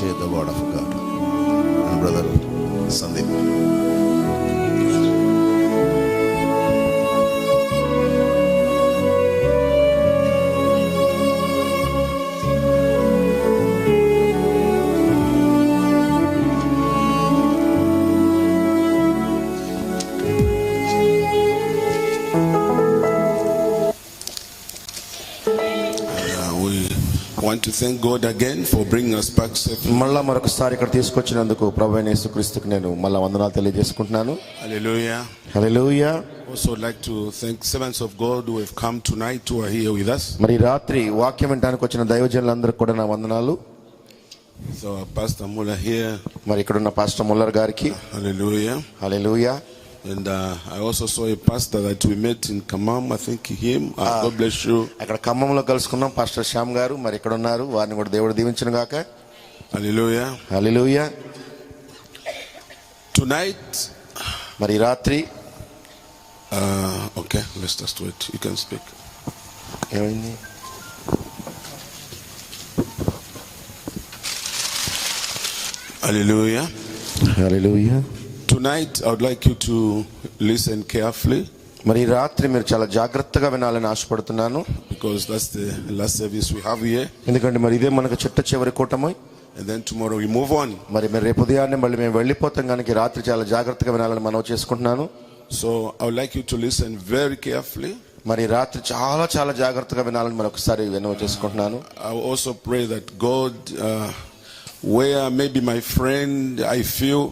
hear the word of God. And brother Sandeep. Want to thank God again for bringing us back safely. మళ్ళా మరొకసారి ఇక్కడ తీసుకొచ్చినందుకు ప్రభువైన యేసుక్రీస్తుకు నేను మళ్ళా వందనాలు తెలియజేసుకుంటున్నాను. Hallelujah. Hallelujah. Also like to thank servants of God who have come tonight, who are here with us. మరి రాత్రి వాక్యం వినడానికి వచ్చిన దైవజనులందరికీ కూడా నా వందనాలు. So Pastor Muller here. మరి ఇక్కడ ఉన్న పాస్టర్ ముల్లర్ గారికి Hallelujah. Hallelujah. And I also saw a pastor that we met in Kamam. I think him. God bless you. అక్కడ ఖమ్మంలో కలుసుకున్నాం పాస్టర్ శ్యామ్ గారు. మరి ఇక్కడ ఉన్నారు, వారిని కూడా దేవుడు దీవించును గాక. Hallelujah. హల్లెలూయా. Tonight. మరి రాత్రి okay, let's just wait. You can speak. ఏమైంది? Hallelujah. Hallelujah. Tonight I would like you to listen carefully. మరి రాత్రి మీరు చాలా జాగ్రత్తగా వినాలని ఆశపడుతున్నాను. Because that's the last service we have here. ఎందుకంటే మరి ఇదే మనకు చిట్ట చివరి కూటమి. And then tomorrow we move on. మరి రేపు ఉదయాన్నే మళ్ళీ మేము వెళ్ళిపోతాం కనుక రాత్రి చాలా జాగ్రత్తగా వినాలని మనవి చేసుకుంటున్నాను. So I would like you to listen very carefully. మరి రాత్రి చాలా చాలా జాగ్రత్తగా వినాలని మరొకసారి వినవి చేసుకుంటున్నాను. I also pray that God, where maybe my friend I feel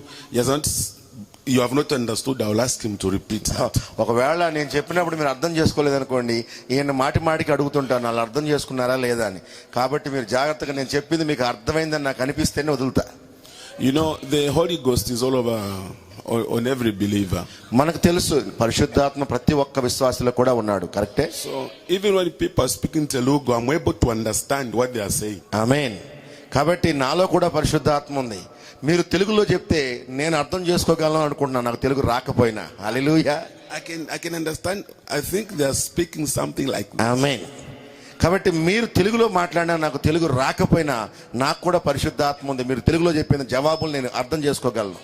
you have not understood, I will ask him to repeat that. ఒకవేళ నేను చెప్పినప్పుడు మీరు అర్థం చేసుకోలేదు అనుకోండి, ఈయన మాటికి అడుగుతుంటాను వాళ్ళు అర్థం చేసుకున్నారా లేదా అని. కాబట్టి మీరు జాగ్రత్తగా నేను చెప్పింది మీకు అర్థమైందని నాకు అనిపిస్తేనే వదులుతా. You know, the Holy Ghost is all over on every believer. మనకు తెలుసు పరిశుద్ధాత్మ ప్రతి ఒక్క విశ్వాసిలో కూడా ఉన్నాడు. కరెక్టే. So even when people are speaking Telugu, I'm able to understand what they are saying. ఆమేన్. కాబట్టి నాలో కూడా పరిశుద్ధాత్మ ఉంది. మీరు తెలుగులో చెప్తే నేను అర్థం చేసుకోగలను అనుకుంటున్నాను, నాకు తెలుగు రాకపోయినా. హల్లెలూయా. I can understand. I think they are speaking something like that. ఆమేన్. కాబట్టి మీరు తెలుగులో మాట్లాడినా నాకు తెలుగు రాకపోయినా నాకు కూడా పరిశుద్ధాత్మ ఉంది. మీరు తెలుగులో చెప్పిన జవాబులు నేను అర్థం చేసుకోగలను.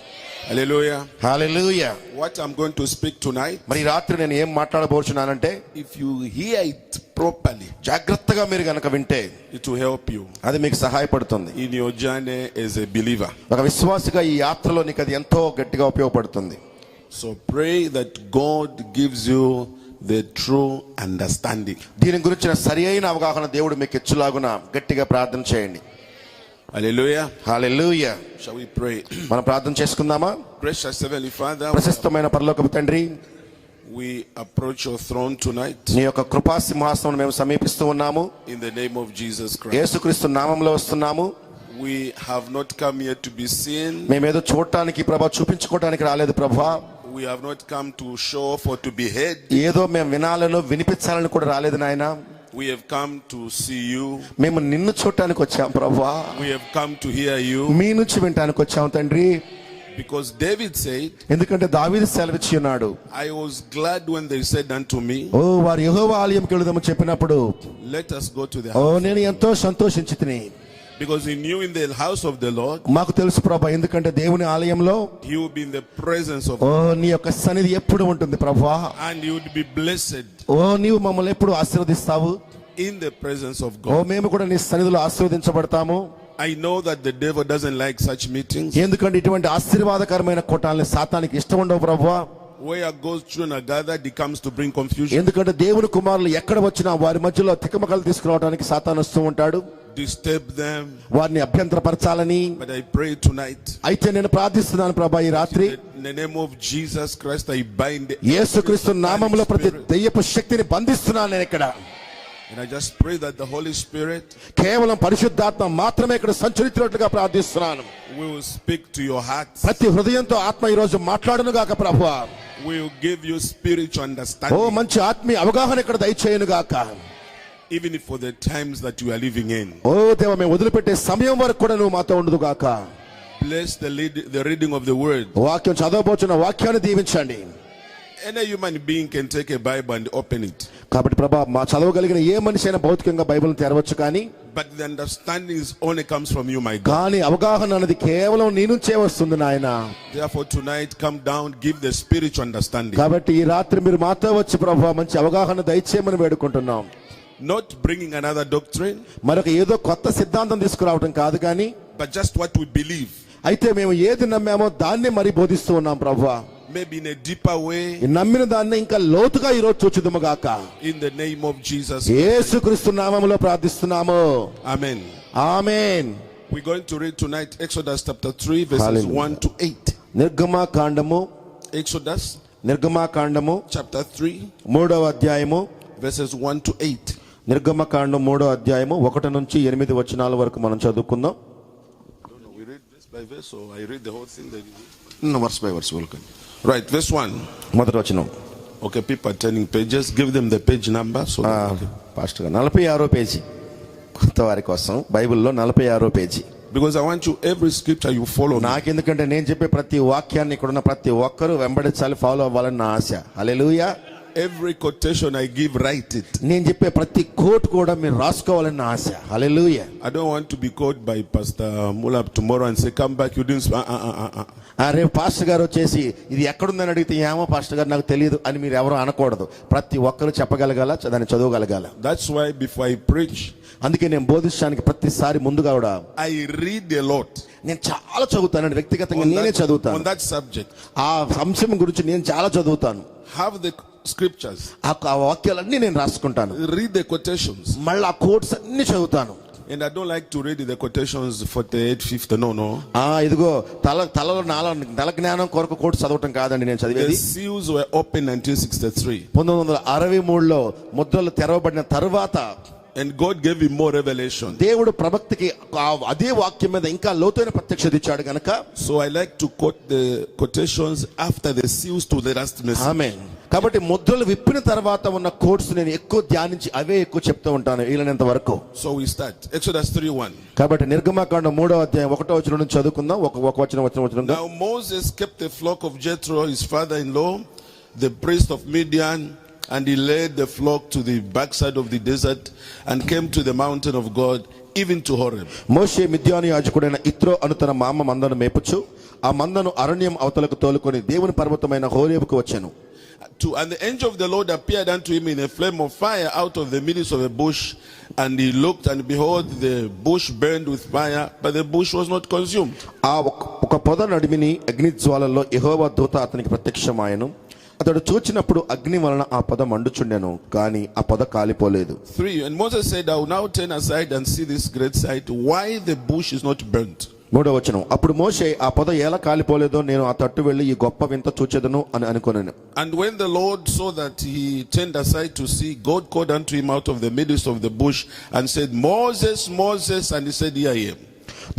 Hallelujah. Hallelujah. What I'm going to speak tonight, మరి రాత్రి నేను ఏం మాట్లాడబోతున్నానంటే, if you hear it properly, జాగ్రత్తగా మీరు గనక వింటే it will help you అది మీకు సహాయపడుతుంది in your journey as a believer. ఒక విశ్వాసిగా ఈ యాత్రలో నీకు అది ఎంతో గట్టిగా ఉపయోగపడుతుంది. So pray that God gives you the true understanding. దీని గురించిన సరి అయిన అవగాహన దేవుడు మీకు ఇచ్చులాగున గట్టిగా ప్రార్థన చేయండి. Hallelujah. Hallelujah. Shall we pray? మనం ప్రార్థన చేసుకుందామా? Gracious Heavenly Father, ప్రశస్తమైన పరలోకపు తండ్రి, we approach your throne tonight నీ యొక్క కృపా సింహాసనం మేము సమీపిస్తూ ఉన్నాము. in the name of Jesus Christ. యేసుక్రీస్తు నామములో వస్తున్నాము. We have not come here to be seen. మేమేదో చూడటానికి ప్రభా, చూపించుకోవడానికి రాలేదు ప్రభా. We have not come to show off or to be heard. ఏదో మేము వినాలను వినిపించాలని కూడా రాలేదు నాయనా. We have come to see you. మేము నిన్ను చూడటానికి వచ్చాం ప్రభా. We have come to hear you. మీ నుంచి వినటానికి వచ్చాం తండ్రి. Because David said, ఎందుకంటే దావీదు సెలవిచ్చి ఉన్నాడు, I was glad when they said unto me, ఓ వారు యెహోవా ఆలయంకి వెళుదామని చెప్పినప్పుడు let us go to the oh house. నేను ఎంతో సంతోషించితిని. Because he knew in the house of the Lord, మాకు తెలుసు ప్రభా, ఎందుకంటే దేవుని ఆలయంలో he would be in the presence of ఓ నీ యొక్క సన్నిధి ఎప్పుడు ఉంటుంది ప్రభా. and he would be blessed ఓ నీవు మమ్మల్ని ఎప్పుడు ఆశీర్వదిస్తావు. in the presence of oh God. మేము కూడా నీ సన్నిధిలో ఆశీర్వదించబడతాము. I know that the devil doesn't like such meetings. ఎందుకంటే ఇటువంటి ఆశీర్వాదకరమైన కూటాలని సాతానికి ఇష్టం ఉండవు ప్రభువా. Where God's children are gathered, he comes to bring confusion, ఎందుకంటే దేవుని కుమారులు ఎక్కడ వచ్చినా వారి మధ్యలో తికమకలు తీసుకురావడానికి సాతాను వస్తూ ఉంటాడు, disturb them. వారిని అభ్యంతరపరచాలని. But I pray tonight, అయితే నేను ప్రార్థిస్తున్నాను ప్రభా, ఈ రాత్రి in the name of Jesus Christ, I bind యేసుక్రీస్తు నామములో ప్రతి దయ్యపు శక్తిని బంధిస్తున్నాను నేను ఇక్కడ. and I just pray that the Holy Spirit కేవలం పరిశుద్ధాత్మ మాత్రమే ఇక్కడ సంచరిస్తున్నట్లుగా ప్రార్థిస్తున్నాను. will speak to your heart, ప్రతి హృదయంతో ఆత్మ ఈ రోజు మాట్లాడును గాక ప్రభువా. will give you spiritual oh understanding, మంచి ఆత్మీయ అవగాహన ఇక్కడ దయచేయను గాక. even for the times that you are living in. ఓ దేవా, మేము వదిలిపెట్టే సమయం వరకు కూడా నువ్వు మాతో ఉండుదు గాక. Bless the reading of the word. వాక్యం చదవబోచున్న వాక్యాన్ని దీవించండి. Any human being can take a Bible and open it. కాబట్టి ప్రభా మా చదవగలిగిన ఏ మనిషి అయినా భౌతికంగా బైబిల్ని తెరవచ్చు, కానీ But the understanding only comes from you, my God. కానీ అవగాహన అనేది కేవలం నీ నుంచే వస్తుంది నాయన. Therefore tonight come down, give the spiritual understanding. కాబట్టి ఈ రాత్రి మీరు మాతో వచ్చి ప్రభా మంచి అవగాహన దయచేయమని వేడుకుంటున్నాం. Not bringing another doctrine, మరొక ఏదో కొత్త సిద్ధాంతం తీసుకురావడం కాదు, కానీ but just what we believe. అయితే మేము ఏది నమ్మామో దాన్ని మరి బోధిస్తూ ఉన్నాం ప్రభువా. Maybe in a deeper way. ఈ నమ్మిన దాన్ని ఇంకా లోతుగా ఈ రోజు చూచుదుము గాక. In the name of Jesus. యేసుక్రీస్తు నామములో ప్రార్థిస్తున్నాము. Amen. Amen. We're going to read tonight Exodus chapter 3 verses Hallelujah. 1 to 8. నిర్గమకాండము chapter 3 3వ అధ్యాయము verses 1 to 8. నిర్గమకాండం 3వ అధ్యాయము 1 నుంచి 8 వచనాల వరకు మనం చదువుకుందాం. We read verse by verse, so I read the whole thing then. Verse by verse welcome. Right, verse 1. మొదటి వచనం. Okay, people are turning pages. Give them the page number. So pastor గారు 46వ పేజీ కొత్త వారి కోసం బైబిల్లో 46వ page. because I want you, every scripture you follow me. నాకెందుకంటే నేను చెప్పే ప్రతి వాక్యాన్ని ఇక్కడ ఉన్న ప్రతి ఒక్కరూ వెంబడించాలి, ఫాలో అవ్వాలని నా ఆశ. హల్లెలూయా. Every quotation I give, write it. నేను చెప్పే ప్రతి కోట్ కూడా మీరు రాసుకోవాలని నా ఆశ. హల్లెలూయా. I don't want to be called by Pastor Mulab tomorrow and say, come back, you didn't. రేపు పాస్టర్ గారు వచ్చేసి ఇది ఎక్కడుందని అడిగితే ఏమో పాస్టర్ గారు నాకు తెలియదు అని మీరు ఎవరు అనకూడదు. ప్రతి ఒక్కరు చెప్పగలగాల, దాన్ని చదవగలగాల. That's why before I preach, అందుకే నేను బోధించడానికి ప్రతిసారి ముందుగా కూడా I read a lot. నేను చాలా చదువుతాను, వ్యక్తిగతంగా నేనే చదువుతాను. On that subject, ఆ అంశం గురించి నేను చాలా చదువుతాను. have the scriptures, ఆ వాక్యాలన్నీ నేను రాసుకుంటాను. read the quotations, మళ్ళీ ఆ కోట్స్ అన్ని చదువుతాను. and I don't like to read the quotations 48, 50. No. ఇదిగో తలలో నల జ్ఞానం కొరకు కోట్స్ చదవటం కాదండి నేను The చదివేది. seals were opened in 1963, 1963లో ముద్రలు తెరవబడిన తరువాత and God gave him more revelation. దేవుడు ప్రవక్తకి అదే వాక్యం మీద ఇంకా లోతైన ప్రత్యక్షత ఇచ్చాడు గనక, So I like to quote the quotations after the seals to the last message. ఆమేన్. కాబట్టి ముద్రలు విప్పిన తర్వాత ఉన్న కోట్స్ నేను ఎక్కువ ధ్యానించి అవే ఎక్కువ చెప్తూ ఉంటాను వీలైనంత వరకు. So we start Exodus 3:1. కాబట్టి నిర్గమకాండం 3వ అధ్యాయం 1వ వచనం నుంచి చదువుకుందాం. ఒక వచనం. Now Moses kept the flock of Jethro, his father-in-law, the priest of Midian, and he led the flock to the backside of the desert and came to the mountain of God, even to Horeb. మోషే మిద్యాను యాజకుడైన ఇత్రో అను తన మామ మందను మేపుచు ఆ మందను అరణ్యం అవతలకు తోలుకొని దేవుని పర్వతమైన హోరేబుకు వచ్చాను. And the angel of the Lord appeared unto him in a flame of fire out of the midst of a bush, and he looked, and behold, the bush burned with fire, but the bush was not consumed. ఆ ఒక పొద నడిమిని అగ్ని జ్వాలల్లో యెహోవా దూత అతనికి ప్రత్యక్షమాయెను. అతడు చూచినప్పుడు అగ్ని వలన ఆ పొద మండుచుండెను, కానీ ఆ పొద కాలిపోలేదు. 3. And Moses said, I will now turn aside and see this great sight, why the bush is not burnt. 3వ వచనం. అప్పుడు మోషే ఆ పొద ఎలా కాలిపోలేదో నేను ఆ తట్టు వెళ్లి ఈ గొప్ప వింత చూచెదను అని అనుకొనెను. And when the Lord saw that he turned aside to see, God called unto him out of the midst of the bush and said, Moses, Moses, and he said, Here I am.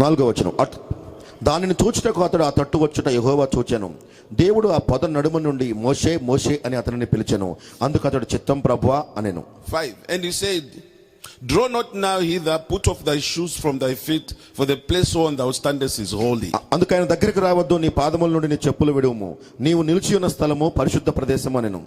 4వ వచనం. దానిని చూచుటకు అతడు ఆ తట్టు వచ్చుట యెహోవా చూచెను. దేవుడు ఆ పొద నడుము నుండి మోషే మోషే అని అతనిని పిలిచెను. అందుకు అతడు చిత్తం ప్రభువా అనెను. 5. And he said, Draw not now hither, put off thy shoes from thy feet, for the place whereon thou standest is holy. అందుకు ఆయన దగ్గరికి రావద్దు, నీ పాదముల నుండి నీ చెప్పులు విడువుము, నీవు నిలిచి ఉన్న స్థలము పరిశుద్ధ ప్రదేశం అనెను.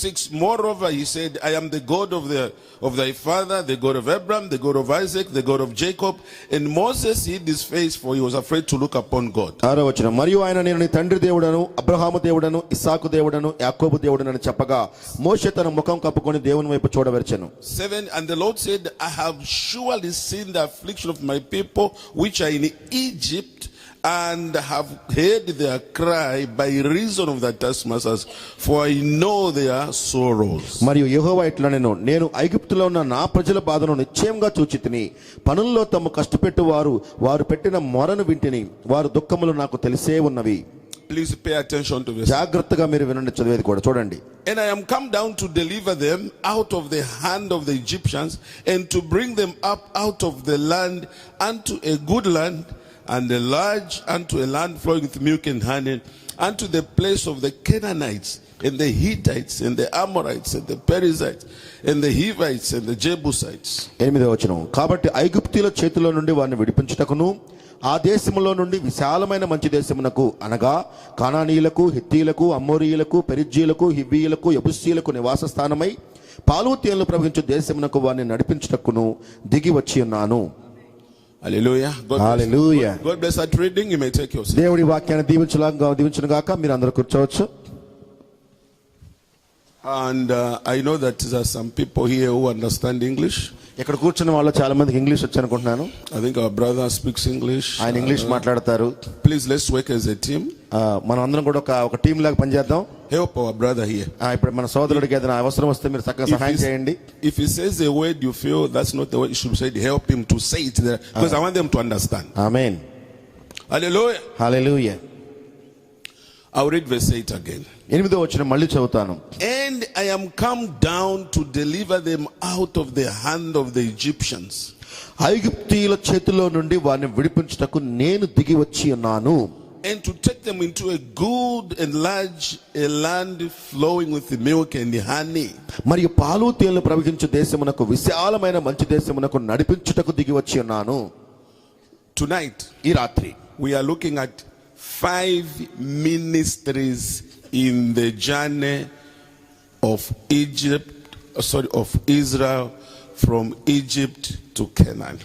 6. Moreover he said, I am the God of thy father, the God of Abraham, the God of Isaac, the God of Jacob. And Moses hid his face, for he was afraid to look upon God. 6వ వచనం. మరియు ఆయన నేను నీ తండ్రి దేవుడను, అబ్రహాము దేవుడను, ఇస్సాకు దేవుడను, యాకోబు దేవుడనని చెప్పగా మోషే తన ముఖం కప్పుకొని దేవుని వైపు చూడవెరచెను. 7. And the Lord said, I have surely seen the affliction of my people which are in Egypt, and have heard their cry by reason of their taskmasters, for I know their sorrows. మరియు యెహోవా ఇట్లనెను, నేను ఐగుప్తులో ఉన్న నా ప్రజల బాధను నిశ్చయంగా చూచితిని, పనుల్లో తమ కష్టపెట్టు వారు పెట్టిన మొరను వింటిని, వారు దుఃఖములు నాకు తెలిసే ఉన్నవి. Please pay attention to this. జాగ్రత్తగా మీరు వినండి, చదివేది కూడా చూడండి. And I am come down to deliver them out of the hand of the Egyptians, and to bring them up out of the land unto a good land, and a large, unto a land flowing with milk and honey, unto the place of the Canaanites, and the Hittites, and the Amorites, and the Perizzites, and the Hivites, and the Jebusites. 8వ వచనం. కాబట్టి ఐగుప్తీయుల చేతిలో నుండి వారిని విడిపించుటకును, ఆ దేశములో నుండి విశాలమైన మంచి దేశమునకు అనగా కానానీయులకు, హిత్తీయులకు, అమ్మోరీయులకు, పెరిజ్జీయులకు, హివ్వీయులకు, యెబూసీయులకు నివాస స్థానమై పాలు తేనెలు ప్రవహించు దేశమునకు వారిని నడిపించుటకును దిగి వచ్చి ఉన్నాను. Hallelujah. Hallelujah. God bless that reading. You may take your seat. దేవుడి వాక్యాన్ని దీవించును గాక. మీరు అందరూ కూర్చోవచ్చు. And I know that there are some people here who understand English. ఇక్కడ కూర్చున్న వాళ్ళు చాలా మందికి ఇంగ్లీష్ వచ్చు అనుకుంటున్నాను. I think our brother speaks English. ఆయన ఇంగ్లీష్ మాట్లాడతారు. Please let's work as a team. మనం అందరం కూడా ఒక టీం లాగా పనిచేద్దాం. Help our brother here. ఇప్పుడు మన సోదరుడికి ఏదైనా అవసరం వస్తే మీరు చక్కగా సహాయం చేయండి. If he says a word you feel that's not the word you should say, help him to say it there because I want them to understand. Amen. Hallelujah. Hallelujah. I'll read verse 8 again. 8వ వచనం మళ్ళీ చదువుతాను. And I am come down to deliver them out of the hand of the Egyptians. ఐగుప్తీయుల చేతిలో నుండి వారిని విడిపించుటకు నేను దిగి వచ్చి ఉన్నాను. And to take them into a good and large a land flowing with the milk and the honey. మరియు పాలు తేనెలు ప్రవహించు దేశమునకు విశాలమైన మంచి దేశమునకు నడిపించుటకు దిగి వచ్చి ఉన్నాను. Tonight, ఈ రాత్రి we are looking at 5 ministries in the journey of Israel from Egypt to Canaan.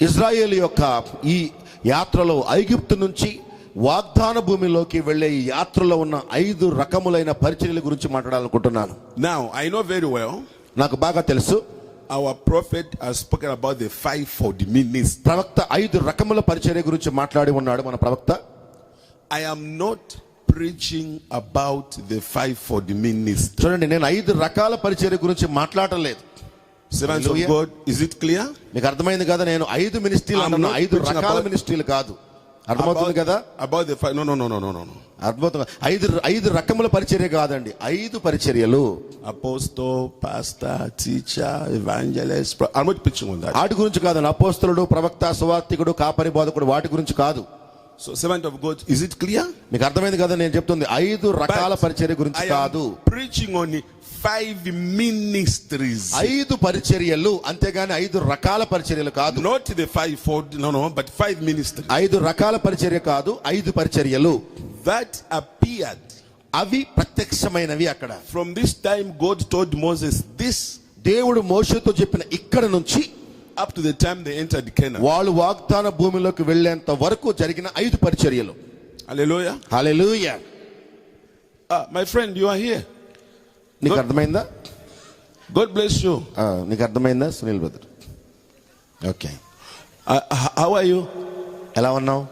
Israel యొక్క ఈ యాత్రలో ఐగుప్తు నుంచి వాగ్దాన భూమిలోకి వెళ్ళే ఈ యాత్రలో ఉన్న 5 రకములైన పరిచర్యల గురించి మాట్లాడాలనుకుంటున్నాను. Now, I know very well, నాకు బాగా తెలుసు, our prophet has spoken about the 5 for the ministry. ప్రవక్త 5 రకముల పరిచర్య గురించి మాట్లాడి ఉన్నాడు మన ప్రవక్త. I am not preaching about the 5 for the ministry. చూడండి, నేను 5 రకాల పరిచర్య గురించి మాట్లాడలేదు. Servants of God, is it clear? మీకు అర్థమైంది కదా? నేను 5 మినిస్ట్రీలు అన్నాను, 5 రకాల మినిస్ట్రీలు కాదు. అర్థమవుతుంది కదా? About the 5, no. అర్థమవుతుంది. 5 రకముల పరిచర్య కాదండి, 5 పరిచర్యలు. Apostle, pastor, teacher, evangelist. I'm not preaching on that. వాటి గురించి కాదండి. అపోస్తలుడు, ప్రవక్త, సువార్తికుడు, కాపరి, బోధకుడు, వాటి గురించి కాదు. So, servant of God, is it clear? మీకు అర్థమైంది కదా? నేను చెప్తుంది 5 రకాల పరిచర్య గురించి కాదు. Preaching on 5 ministries. 5 పరిచర్యలు, అంతేగాని 5 రకాల పరిచర్యలు కాదు. Not the 5 for, no, but 5 ministries. 5 రకాల పరిచర్య కాదు, 5 పరిచర్యలు. That appeared. అవి ప్రత్యక్షమైనవి అక్కడ. From this time God told Moses this. దేవుడు మోషేతో చెప్పిన ఇక్కడ నుంచి up to the time they entered Canaan. వాళ్ళు వాగ్దాన భూమిలోకి వెళ్ళేంత వరకు జరిగిన 5 పరిచర్యలు. Hallelujah. Hallelujah. My friend, you are here. నీకు అర్థమైందా? God bless you. నీకు అర్థమైందా Sunil brother? Okay. How are you? ఎలా ఉన్నావు?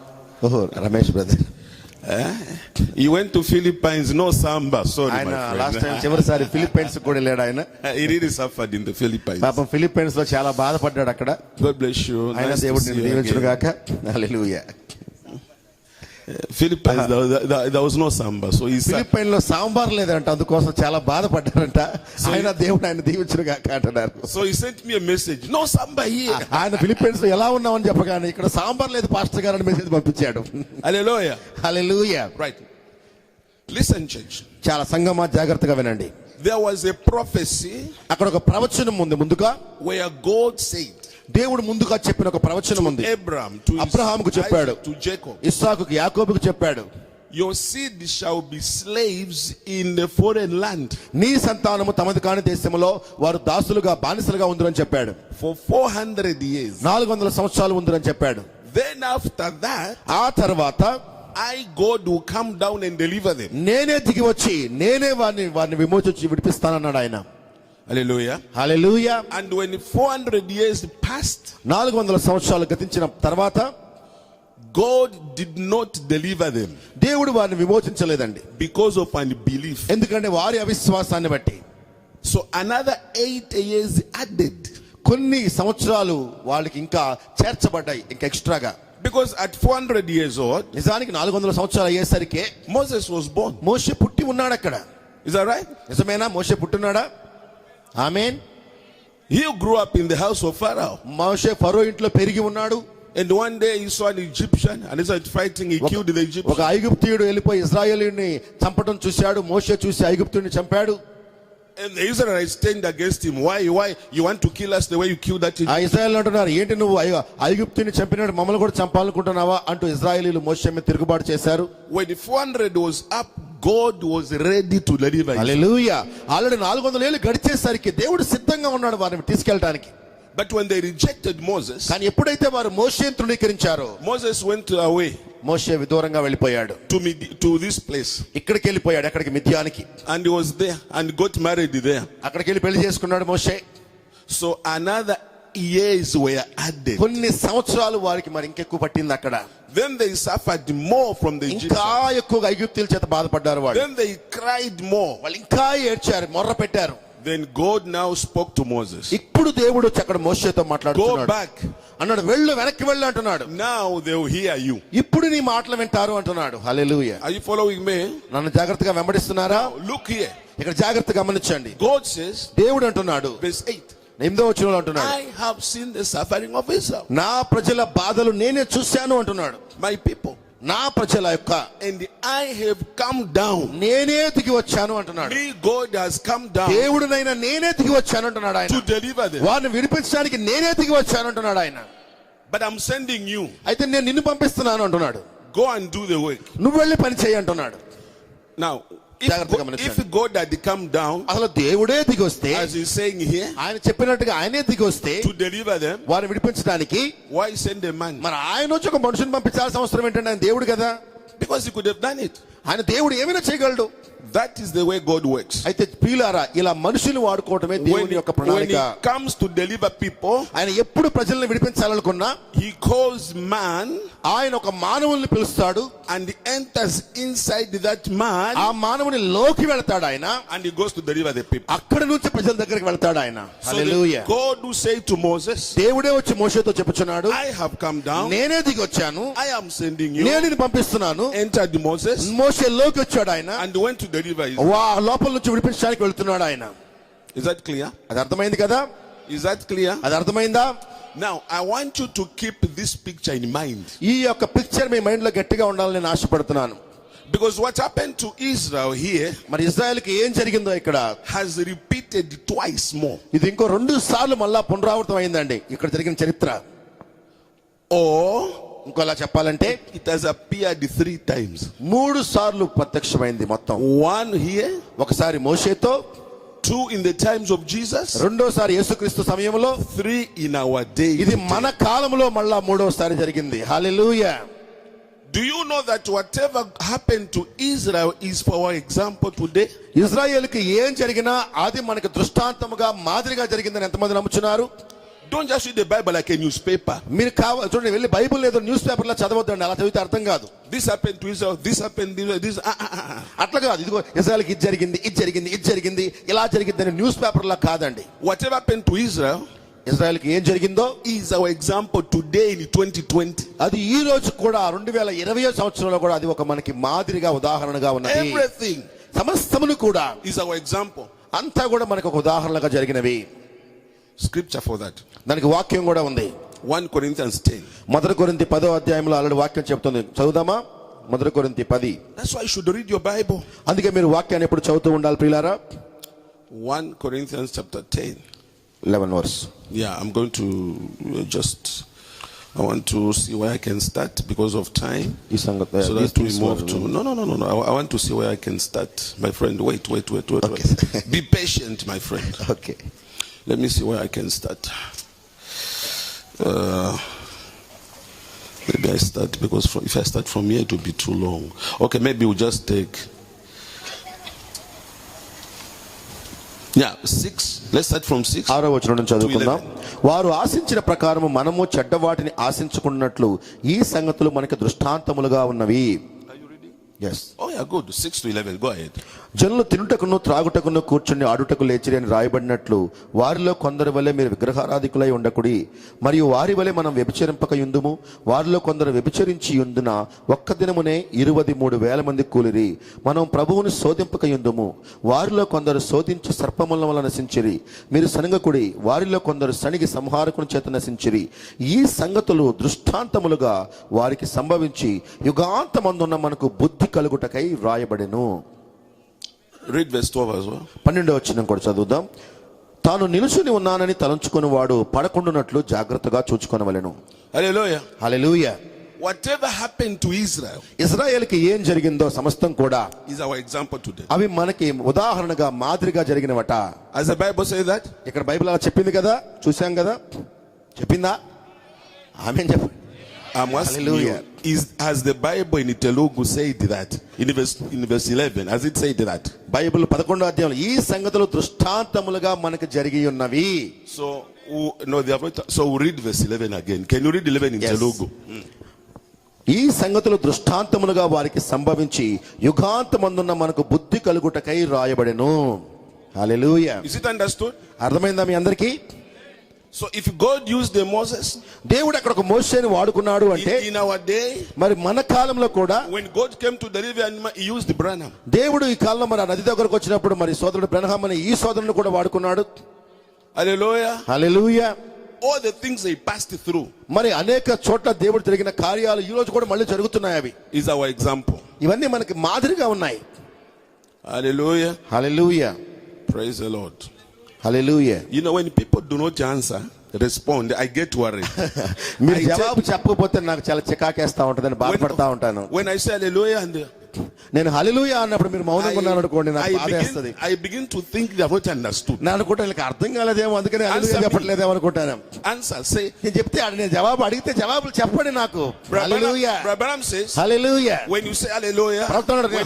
ఓహో, Ramesh brother. He went to Philippines, no samba. Sorry, my friend. Last time చివరిసారి ఫిలిప్పైన్స్ కూడా వెళ్ళాడు ఆయన. He really suffered in the Philippines. పాపం ఫిలిప్పైన్స్ లో చాలా బాధపడ్డాడు అక్కడ. God bless you. ఆయన దేవుడు నిన్ను దీవించును గాక. హల్లెలూయా. Philippines, there was no samba, so he Philippine లో సాంబార్ లేదంట, అందుకోసం చాలా బాధపడ్డారంట. ఆయన దేవుడు ఆయన దీవించును గాక అంటున్నారు. So he sent me a message, no samba here. ఆయన ఫిలిప్పైన్స్ లో ఎలా ఉన్నామని చెప్పగానే ఇక్కడ సాంబార్ లేదు పాస్టర్ గారు అని మెసేజ్ పంపించాడు. Hallelujah. హల్లెలూయా. Right. Listen, church. చాలా సంగమా జాగ్రత్తగా వినండి. There was a prophecy అక్కడ ఒక ప్రవచనం ఉంది ముందుగా, where God said, దేవుడు ముందుగా చెప్పిన ఒక ప్రవచనం ఉంది. Abraham, to అబ్రహాముకు చెప్పాడు, to Jacob, ఇస్సాకుకు, యాకోబుకు చెప్పాడు, your seed shall be slaves in the foreign land. నీ సంతానము తమది కాని దేశములో వారు దాసులుగా బానిసలుగా ఉందని చెప్పాడు. For 400 years. 400 సంవత్సరాలు ఉందని చెప్పాడు. Then after that, ఆ తర్వాత God will come down and deliver them. నేనే దిగి వచ్చి నేనే వారిని విమోచించి విడిపిస్తానన్నాడు ఆయన. Hallelujah. Hallelujah. And when 400 years passed, 400 సంవత్సరాలు గతించిన తర్వాత God did not deliver them దేవుడు వారిని విమోచించలేదండి, because of unbelief. ఎందుకంటే వారి అవిశ్వాసాన్ని బట్టి. So another 8 years added. కొన్ని సంవత్సరాలు వాళ్ళకి ఇంకా చేర్చబడ్డాయి, ఇంకా ఎక్స్ట్రాగా. Because at 400 years old, నిజానికి 400 సంవత్సరాలు అయ్యేసరికి Moses was born. మోషే పుట్టి ఉన్నాడు అక్కడ. Is that right? నిజమేనా? మోషే పుట్టున్నాడా? ఆమేన్. He grew up in the house of Pharaoh. మోషే ఫరో ఇంట్లో పెరిగి ఉన్నాడు. And one day he saw an Egyptian and he started fighting. He killed the Egyptian. ఒక ఐగుప్తీయుడు వెళ్ళిపోయి ఇశ్రాయేలీయుని చంపడం చూశాడు. మోషే చూసి ఐగుప్తుడిని చంపాడు. And the Israelites turned against him. Why? You want to kill us the way you killed that ఆ Egyptian? ఇశ్రాయేలు అంటున్నారు, ఏంటి నువ్వు ఐగుప్తుని చంపినట్టు మమ్మల్ని కూడా చంపాలనుకుంటున్నావా అంటూ ఇశ్రాయేలీలు మోషే మీద తిరుగుబాటు చేశారు. When the 400 was up, God was ready to deliver Israel. Hallelujah. Already 400 ఏళ్ళు గడిచేసరికి దేవుడు సిద్ధంగా ఉన్నాడు వారిని తీసుకెళ్ళడానికి. But when they rejected Moses, కానీ ఎప్పుడైతే వారు మోషేని తృణీకరించారో Moses went away మోషే విదూరంగా వెళ్ళిపోయాడు. to this place. ఇక్కడికి వెళ్ళిపోయాడు, అక్కడికి మిద్యానికి. And he was there and got married there. అక్కడికి వెళ్ళి పెళ్లి చేసుకున్నాడు మోషే. So another years were added. కొన్ని సంవత్సరాలు వారికి మరి ఇంకెక్కువ పట్టింది అక్కడ. Then they suffered more from the ఇంకా Egyptians. ఎక్కువగా ఐగుప్తీయుల చేత బాధపడ్డారు వాళ్ళు. Then they cried more. వాళ్ళు ఇంకా ఏడ్చారు, మొర్ర పెట్టారు. Then God now spoke to Moses. ఇప్పుడు దేవుడు వచ్చి అక్కడ మోషేతో Go మాట్లాడుతున్నాడు. back. అన్నాడు, వెనక్కి వెళ్ళు అంటున్నాడు. Now they will hear you. ఇప్పుడు నీ మాటలు వింటారు అంటున్నాడు. హల్లెలూయా. Are you following me? నన్ను జాగ్రత్తగా వెంబడిస్తున్నారా? Look here. ఇక్కడ జాగ్రత్తగా గమనించండి. God says, దేవుడు అంటున్నాడు, verse 8. 8వ వచనంలో అంటున్నాడు, I have seen the suffering of Israel, నా ప్రజల బాధలు నేనే చూశాను అంటున్నాడు. my people, నా ప్రజల యొక్క and I have come down. నేనే దిగి వచ్చాను అంటున్నాడు. Me, God has come down దేవుడినైనా నేనే దిగి వచ్చాను అంటున్నాడు ఆయన. to deliver them. వారిని విడిపించడానికి నేనే దిగి వచ్చాను అంటున్నాడు ఆయన. But I'm sending you. అయితే నేను నిన్ను పంపిస్తున్నాను అంటున్నాడు. Go and do the work. నువ్వు వెళ్ళి పని చేయి అంటున్నాడు. Now, if God had come down, అసలు దేవుడే దిగి వస్తే, as he's saying here, ఆయన చెప్పినట్టుగా ఆయనే దిగి వస్తే to deliver them, వారిని విడిపించడానికి why send a man? మరి ఆయన వచ్చి ఒక మనుషుని పంపించాల్సిన అవసరం ఏంటంటే, ఆయన దేవుడు కదా. Because he could have done it. ఆయన దేవుడు ఏమైనా చేయగలడు. That is the way God works. అయితే ప్రియులారా, ఇలా మనుషులు వాడుకోవటమే దేవుని యొక్క When ప్రణాళిక. he comes to deliver people, ఆయన ఎప్పుడు ప్రజల్ని విడిపించాలనుకున్నా he calls man ఆయన ఒక మానవుల్ని పిలుస్తాడు. and he enters inside that man ఆ మానవుని లోకి వెళ్తాడు ఆయన. and he goes to deliver the people. అక్కడి నుంచి ప్రజల దగ్గరికి వెళ్తాడు ఆయన. So hallelujah. God who said to Moses, దేవుడే వచ్చి మోషేతో చెప్పుచున్నాడు, I have come down, నేనే దిగి వచ్చాను, I am sending you. నేను నిన్ను పంపిస్తున్నాను. Entered Moses మోషే లోకి వచ్చాడు ఆయన. and went to deliver Israel. లోపల నుంచి విడిపించడానికి వెళ్తున్నాడు ఆయన. Is that clear? అది అర్థమైంది కదా? Is that clear? అది అర్థమైందా? Now, I want you to keep this picture in mind. ఈ యొక్క పిక్చర్ మీ మైండ్ లో గట్టిగా ఉండాలని నేను ఆశపడుతున్నాను. Because what happened to Israel here మరి ఇజ్రాయెల్కి ఏం జరిగిందో ఇక్కడ has repeated twice more. ఇది ఇంకో 2 సార్లు మళ్ళా పునరావృతం అయిందండి ఇక్కడ జరిగిన చరిత్ర. Or ఇంకోలా చెప్పాలంటే it has appeared 3 times. 3 సార్లు ప్రత్యక్షమైంది మొత్తం. 1 here, ఒకసారి మోషేతో, 2 in the times of Jesus, రెండోసారి యేసుక్రీస్తు సమయంలో, 3 in our day. ఇది మన కాలంలో మళ్ళా 3వసారి జరిగింది. హల్లెలూయా. Do you know that whatever happened to Israel is for our example today? ఇజ్రాయెల్కి ఏం జరిగినా అది మనకి దృష్టాంతముగా మాదిరిగా జరిగిందని ఎంతమంది నమ్ముచున్నారు? Don't just read the Bible like a newspaper. మీరు చూడండి, వెళ్ళి బైబిల్ ఏదో న్యూస్ పేపర్ లో చదవద్దండి. అలా చదివితే అర్థం కాదు. This happened to Israel, this happened, this. అట్లా కాదు. ఇదిగో ఇజ్రాయెల్కి ఇది జరిగింది, ఇది జరిగింది, ఇది జరిగింది, ఇలా జరిగిందని న్యూస్ పేపర్ లా కాదండి. Whatever happened to Israel ఇజ్రాయెల్కి ఏం జరిగిందో is our example today in 2020. అది ఈ రోజు కూడా 2020 సంవత్సరంలో కూడా అది ఒక మనకి మాదిరిగా ఉదాహరణగా ఉన్నది. Everything సమస్తమును కూడా is our example. అంతా కూడా మనకు ఒక ఉదాహరణగా జరిగినవి. Scripture for that. దానికి వాక్యం కూడా ఉంది. 1 Corinthians 10. 1 కొరింథీ 10వ అధ్యాయంలో ఆల్రెడీ వాక్యం చెప్తుంది. చదువుదామా? 1 కొరింథీ 10. That's why you should read your Bible. అందుకే మీరు వాక్యాన్ని ఎప్పుడు చదువుతూ ఉండాలి ప్రియులారా. 1 Corinthians chapter 10. 11 verse. Yeah, I'm going to I want to see where I can start because of time. ఈ సంగతి So that we move to no. I want to see where I can start. My friend, wait. Okay. Be patient, my friend. Okay. Let me see where I can start. Maybe I start because if I start from here it will be too long. Okay, maybe we'll just take 6. Let's start from 6. 6వ వచనం నుంచి చదువుకుందాం. వారు ఆశించిన ప్రకారము మనము చెడ్డవాటిని ఆశించుకున్నట్లు ఈ సంగతులు మనకి దృష్టాంతములుగా ఉన్నవి. Are you reading? Yes. Oh yeah, good. 6 to 11. Go ahead. జనులు తినుటకును త్రాగుటకును కూర్చుని ఆడుటకు లేచిరి అని రాయబడినట్లు వారిలో కొందరి వలె మీరు విగ్రహారాధికులై ఉండకుడి. మరియు వారి వలె మనం వ్యభిచరింపక యుందుము. వారిలో కొందరు వ్యభిచరించి యుందున ఒక్క దినమునే 23,000 మంది కూలిరి. మనం ప్రభువుని శోధింపక యుందుము. వారిలో కొందరు శోధించి సర్పముల వలన నశించిరి. మీరు సనగకుడి. వారిలో కొందరు సనిగి సంహారకుని చేత నశించిరి. ఈ సంగతులు దృష్టాంతములుగా వారికి సంభవించి యుగాంతమందున్న మనకు బుద్ధి కలుగుటకై వ్రాయబడెను. Read verse 12 as well. 12వ వచనం కూడా చదువుదాం. తాను నిలుచుని ఉన్నానని తలంచుకుని వాడు పడకుండునట్లు జాగ్రత్తగా చూచుకొనవలెను. Hallelujah. Hallelujah. Whatever happened to Israel ఇశ్రాయేలుకి ఏం జరిగిందో సమస్తం కూడా is our example today. అవి మనకి ఉదాహరణగా మాదిరిగా జరిగినవట. As the Bible says that, ఇక్కడ బైబిల్ అలా చెప్పింది కదా, చూసాం కదా, చెప్పిందా? ఆమేన్ చెప్పండి. I'm asking Hallelujah. you, has the Bible in Telugu said that? In verse 11, has it said that? Bible 11వ అధ్యాయంలో ఈ సంగతులు దృష్టాంతములుగా మనకు జరిగి ఉన్నవి. So, no, they have not, so we read verse 11 again. Can you read 11 in Yes. Telugu? ఈ సంగతులు దృష్టాంతములుగా వారికి సంభవించి యుగాంతమందున్న మనకు బుద్ధి కలుగుటకై రాయబడెను. హల్లెలూయా. Is it understood? అర్థమైందా మీ అందరికీ? So if God used the Moses దేవుడు అక్కడ ఒక మోషేని వాడుకున్నాడు అంటే in our day, మరి మన కాలంలో కూడా when God came to deliver, he used the Branham. దేవుడు ఈ కాలంలో మరి ఆ నది దగ్గరకు వచ్చినప్పుడు మరి సోదరుడు బ్రహ్మ అనే ఈ సోదరుని కూడా వాడుకున్నాడు. Hallelujah. Hallelujah. All the things they passed through మరి అనేక చోట్ల దేవుడు జరిగిన కార్యాలు ఈ రోజు కూడా మళ్ళీ జరుగుతున్నాయి. అవి is our example. ఇవన్నీ మనకి మాదిరిగా ఉన్నాయి. Hallelujah. Hallelujah. Praise the Lord. Hallelujah. You know, when people do not answer, respond, I get worried. మీరు జవాబు చెప్పకపోతే నాకు చాలా చికాకేస్తా ఉంటుందని బాధపడతా ఉంటాను. When I say hallelujah and నేను హల్లెలూయా అన్నప్పుడు మీరు మౌనంగా ఉన్నారు అనుకోండి, నాకు బాధేస్తుంది. I begin to think they have not understood. నేను అనుకుంటాను వీళ్ళకి అర్థం కాలేదేమో, అందుకని హల్లెలూయా చెప్పట్లేదేమో అనుకుంటాను. Answer, say. నేను చెప్తే నేను జవాబు అడిగితే జవాబులు చెప్పండి నాకు. హల్లెలూయా. Branham says, hallelujah. when you say hallelujah,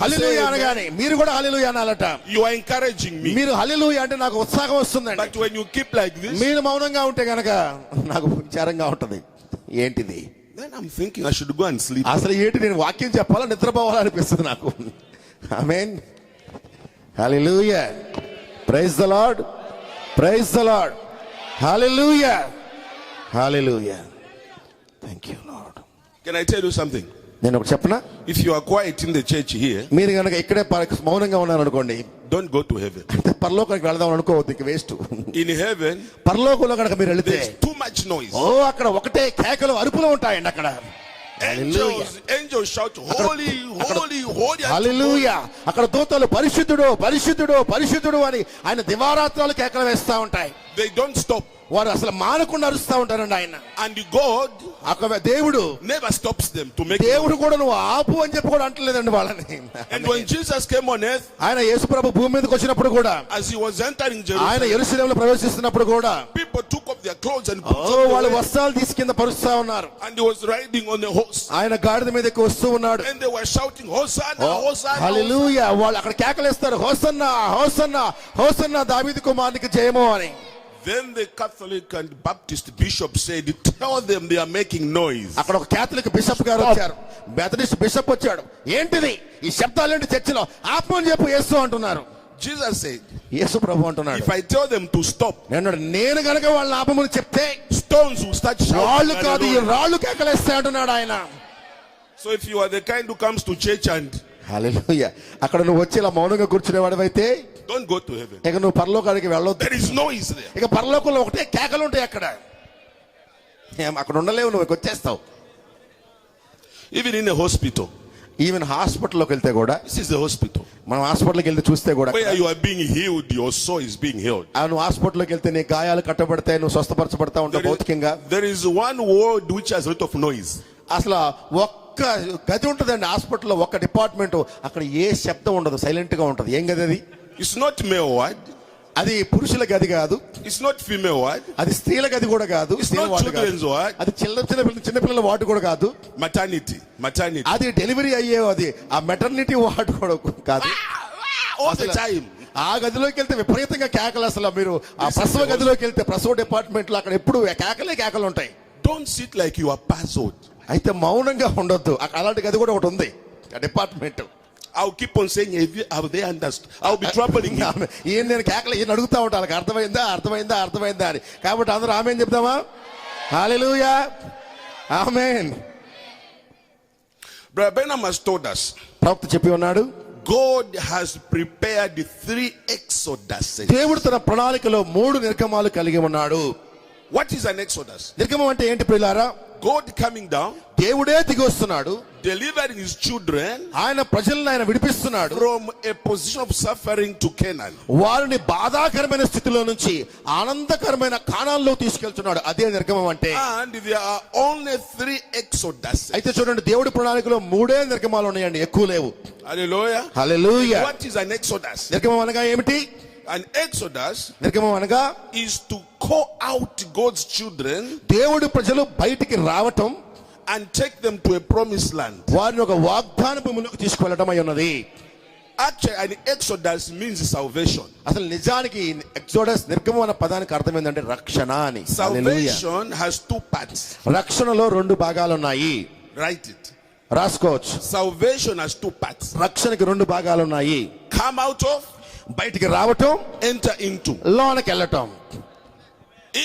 హల్లెలూయా అనగానే మీరు కూడా హల్లెలూయా అనాలట. you are encouraging me. మీరు హల్లెలూయా అంటే నాకు ఉత్సాహం వస్తుందండి. But when you keep like this, మీరు మౌనంగా ఉంటే గనక నాకు విచారంగా ఉంటది. ఏంటిది? then I'm thinking I should go and sleep. అసలు ఏంటి, నేను వాక్యం చెప్పాలా నిద్రపోవాలనిపిస్తుంది నాకు. Amen. Hallelujah. Praise the Lord. Praise the Lord. Hallelujah. Hallelujah. Thank you Lord. Can I tell you something? నేను ఒకటి చెప్పనా? If you are quiet in the church here, మీరు కనుక ఇక్కడే మౌనంగా ఉన్నారు అనుకోండి, don't go to heaven. పరలోకానికి వెళదాం అనుకోవద్దు, ఇంక వేస్ట్. In heaven, పరలోకంలో కనుక మీరు వెళితే there's too much noise. ఓ అక్కడ ఒకటే కేకలు అరుపులు ఉంటాయండి. అక్కడ angels shout holy, holy, holy. హల్లెలూయా. అక్కడ దూతలు పరిశుద్ధుడు పరిశుద్ధుడు పరిశుద్ధుడు అని ఆయన దివారాత్రాలు కేకలు వేస్తా ఉంటాయి. They don't stop. వారు అసలు మానకుండా అరుస్తా ఉంటారండి ఆయన. And God అక్కడ దేవుడు never stops them to make దేవుడు కూడా నువ్వు ఆపు అని చెప్పి కూడా అంటలేదండి వాళ్ళని. And when Jesus came on earth, ఆయన యేసుప్రభు భూమి మీదకి వచ్చినప్పుడు కూడా, as he was entering ఆయన Jerusalem, యెరూషలేములో ప్రవేశిస్తున్నప్పుడు కూడా people took off their clothes and put వాళ్ళ them away. వస్త్రాలు తీసి కింద పరుస్తా ఉన్నారు. And he was riding on a horse. ఆయన గాడిద మీదకి వస్తూ ఉన్నాడు. And they were shouting Hosanna, Hosanna. హల్లెలూయా. వాళ్ళు అక్కడ కేకలేస్తారు, హోసన్నా హోసన్నా హోసన్నా దావీదు కుమారునికి జయము అని. Then the Catholic and Baptist bishop said, tell them they are making noise. అక్కడ ఒక క్యాథలిక్ బిషప్ గారు వచ్చారు, మెథడిస్ట్ బిషప్ వచ్చాడు. ఏంటిది ఈ శబ్దాలేంటి చర్చిలో, ఆత్మని చెప్పు యేసు అంటున్నారు. Jesus said, యేసు ప్రభు అంటున్నాడు, if I tell them to stop, నేను గనక వాళ్ళ ఆపమని చెప్తే stones will start రాళ్ళు shouting. కాదు ఈ రాళ్ళు కేకలేస్తాయి అంటున్నాడు ఆయన. So if you are the kind who comes to church and హల్లెలూయా, అక్కడ నువ్వు వచ్చి ఇలా మౌనంగా కూర్చునేవాడివైతే don't go to heaven, ఇక నువ్వు పరలోకానికి వెళ్ళొద్దు. there is noise there. ఇక పరలోకంలో ఒకటే కేకలు ఉంటాయి. అక్కడ అక్కడ ఉండలేవు, నువ్వు వచ్చేస్తావు. Even in a hospital, even హాస్పిటల్లోకి వెళ్తే కూడా, this is the hospital మనం హాస్పిటల్కి వెళ్తే చూస్తే కూడా, where you are being healed, your soul is being healed. నువ్వు హాస్పిటల్లోకి వెళ్తే నీ గాయాలు కట్టబడతాయి, నువ్వు స్వస్థపరచబడతా ఉంటావు భౌతికంగా. There is one ward which has a lot of noise. అసలు ఒక్క గది ఉంటుందండి హాస్పిటల్లో, ఒక్క డిపార్ట్మెంట్, అక్కడ ఏ శబ్దం ఉండదు, సైలెంట్ గా ఉంటది. ఏం గది అది? It's not male ward, అది పురుషుల గది కాదు, it's not female ward, అది స్త్రీల గది కూడా కాదు, it's not children's ward, అది చిన్నపిల్లల వార్డు కూడా కాదు, maternity, అది డెలివరీ అయ్యే అది ఆ మెటర్నిటీ వార్డు కూడా కాదు. all the time. ఆ గదిలోకి వెళ్తే విపరీతంగా కేకలు. అసలు మీరు ఆ ప్రసవ గదిలోకి వెళ్తే, ప్రసవ డిపార్ట్మెంట్ లో అక్కడ ఎప్పుడు కేకలు ఉంటాయి. Don't sit like you are puzzled. అయితే మౌనంగా ఉండొద్దు. అలాంటి గది కూడా ఒకటి ఉంది, ఆ department. I'll keep on saying, have they understood? I'll be troubling him. ఈయన నేను కేకలు ఈయన అడుగుతా ఉంటాను, వాళ్ళకి అర్థమైందా అర్థమైందా అర్థమైందా అని. కాబట్టి అందరూ ఆమేన్ చెప్తామా? హల్లెలూయా, ఆమేన్. Brother Branham has told us, ప్రవక్త చెప్పి ఉన్నాడు, God has prepared 3 exoduses. దేవుడు తన ప్రణాళికలో 3 నిర్గమాలు కలిగి ఉన్నాడు. What is an exodus? నిర్గమం అంటే ఏంటి ప్రియులారా? God coming down, దేవుడే దిగి వస్తున్నాడు, delivering his children ఆయన ప్రజలను ఆయన విడిపిస్తున్నాడు, from a position of suffering to Canaan. వారిని బాధాకరమైన స్థితిలో నుంచి ఆనందకరమైన కానాల్లో తీసుకెళ్తున్నాడు. అదే నిర్గమం అంటే. And there are only 3 exodus. అయితే చూడండి, దేవుడి ప్రణాళికలో 3 నిర్గమాలు ఉన్నాయండి, ఎక్కువ లేవు. Hallelujah. Hallelujah. What is an exodus? నిర్గమం అనగా ఏమిటి? An exodus నిర్గమం అనగా is to call out God's children దేవుడి ప్రజలు బయటికి రావటం, and take them to a promised land. వారిని ఒక వాగ్దాన భూమిలోకి తీసుకువెళ్ళటం అయి ఉన్నది. Actually, an exodus means salvation. అసలు నిజానికి ఎక్సోడస్ నిర్గమం అన్న పదానికి అర్థం ఏంటంటే రక్షణ అని. హల్లెలూయా. Salvation has 2 parts. రక్షణలో 2 భాగాలు ఉన్నాయి. Write it. రాసుకోవచ్చు. Salvation has 2 parts. రక్షణకి 2 భాగాలు ఉన్నాయి. Come out of, బయటికి రావటం, enter into. లోనకి వెళ్ళటం.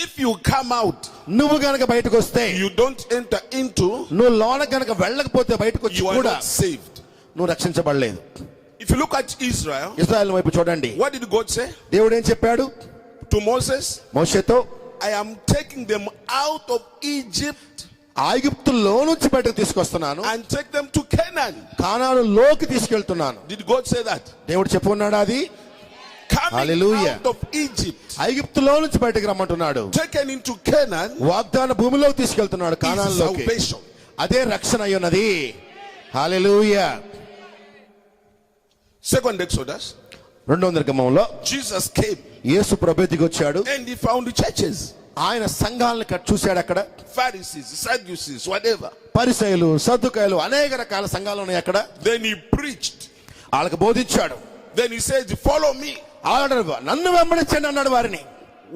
If you come out, నువ్వు గనక బయటకు వస్తే, you don't enter into, నువ్వు లోనకి గనక వెళ్ళకపోతే బయటకు వచ్చి you are కూడా not saved. నువ్వు రక్షించబడలేదు. If you look at Israel, ఇశ్రాయేలు వైపు చూడండి. what did God say దేవుడు ఏం చెప్పాడు to Moses? మోషేతో? I am taking them out of Egypt ఐగుప్తులో నుంచి బయటకు తీసుకొస్తున్నాను, and take them to Canaan. కానానులోకి తీసుకెళ్తున్నాను. Did God say that? దేవుడు చెప్పున్నాడు అది. Coming Hallelujah. out of Egypt, ఐగుప్తులో నుంచి బయటకు రమ్మంటున్నాడు, taken into Canaan, వాగ్దాన భూమిలోకి తీసుకెళ్తున్నాడు, is కానానులోకి. salvation. అదే రక్షణ అయి ఉన్నది. హల్లెలూయా. Second Exodus, రెండో నిర్గమంలో Jesus came యేసు ప్రభు దిగి వచ్చాడు. and he found the churches, ఆయన సంఘాలను చూశాడు. అక్కడ Pharisees, Sadducees, whatever. పరిసయ్యులు, సద్దుకాయలు, అనేక రకాల సంఘాలు ఉన్నాయి అక్కడ. Then he preached. వాళ్ళకి బోధించాడు. Then he said, follow me. నన్ను వెంబడించండి అన్నాడు వారిని.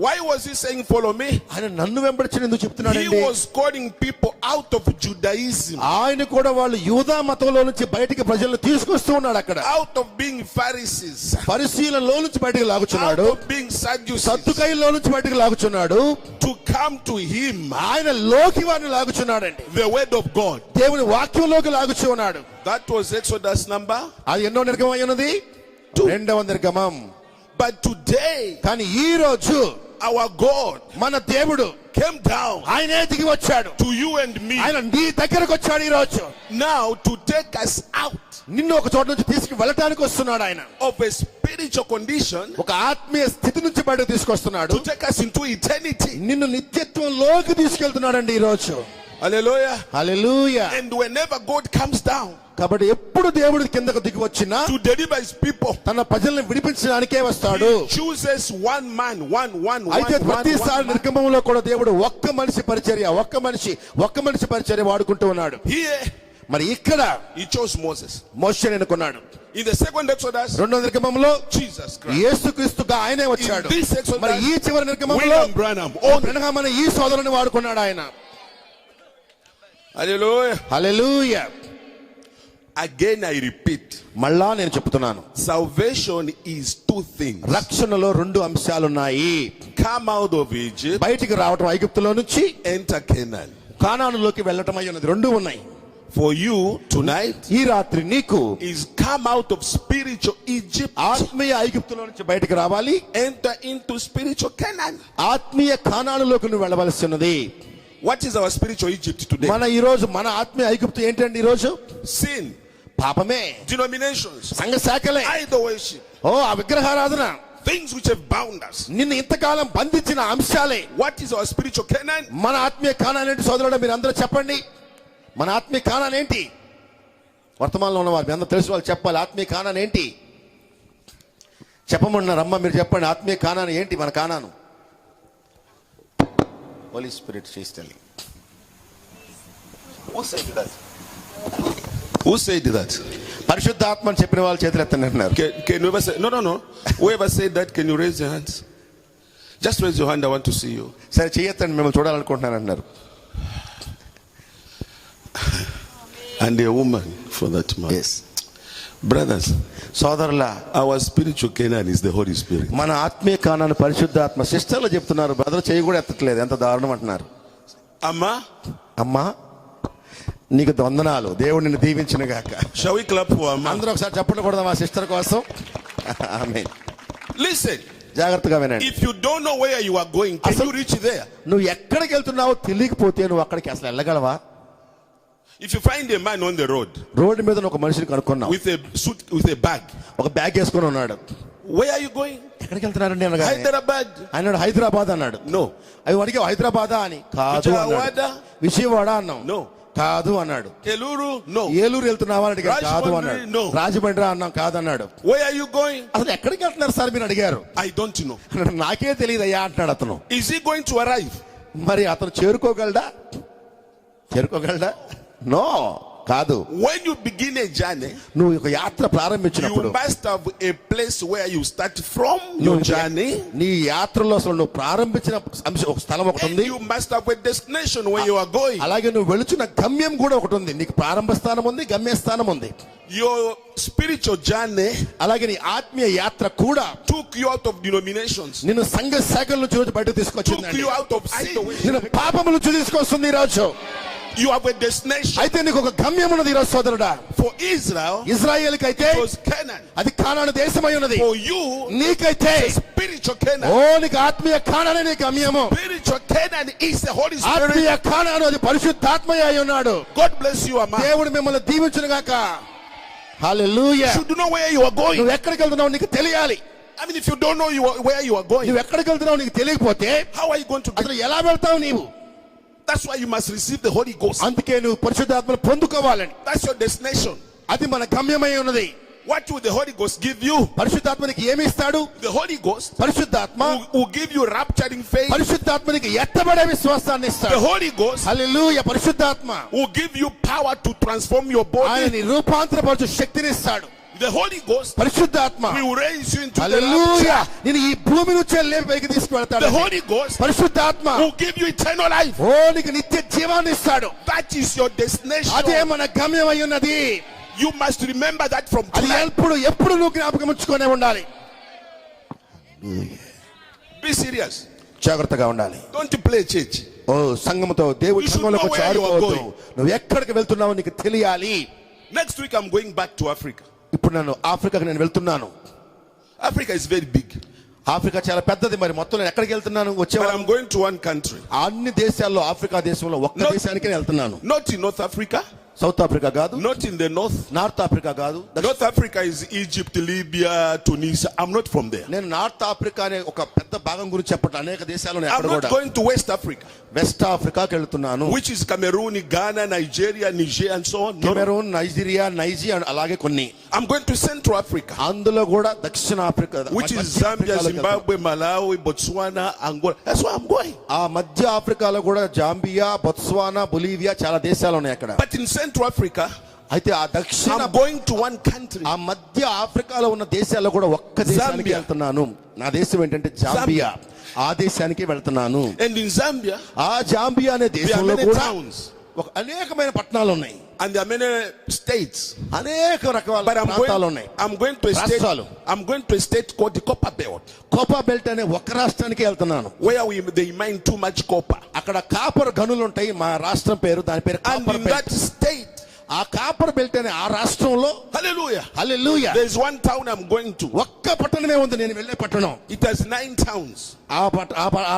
Why was he saying follow me? ఆయన నన్ను వెంబడించండి ఎందుకు చెప్తున్నాడు? He was calling people out of Judaism, ఆయన కూడా వాళ్ళు యూదా మతంలో నుంచి బయటికి ప్రజలను తీసుకొస్తూ ఉన్నాడు. అక్కడ out of being Pharisees, పరిశీలనలో నుంచి బయటికి out లాగుచున్నాడు, of being Sadducees, సద్దుకాయల్లో నుంచి బయటికి లాగుచున్నాడు. to come to him, ఆయన లోకి వారిని లాగుచున్నాడండి, the word of God. దేవుని వాక్యంలోకి లాగుచు ఉన్నాడు. That was Exodus number. అది ఎన్నో నిర్గమం అయి ఉన్నది? 2వ నిర్గమం. But today, కానీ ఈ రోజు our God మన దేవుడు came down ఆయనే దిగి వచ్చాడు. to you and me ఆయన నీ దగ్గరకు వచ్చాడు ఈ రోజు. now to take us out నిన్ను ఒక చోట నుంచి తీసుకు వెళ్ళటానికి వస్తున్నాడు. ఆయన of a spiritual condition, ఒక ఆత్మీయ స్థితి నుంచి బయటకు తీసుకొస్తున్నాడు. to take us into eternity. నిన్ను నిత్యత్వంలోకి తీసుకెళ్తున్నాడండి ఈ రోజు. Hallelujah. Hallelujah. And whenever God comes down కాబట్టి ఎప్పుడు దేవుడి కిందకు దిగి వచ్చినా to deliver his people, తన ప్రజల్ని విడిపించడానికే వస్తాడు. he chooses one man, one. అయితే ప్రతిసారి నిర్గమంలో కూడా దేవుడు ఒక్క మనిషి పరిచర్య వాడుకుంటూ ఉన్నాడు. Here, మరి ఇక్కడ he chose Moses. మోషేని ఎన్నుకున్నాడు. In the second Exodus, రెండో నిర్గమంలో Jesus Christ. యేసుక్రీస్తుగా ఆయనే వచ్చాడు. In this Exodus, మరి ఈ చివరి నిర్గమంలో William Branham. బ్రనహాం అనే ఈ సోదరుని వాడుకున్నాడు ఆయన. Hallelujah. Hallelujah. Again I repeat, మళ్ళా నేను చెప్తున్నాను, salvation is 2 things. రక్షణలో 2 అంశాలు ఉన్నాయి. Come out of Egypt, బయటికి రావటం ఐగుప్తులో నుంచి, enter Canaan. కానానులోకి వెళ్ళటం అయి ఉన్నది. 2 ఉన్నాయి. For you tonight ఈ రాత్రి నీకు is come out of spiritual Egypt, ఆత్మీయ ఐగుప్తులో నుంచి బయటికి రావాలి, enter into spiritual Canaan. ఆత్మీయ కానానులోకి నువ్వు వెళ్ళవలసి ఉన్నది. What is our spiritual Egypt today? మన ఈ రోజు మన ఆత్మీయ ఐగుప్తు ఏంటండి? ఈ రోజు Sin, పాపమే, denominations, సంఘ శాఖలే, idol worship, ఓ ఆ విగ్రహారాధన, things which have bound us. నిన్ను ఇంతకాలం బంధించిన అంశాలే. What is our spiritual Canaan? మన ఆత్మీయ కానాన్ ఏంటి సోదరుడు? మీరు అందరూ చెప్పండి, మన ఆత్మీయ కానాన్ ఏంటి? వర్తమానంలో ఉన్నవారు మీ అందరూ తెలిసి వాళ్ళు చెప్పాలి. ఆత్మీయ కానాన్ ఏంటి చెప్పమన్నారు. అమ్మ మీరు చెప్పండి, ఆత్మీయ కానాన్ ఏంటి? మన కానాను హోలీ స్పిరిట్ చేస్తుంది. Who said that? Who said that? పరిశుద్ధ ఆత్మ అని చెప్పిన వాళ్ళు చేతులు ఎత్తండి అంటున్నారు. Can whoever say no? Whoever said that, can you raise your hands? Just raise your hand. I want to see you. సరే చెయ్యొద్దండి, మిమ్మల్ని చూడాలనుకుంటున్నాను అంటున్నారు. And a woman for that matter. Yes. Brothers, సోదరులా, our spiritual Canaan is the Holy Spirit. మన ఆత్మీయ కానాన్ని పరిశుద్ధాత్మ. సిస్టర్లు చెప్తున్నారు, brother చేయి కూడా ఎత్తట్లేదు, ఎంత దారుణం అంటున్నారు. Amma, అమ్మా నీకు వందనాలు, దేవుడు నిన్ను దీవించిన గాక. shall we clap for Amma? అందరూ ఒకసారి చప్పట్లు కొడదాం ఆ సిస్టర్ కోసం. ఆమేన్. Listen, జాగ్రత్తగా వినండి. If you don't know where you are going, can you reach there? నువ్వు ఎక్కడికి వెళ్తున్నావో తెలియకపోతే నువ్వు అక్కడికి అసలు వెళ్ళగలవా? If you find a man on the road road మీద ఒక మనిషిని కనుక్కున్నావు, with a bag, ఒక బ్యాగ్ వేసుకొని ఉన్నాడు. where are you going? ఎక్కడికి వెళ్తున్నారండి అనగా Hyderabad. అన్నాడు హైదరాబాద్ అన్నాడు. No. అవి అడిగావు హైదరాబాదా అని, కాదు అన్నాడు. Vijayawada? విజయవాడ అన్నావు, No. కాదు అన్నాడు. Eluru? No. ఏలూరు వెళ్తున్నావా అని అడిగాడు, కాదు అన్నాడు. No. రాజమండ్రి అన్నాం, కాదన్నాడు. Where are you going? అసలు ఎక్కడికి వెళ్తున్నారు సార్ మీరు అడిగారు. I don't know. అన్నాడు, నాకే తెలియదయ్యా అంటున్నాడు అతను. Is he going to arrive? మరి అతను చేరుకోగలడా? నో, కాదు. When you begin a journey, నువ్వు ఒక యాత్ర you ప్రారంభించినప్పుడు must have a place where you start from your journey. నీ యాత్రలో అసలు నువ్వు ప్రారంభించిన ఒక స్థలం ఒకటి And ఉంది, you must have a destination where you are going. అలాగే నువ్వు వెళుచున్న గమ్యం కూడా ఒకటి ఉంది. నీకు ప్రారంభ స్థానం ఉంది, గమ్య స్థానం ఉంది. Your spiritual journey అలాగే నీ ఆత్మీయ యాత్ర కూడా took you out of denominations, నిన్ను సంఘ శాఖల నుంచి బయట took తీసుకొచ్చింది, you out of sin. నిన్ను పాపముల నుంచి తీసుకొస్తుంది. ఈ రోజు You have a destination. అయితే నీకు ఒక గమ్యం ఉన్నది. ఈ రోజు సోదరుడా, For Israel, ఇజ్రాయేలుకి అయితే it was Canaan. అది కానాను దేశమై ఉన్నది. For you, నీకైతే spiritual Canaan. నీకు ఆత్మీయ కానానే నీ గమ్యము. Spiritual Canaan is the Holy Spirit. ఆత్మీయ కానాను అది పరిశుద్ధాత్మయ్య అయి ఉన్నాడు. God bless you, Amma. దేవుడు మిమ్మల్ని దీవించును గాక. హల్లెలూయా. You should know where you are going. నువ్వు ఎక్కడికి వెళ్తున్నావు నీకు తెలియాలి. I mean, if you don't know where you are going, నువ్వు ఎక్కడికి వెళ్తున్నావు నీకు తెలియకపోతే how are you going to get? అసలు ఎలా వెళ్తావు నీవు? That's why you must receive the Holy Ghost. అందుకే నువ్వు పరిశుద్ధాత్మను పొందుకోవాలని. That's your destination. అది మన గమ్యమై ఉన్నది. What will the Holy Ghost give you? పరిశుద్ధాత్మనికి ఏమి ఇస్తాడు? The Holy Ghost పరిశుద్ధాత్మ will give you rapturing faith. పరిశుద్ధాత్మనికి ఎత్తబడే విశ్వాసాన్ని The ఇస్తాడు. Holy Ghost హల్లెలూయా. పరిశుద్ధాత్మ will give you power to transform your ఆయన body. నీ రూపాంతరపరచు శక్తిని ఇస్తాడు. The Holy Ghost పరిశుద్ధాత్మ will raise you into the hallelujah rapture. నేను ఈ భూమి నుంచి లేపి పైకి తీసుకువెళ్తాడు. The Holy Ghost పరిశుద్ధాత్మ will give you eternal life. నీకు నిత్య జీవాన్ని ఇస్తాడు. That is your destination. అదే మన గమ్యం అయి ఉన్నది. You must remember that from అది tonight. ఎప్పుడు నువ్వు జ్ఞాపకం ఉంచుకునే ఉండాలి. Be serious. జాగ్రత్తగా ఉండాలి. Don't play church. సంఘముతో దేవుడి You should సంఘంలోకి know where you are చేరుకోవద్దు. going. నువ్వు ఎక్కడికి వెళ్తున్నావో నీకు తెలియాలి. Next week I'm going back to Africa. ఇప్పుడు నేను ఆఫ్రికాకి వెళ్తున్నాను. Africa is very big. Africa చాలా పెద్దది. మరి మొత్తం నేను ఎక్కడికి వెళ్తున్నాను? But I'm going to one country. అన్ని దేశాల్లో ఆఫ్రికా దేశంలో ఒక్క దేశానికి వెళ్తున్నాను. Not in North Africa. South Africa కాదు. Not in the north. North Africa కాదు. North Africa is Egypt, Libya, Tunisia. I'm not from there. నేను నార్త్ ఆఫ్రికా అనే ఒక పెద్ద భాగం గురించి చెప్పట్లేదు. అనేక దేశాలు I'm అక్కడ not కూడా. going to West Africa, West ఆఫ్రికాకి వెళ్తున్నాను. which is Cameroon, Ghana, Nigeria, Niger, and so on. No. Cameroon, Nigeria, అలాగే కొన్ని. I'm going to Central Africa, అందులో కూడా దక్షిణ ఆఫ్రికా, which is మధ్య Zambia, ఆఫ్రికాలోకి వెళ్తున్నాను. Zimbabwe, Malawi, Botswana, Angola. That's where I'm going. ఆ మధ్య ఆఫ్రికాలో కూడా జాంబియా, బొత్స్వానా, బొలీవియా చాలా దేశాలు ఉన్నాయి అక్కడ. But in Central Africa, అయితే ఆ దక్షిణ I'm going to one country. ఆ మధ్య ఆఫ్రికాలో ఉన్న దేశాల్లో కూడా ఒక్క దేశానికి Zambia. వెళ్తున్నాను. నా దేశం ఏంటంటే జాంబియా. ఆ దేశానికి వెళ్తున్నాను. And in Zambia, ఆ జాంబియా అనే there are దేశంలో many కూడా towns అనేకమైన పట్టణాలు ఉన్నాయి. and there are many states. అనేక రకాల But ప్రాంతాలు ఉన్నాయి. I'm going to a state. రాష్ట్రాలు. I'm going to a state called the Copper Belt, Copa belt అనే ఒక రాష్ట్రానికి వెళ్తున్నాను. where they mine too much copper. అక్కడ కాపర్ గనులు ఉంటాయి. మా రాష్ట్రం పేరు, దాని పేరు And copper in belt. that state, ఆ కాపర్ బెల్ట్ అనే ఆ రాష్ట్రంలో hallelujah, hallelujah there's one town I'm going to. ఒక్క పట్టణమే ఉంది నేను వెళ్ళే పట్టణం. It has 9 towns. ఆ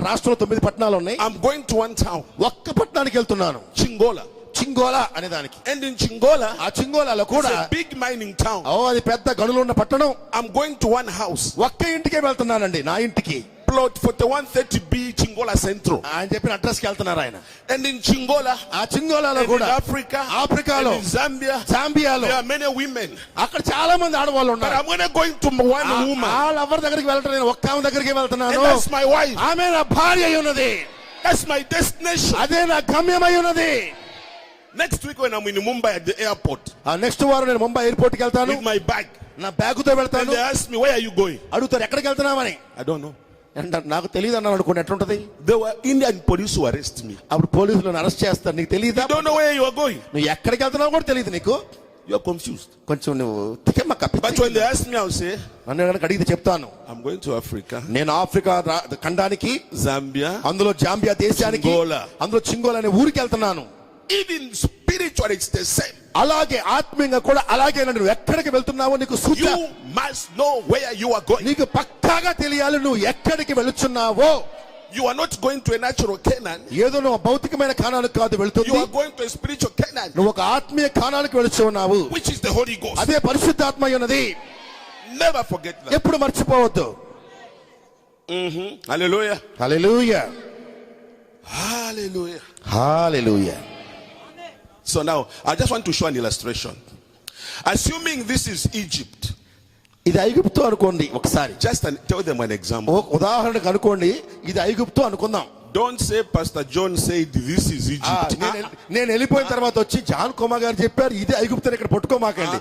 రాష్ట్రంలో 9 పట్టణాలు ఉన్నాయి. I'm going to one town, ఒక్క పట్టణానికి వెళ్తున్నాను. Chingola. చింగోలా అనే దానికి. And in Chingola, ఆ చింగోలాలో it's కూడా a big mining town. అది పెద్ద గనులు ఉన్న పట్టణం. I'm going to one house, ఒక్క ఇంటికే వెళ్తున్నానండి, నా ఇంటికి. plot 4130B, Chingola Central. ఆయన చెప్పిన అడ్రస్ కి వెళ్తున్నారు ఆయన. And in Chingola, ఆ చింగోలాలో and in కూడా Africa, ఆఫ్రికాలో, and in Zambia, జాంబియాలో there are many women. అక్కడ చాలా మంది ఆడవాళ్ళు But ఉన్నారు. I'm going to one woman. వాళ్ళెవరి దగ్గరికి వెళ్ళటం, నేను ఒక్క ఆమె దగ్గరికి And వెళ్తున్నాను. that's my wife. ఆమె నా భార్య అయి ఉన్నది. That's my destination. అదే నా గమ్యం అయి ఉన్నది. Next week when I'm in Mumbai at the airport next వారం నేను ముంబై ఎయిర్పోర్ట్ కి వెళ్తాను. with my bag, నా బ్యాగుతో and వెళ్తాను. they ask me, where are you going? అడుగుతారు ఎక్కడికి వెళ్తున్నామని. I don't know. నాకు తెలియదు అన్నాను అనుకోండి, ఎట్లుంటది. There were Indian police who arrested me. అప్పుడు పోలీసులు అరెస్ట్ చేస్తారు. నీకు తెలియదా? You don't know where you are going. నువ్వు ఎక్కడికి వెళ్తున్నావు కూడా తెలియదు నీకు. You are confused. కొంచెం నువ్వు తికమక్క. But when they ask me, I'll say, నన్ను కనుక అడిగితే చెప్తాను, I'm going to Africa, నేను ఆఫ్రికా ఖండానికి, Zambia, అందులో జాంబియా దేశానికి, Chingola. అందులో చింగోలా అనే ఊరికి వెళ్తున్నాను. Even spiritually, it's the same. అలాగే ఆత్మీయంగా కూడా అలాగే నువ్వు ఎక్కడికి వెళ్తున్నావో నీకు సూచన. You must know where you are going. నీకు పక్కాగా తెలియాలి నువ్వు ఎక్కడికి వెళుతున్నావో. You are not going to a natural Canaan. ఏదో నువ్వు భౌతికమైన కానానికి కాదు వెళ్తుంది. You are going to a spiritual Canaan, నువ్వు ఒక ఆత్మీయ కానానికి వెళుతున్నావు. which is the Holy Ghost. అదే పరిశుద్ధాత్మ అయి ఉన్నది. Never forget that. ఎప్పుడు మర్చిపోవద్దు. Hallelujah. Hallelujah, Hallelujah. Hallelujah. So now, I just want to show an illustration. Assuming this is Egypt, ఇది ఐగుప్తు అనుకోండి ఒకసారి. just tell them an example. ఉదాహరణకు అనుకోండి ఇది ఐగుప్తు అనుకుందాం. Don't say Pastor John said this is Egypt. నేను వెళ్ళిపోయిన తర్వాత వచ్చి జాన్ కుమార్ గారు చెప్పారు ఇది ఐగుప్తుని ఇక్కడ పట్టుకోమాకండి.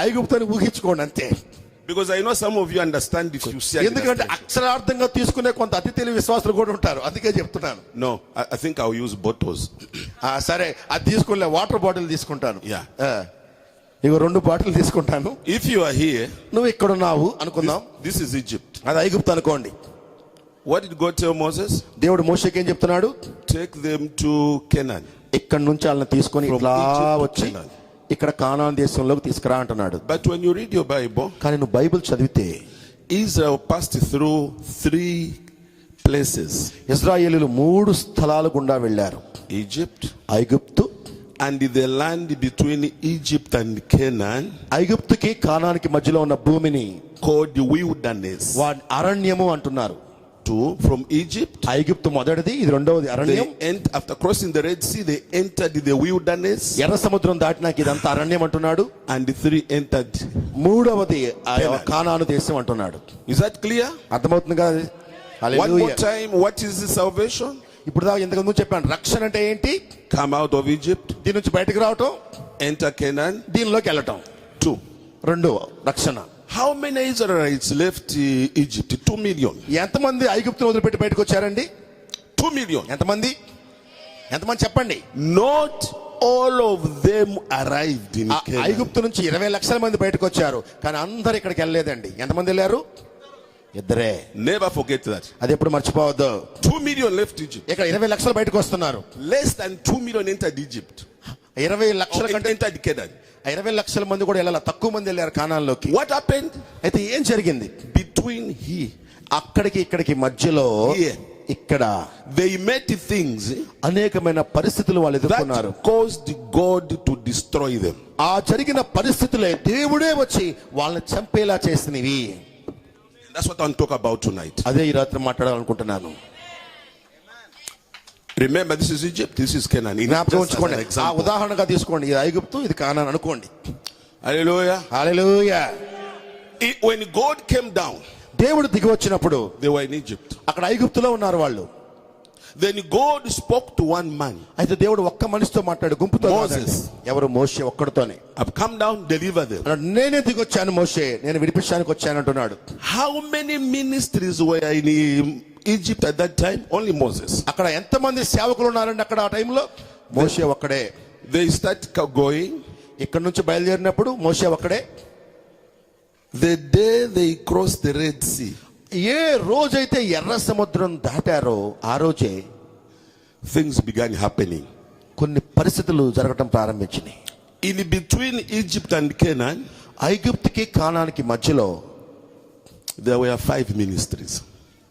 ఐగుప్తుని ఊహించుకోండి అంతే. Because I know some of you understand if you say. ఎందుకంటే అక్షరార్థంగా తీసుకునే కొంత అతి తెలివి విశ్వాసులు కూడా ఉంటారు, అందుకే చెప్తున్నాను. No, I think I'll use bottles. సరే అది తీసుకునే వాటర్ బాటిల్ తీసుకుంటాను. Yeah. ఇగో 2 బాటిల్ తీసుకుంటాను. If you are here, నువ్వు ఇక్కడ ఉన్నావు అనుకుందాం. this is Egypt. అది ఐగుప్తు అనుకోండి. What did God tell Moses? దేవుడు మోషేకి ఏం చెప్తున్నాడు? Take them to Canaan. ఇక్కడ నుంచి వాళ్ళని తీసుకొని ఇట్లా వచ్చి ఇక్కడ కానాన్ దేశంలోకి తీసుకురా అంటున్నాడు. But when you read your Bible, కానీ నువ్వు బైబిల్ చదివితే Israel passed through 3 places. ఇశ్రాయేలీయులు 3 స్థలాలు గుండా వెళ్ళారు. Egypt, ఐగుప్తు, and the land between Egypt and Canaan, ఐగుప్తుకి కానానికి మధ్యలో ఉన్న భూమిని called the wilderness. వారి అరణ్యము అంటున్నారు. 2 from Egypt, ఐగుప్తు మొదటిది, ఇది రెండవది అరణ్యం. after crossing the Red Sea, they entered the wilderness. ఎర్ర సముద్రం దాటినాక ఇదంతా అరణ్యం అంటున్నాడు. And the 3 entered. మూడవది కానాను దేశం అంటున్నాడు. Is that clear? అర్థమవుతుంది కదా? One more time, what is the salvation? ఇప్పుడు దాకా ఇంతకు ముందు చెప్పాను రక్షణ అంటే ఏంటి. Come out of Egypt, దీని నుంచి బయటకు రావటం, enter Canaan. దీనిలోకి వెళ్ళటం. 2. రెండో రక్షణ. How many Israelites left Egypt? 2 million. ఎంతమంది ఐగుప్తును వదిలిపెట్టి బయటకు వచ్చారండి? 2 million. ఎంతమంది చెప్పండి. Not all of them arrived in Canaan. ఐగుప్తు నుంచి 20 లక్షల మంది బయటకు వచ్చారు, కానీ అందరు ఇక్కడికి వెళ్ళలేదండి. ఎంతమంది వెళ్ళారు? 2. Never forget that. అది ఎప్పుడు మర్చిపోవద్దు. 2 million left Egypt. ఇక్కడ 20 లక్షలు బయటకు వస్తున్నారు. Less than 2 million entered Egypt. 20 లక్షల కంటే entered Canaan. 20 లక్షల మంది కూడా వెళ్ళాలి, తక్కువ మంది వెళ్ళారు కానాన్లోకి. What happened? అయితే ఏం జరిగింది? Between here, అక్కడికి ఇక్కడికి మధ్యలో ఇక్కడ they met things అనేకమైన పరిస్థితులు వాళ్ళు ఎదుర్కొన్నారు. that caused God to destroy them. ఆ జరిగిన పరిస్థితులే దేవుడే వచ్చి వాళ్ళని చంపేలా చేసినవి. That's what I want to talk about tonight. అదే ఈ రాత్రి మాట్లాడాలనుకుంటున్నాను. Remember, this is Egypt, this is Canaan. ఆ ఉదాహరణగా తీసుకోండి, ఇది ఐగుప్తు, ఇది కానాన్ అనుకోండి. Hallelujah. Hallelujah. When God came down, దేవుడు దిగి వచ్చినప్పుడు they were in Egypt. అక్కడ ఐగుప్తులో ఉన్నారు వాళ్ళు. Then God spoke to one man. అయితే దేవుడు ఒక్క మనిషితో మాట్లాడు, గుంపుతో. Moses. ఎవరు? మోషే ఒక్కడితోనే. I've come down, deliver them. నేనే దిగి వచ్చాను మోషే, నేను విడిపించడానికి వచ్చాను అంటున్నాడు. How many ministries were in Egypt at that time? Only Moses. అక్కడ ఎంతమంది సేవకులు ఉన్నారండి అక్కడ ఆ టైంలో? మోషే ఒక్కడే. They start going. ఇక్కడ నుంచి బయలుదేరినప్పుడు మోషే ఒక్కడే. The day they crossed the Red Sea, ఏ రోజైతే ఎర్ర సముద్రం దాటారో ఆ రోజే things began happening. కొన్ని పరిస్థితులు జరగటం ప్రారంభించినాయి. In between Egypt and Canaan, ఐగుప్తుకి కానానికి మధ్యలో there were 5 ministries.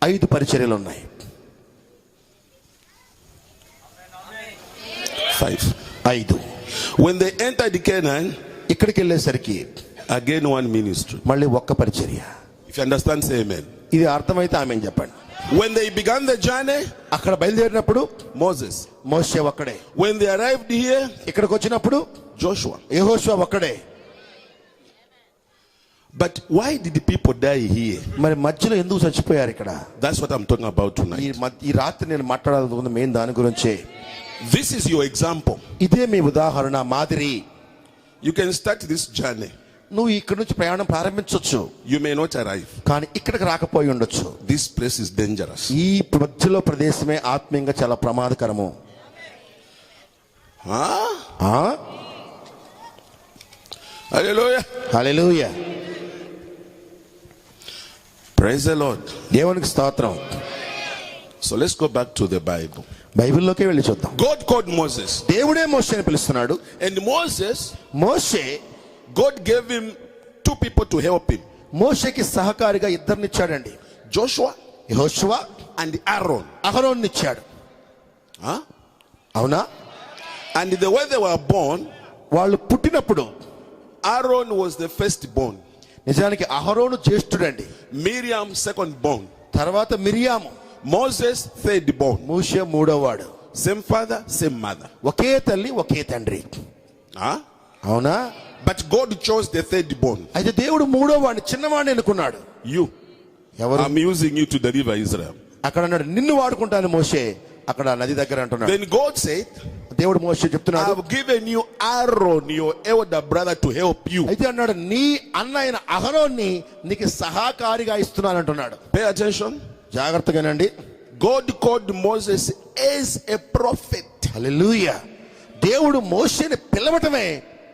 5 పరిచర్యలు ఉన్నాయి. 5. When they entered Canaan, ఇక్కడికి వెళ్ళేసరికి again 1 ministry. మళ్ళీ ఒక్క పరిచర్య. If you understand, say amen. ఇది అర్థమైతే ఆమేన్ చెప్పండి. When they began the journey, అక్కడ బయలుదేరినప్పుడు Moses. మోషే ఒక్కడే. When they arrived here, ఇక్కడికి వచ్చినప్పుడు Joshua. యెహోషువ ఒక్కడే. But why did the people die here? మరి మధ్యలో ఎందుకు చచ్చిపోయారు ఇక్కడ? That's what I'm talking about tonight. ఈ రాత్రి నేను మాట్లాడాలనుకున్న మెయిన్ దాని గురించే. This is your example. ఇదే మీ ఉదాహరణ, మాదిరి. You can start this journey. నువ్వు ఇక్కడ నుంచి ప్రయాణం ప్రారంభించవచ్చు. You may not arrive. కానీ ఇక్కడికి రాకపోయి ఉండొచ్చు. This place is dangerous. ఈ మధ్యలో ప్రదేశమే ఆత్మీయంగా చాలా ప్రమాదకరము. Hallelujah. Hallelujah. Praise the Lord. దేవునికి స్తోత్రం. So let's go back to the Bible. బైబిల్లోకే వెళ్ళి చూద్దాం. God called Moses. దేవుడే మోషేని పిలుస్తున్నాడు. And Moses, Moshe, God gave him two people to help him. మోషేకి సహకారిగా ఇద్దరినిచ్చాడండి. Joshua యెహోషువ and Aaron. అహరోన్నిచ్చాడు. Huh? అవునా? And the way they were born, వాళ్ళు పుట్టినప్పుడు Aaron was the firstborn. నిజానికి అహరోను జ్యేష్ఠుడండి. Miriam secondborn. తర్వాత మిరియాము, Moses thirdborn. మోషే మూడోవాడు. Same father, same mother. ఒకే తల్లి ఒకే తండ్రి. Huh? అవునా? But God chose the thirdborn. అయితే దేవుడు మూడోవాడిని, చిన్నవాడిని ఎన్నుకున్నాడు. You. ఎవరు? I'm using you to deliver Israel. అక్కడ అన్నాడు, నిన్ను వాడుకుంటాను మోషే, అక్కడ నది దగ్గర అంటున్నాడు. Then God said, దేవుడు మోషే చెప్తున్నాడు, I've given you Aaron, your elder brother, to help you. అయితే అన్నాడు, నీ అన్న అయిన అహరోన్ని నీకు సహకారిగా ఇస్తున్నాను అంటున్నాడు. Pay attention. జాగ్రత్తగానండి. God called Moses as a prophet. హల్లెలూయా. దేవుడు మోషేని పిలవటమే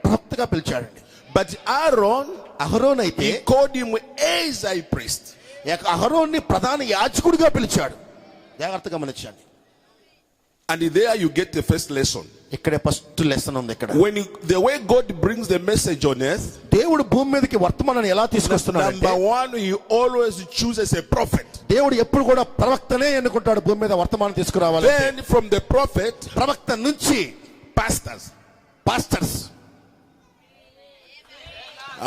ప్రవక్తగా పిలిచాడండి. But Aaron, అహరోన్ అయితే he called him as high priest. అహరోన్ని ప్రధాన యాజకుడిగా పిలిచాడు. జాగ్రత్తగా గమనించండి. And there you get the first lesson. ఇక్కడే ఫస్ట్ లెసన్ ఉంది. ఇక్కడ The way God brings the message on earth, దేవుడు భూమి మీదకి వర్తమానాన్ని ఎలా తీసుకొస్తున్నాడు? number one, he always chooses a prophet. దేవుడు ఎప్పుడు కూడా ప్రవక్తనే ఎన్నుకుంటాడు భూమి మీద వర్తమానం తీసుకురావాలి. Then from the prophet, ప్రవక్త నుంచి pastors. Pastors,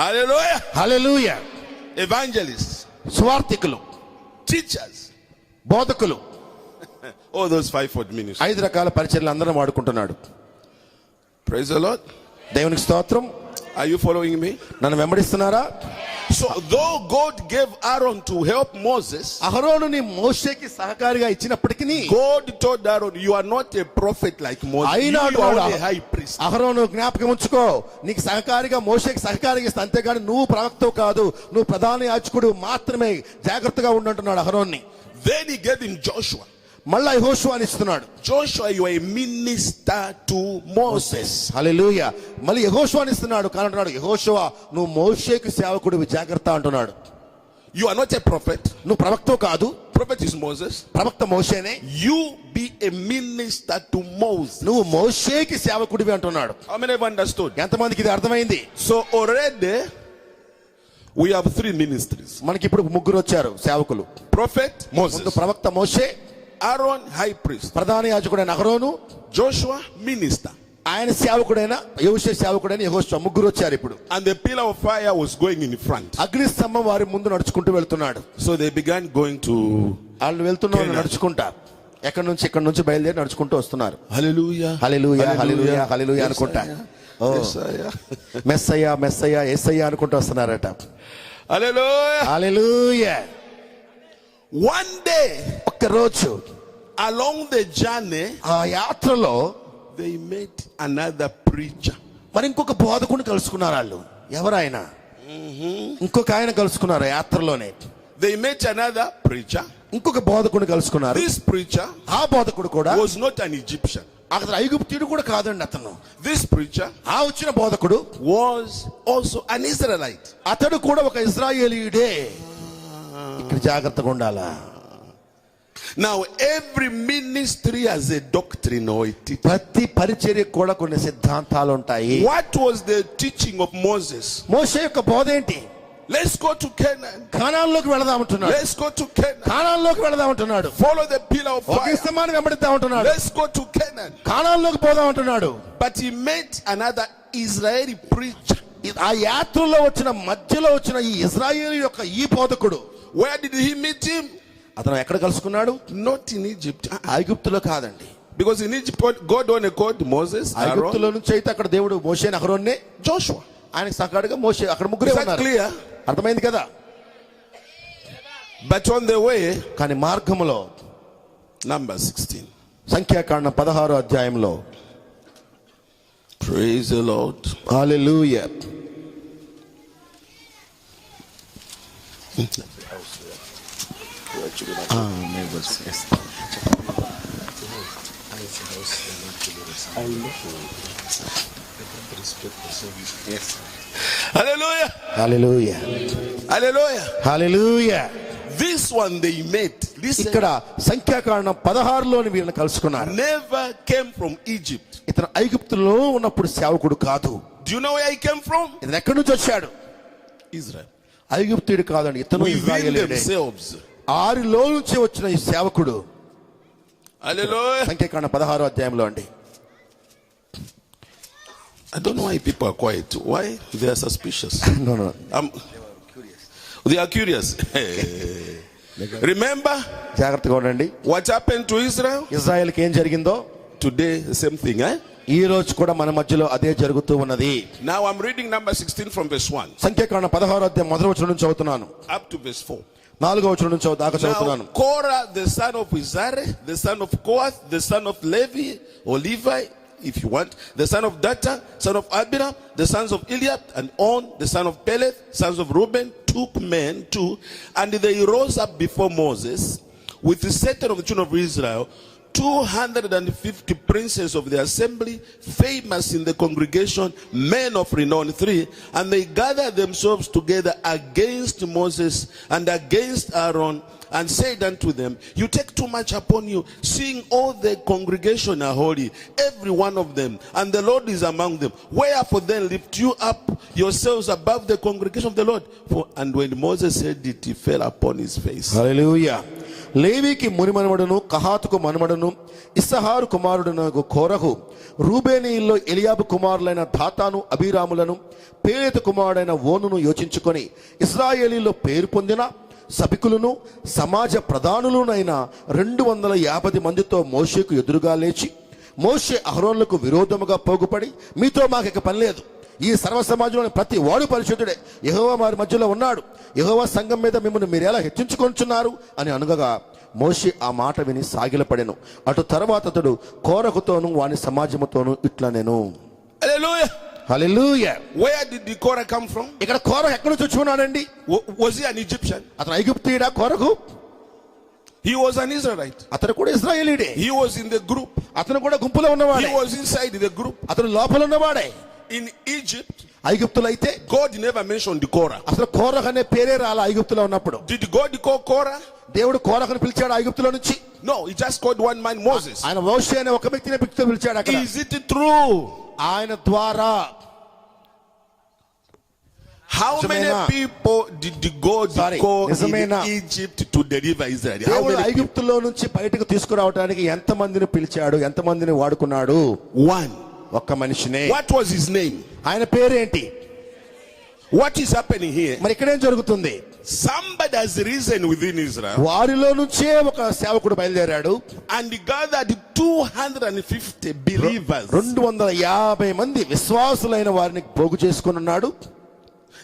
Hallelujah. హల్లెలూయా, Evangelists, సువార్తికులు, teachers, బోధకులు, all those fivefold ministries. 5 రకాల పరిచర్యలు అందరం వాడుకుంటున్నాడు. Praise the Lord. దేవునికి స్తోత్రం. Are you following me? నన్ను వెంబడిస్తున్నారా? So though God gave Aaron to help Moses, అహరోనుని మోషేకి సహకారిగా ఇచ్చినప్పటికీ God told Aaron, you are not a prophet like Moses. You అయినాడు are only a high priest. అహరోను జ్ఞాపకం ఉంచుకో, నీకు సహకారిగా మోషేకి సహకారిగా ఇస్తా, అంతేగాని నువ్వు ప్రవక్తవు కాదు, నువ్వు ప్రధాన యాజకుడు మాత్రమే, జాగ్రత్తగా ఉండంటున్నాడు అహరోన్ని. Then he gave him Joshua. మళ్ళా యెహోషువని ఇస్తున్నాడు. Joshua, you are a minister to Moses. హల్లెలూయా. మళ్ళీ యెహోషువని ఇస్తున్నాడు. కానీ అంటున్నాడు, యెహోషువ నువ్వు మోషేకి సేవకుడివి, జాగ్రత్త అంటున్నాడు. You are not a prophet. నువ్వు ప్రవక్తవు కాదు, Prophet is Moses. ప్రవక్త మోషేనే. You be a minister to Moses. నువ్వు మోషేకి సేవకుడివి అంటున్నాడు. How many have understood? ఎంతమందికి ఇది అర్థమైంది? So already we have 3 ministries. మనకి ఇప్పుడు 3 వచ్చారు సేవకులు. Prophet ముందు Moses, ప్రవక్త మోషే, Aaron high priest, ప్రధాన యాజకుడైన అహరోను, Joshua minister. ఆయన సేవకుడైన యెహోషువ, సేవకుడైన యెహోషువ, 3 వచ్చారు ఇప్పుడు. And the pillar of fire was going in front. అగ్ని స్తంభం వారి ముందు నడుచుకుంటూ వెళ్తున్నాడు. So they began going to వాళ్ళు వెళ్తున్నారు నడుచుకుంటా, ఎక్కడి నుంచి బయలుదేరి నడుచుకుంటూ వస్తున్నారు. Hallelujah. హల్లెలూయా, హల్లెలూయా, హల్లెలూయా అనుకుంటా. మెస్సయ్యా, మెస్సయ్యా, యేసయ్యా అనుకుంటూ వస్తున్నారట. Hallelujah. హల్లెలూయా. One day ఒక్క రోజు along the journey, ఆ యాత్రలో they met another preacher. మరి ఇంకొక బోధకుని కలుసుకున్నారు వాళ్ళు. ఎవరైనా ఇంకొక ఆయన కలుసుకున్నారు యాత్రలోనే. They met another preacher. ఇంకొక బోధకుని కలుసుకున్నారు. This preacher ఆ బోధకుడు కూడా was not an Egyptian. అతను ఐగుప్తీయుడు కూడా కాదండి. అతను, This preacher ఆ వచ్చిన బోధకుడు was also an Israelite. అతడు కూడా ఒక ఇశ్రాయేలీయుడే. ఇక్కడ జాగ్రత్తగా ఉండాలా. Now every ministry has a doctrine or a teaching. ప్రతి పరిచర్య కూడా కొన్ని సిద్ధాంతాలు ఉంటాయి. What was the teaching of Moses? మోషే యొక్క బోధ ఏంటి? Let's go to Canaan. కానాన్లోకి వెళదామంటున్నాడు. Let's go to Canaan. కానాన్లోకి వెళదామంటున్నాడు. Follow the pillar of ఒక fire. స్తంభాన్ని వెంబడిద్దామంటున్నాడు. Let's go to Canaan. కానాన్లోకి పోదామంటున్నాడు. But he met another Israeli preacher. ఆ యాత్రలో మధ్యలో వచ్చిన ఈ ఇశ్రాయేలు యొక్క ఈ బోధకుడు, Where did he meet him? అతను ఎక్కడ కలుసుకున్నాడు? Not in Egypt. ఐగుప్తులో కాదండి. Because in Egypt God only called Moses, ఐగుప్తులో Aaron, నుంచి అయితే అక్కడ దేవుడు మోషేని, అహరోన్నే, Joshua. ఆయనకు సహకారిగా మోషే, అక్కడ 3 Is that ఉన్నారు. clear? అర్థమైంది కదా? But on the way, కానీ మార్గములో number 16. సంఖ్యాకాండం 16వ అధ్యాయంలో, Praise the Lord. Hallelujah, Hallelujah. Hallelujah, Hallelujah. Hallelujah. This one they met Listen. ఇక్కడ సంఖ్యాకాండం 16లోని వీళ్ళని కలుసుకున్నారు. Never came from Egypt. ఇతను ఐగుప్తులో ఉన్నప్పుడు సేవకుడు కాదు. Do you know where he came from? ఇతను ఎక్కడి నుంచి వచ్చాడు? Israel. ఐగుప్తుడు కాదండి, ఇతను Within ఇశ్రాయేలీయుడే. themselves. ఆరిలో నుంచి వచ్చిన ఈ సేవకుడు. Hallelujah. సంఖ్యాకాండం 16వ అధ్యాయంలో అండి. I don't know why people are quiet. Why? They are suspicious. No. They are curious. Remember జాగ్రత్తగా ఉండండి. what happened to Israel? ఇజ్రాయెల్కి ఏం జరిగిందో Today, the same thing, eh? ఈ రోజు కూడా మన మధ్యలో అదే జరుగుతూ ఉన్నది. Now I'm reading number 16 from verse 1 సంఖ్యాకాండం 16వ అధ్యాయం మొదటి వచనం నుంచి చదువుతున్నాను. up to verse 4. 4వ వచనం నుంచి దాకా చదువుతున్నాను. Now, Korah, the son of Izhar, the son of Kohath, the son of Levi, or Levi, if you want, the son of Datta, son of Abiram, the sons of Eliab, and On, the son of Peleth, sons of Reuben, took men too, and they rose up before Moses with the Satan of the children of Israel, 250 princes of the assembly, famous in the congregation, men of renown, 3, and they gathered themselves together against Moses and against Aaron, and said unto them, you take too much upon you, seeing all the congregation are holy, every one of them, and the Lord is among them. Wherefore then lift you up yourselves above the congregation of the Lord. And when Moses said it, he fell upon his face. Hallelujah. లేవీకి Muni మనవడును, కహాతుకు మనవడును, ఇస్సహారు కుమారుడునగు Korah, రూబేనీయుల్లో Eliab కుమారులైన Dathan, అబీరాములను, Peleth కుమారుడైన ఓనును యోచించుకొని ఇశ్రాయేలీలో పేరు పొందిన సభికులను సమాజ ప్రధానులునైన 250 మందితో మోషేకు ఎదురుగా లేచి, మోషే అహరోనులకు విరోధముగా పోగుపడి, మీతో మాకిక పని లేదు, ఈ సర్వ సమాజంలోని ప్రతి వాడు పరిశుద్ధుడే, యెహోవా వారి మధ్యలో ఉన్నాడు, యెహోవా సంఘం మీద మిమ్మల్ని మీరు ఎలా హెచ్చించుకొంచున్నారు అని అనగా, మోషే ఆ మాట విని సాగిలపడెను. అటు తర్వాత అతడు కోరహుతోను వాని సమాజముతోను ఇట్లా నేను. Hallelujah. Hallelujah. Where did the Korah come from? ఇక్కడ కోరహు ఎక్కడి నుంచి వచ్చి ఉన్నాడండి? Was he an Egyptian? అతను ఐగుప్తీయుడా కోరహు? He was an Israelite. అతను కూడా ఇశ్రాయేలీయుడే. He was in the group. అతను కూడా గుంపులో ఉన్నవాడే. He was inside the group. అతను లోపల ఉన్నవాడే. In Egypt, ఐగుప్తులో అయితే God never mentioned Korah. అసలు కోరహు అనే పేరే రాలా ఐగుప్తులో ఉన్నప్పుడు. Did God call Korah? దేవుడు కోరహుని పిలిచాడు ఐగుప్తులో నుంచి? No, he just called one man, Moses. ఆయన మోషే అనే ఒక వ్యక్తిని పిలిచాడు అక్కడ. Is it true? ఆయన ద్వారా how many people did God call in Egypt to deliver Israel? How దేవుడు many? ఐగుప్తులో నుంచి బయటకు తీసుకురావడానికి ఎంత మందిని పిలిచాడు, ఎంత మందిని వాడుకున్నాడు? One. ఒక్క మనిషినే. What was his name? ఆయన పేరేంటి? What is happening here? మరి ఇక్కడ ఏం జరుగుతుంది? Somebody has risen within Israel వారిలో నుంచే ఒక సేవకుడు బయలుదేరాడు. and gathered 250 believers. 250 మంది విశ్వాసులైన వారిని పోగు చేసుకొని ఉన్నాడు.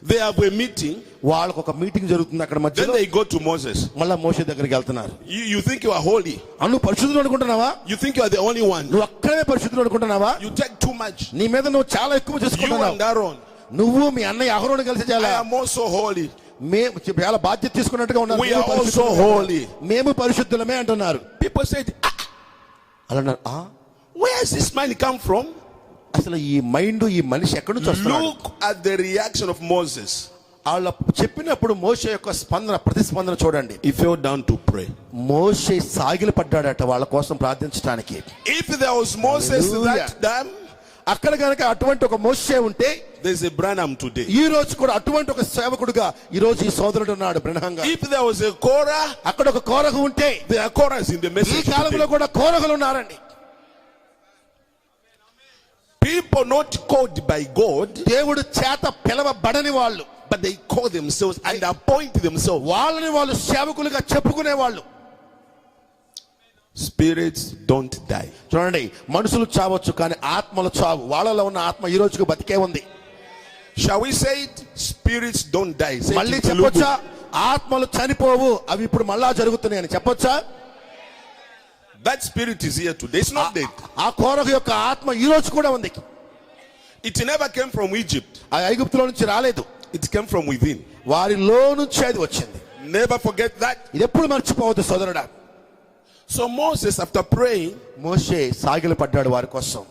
They have a meeting. వాళ్ళకు ఒక మీటింగ్ జరుగుతుంది అక్కడ Then మధ్యలో. they go to Moses. మళ్ళా మోషే దగ్గరికి వెళ్తున్నారు. You think you are holy? నువ్వు పరిశుద్ధుడు అనుకుంటున్నావా? You think you are the only one? నువ్వు ఒక్కడే పరిశుద్ధుడు అనుకుంటున్నావా? You take too much. నీ మీద నువ్వు చాలా ఎక్కువ You చేసుకుంటున్నావు. and Aaron. నువ్వు మీ అన్నయ్య అహరోను కలిసి I చాలా am also holy. మేము చాలా బాధ్యత తీసుకున్నట్టుగా ఉన్నారు. We are also holy. మేము పరిశుద్ధులమే అంటున్నారు. People said, అలా అన్నారు. where has this man come from? అసలు ఈ మైండ్, ఈ మనిషి ఎక్కడి నుంచి వస్తున్నాడు? Look at the reaction of Moses. వాళ్ళ చెప్పినప్పుడు మోషే యొక్క ప్రతిస్పందన చూడండి. He fell down to pray. మోషే సాగిలి పడ్డాడట వాళ్ళ కోసం ప్రార్థించడానికి. If there was Moses that time, అక్కడ కనుక అటువంటి ఒక మోషే ఉంటే, there is a Branham today. ఈ రోజు కూడా అటువంటి ఒక సేవకుడుగా ఈ రోజు ఈ సోదరుడు ఉన్నాడు బ్రహ్మంగా. If there was a Korah, అక్కడ ఒక కోరహు ఉంటే, there are Korahs in the ఈ message కాలంలో today. కూడా కోరహులు ఉన్నారండి. People not called by God, దేవుడు చేత పిలవబడని వాళ్ళు, but they call themselves and appoint themselves. వాళ్ళని వాళ్ళు సేవకులుగా చెప్పుకునే వాళ్ళు. Spirits don't die. చూడండి, మనుషులు చావచ్చు కానీ ఆత్మలు చావు. వాళ్ళలో ఉన్న ఆత్మ ఈ రోజుకు బతికే ఉంది. Shall we say it? Spirits don't die. Say it మళ్ళీ in చెప్పొచ్చా? Telugu. ఆత్మలు చనిపోవు, అవి ఇప్పుడు మళ్ళా జరుగుతున్నాయి అని చెప్పొచ్చా? That spirit is here today. It's not dead. ఆ కోరహు యొక్క ఆత్మ ఈ రోజు కూడా ఉంది. It never came from Egypt. ఆ ఐగుప్తులో నుంచి రాలేదు, It came from within. వారిలో నుంచి అది వచ్చింది. Never forget that. ఇది ఎప్పుడు మర్చిపోవద్దు సోదరుడా. So Moses, after praying, మోషే సాగిలి పడ్డాడు వారి కోసం.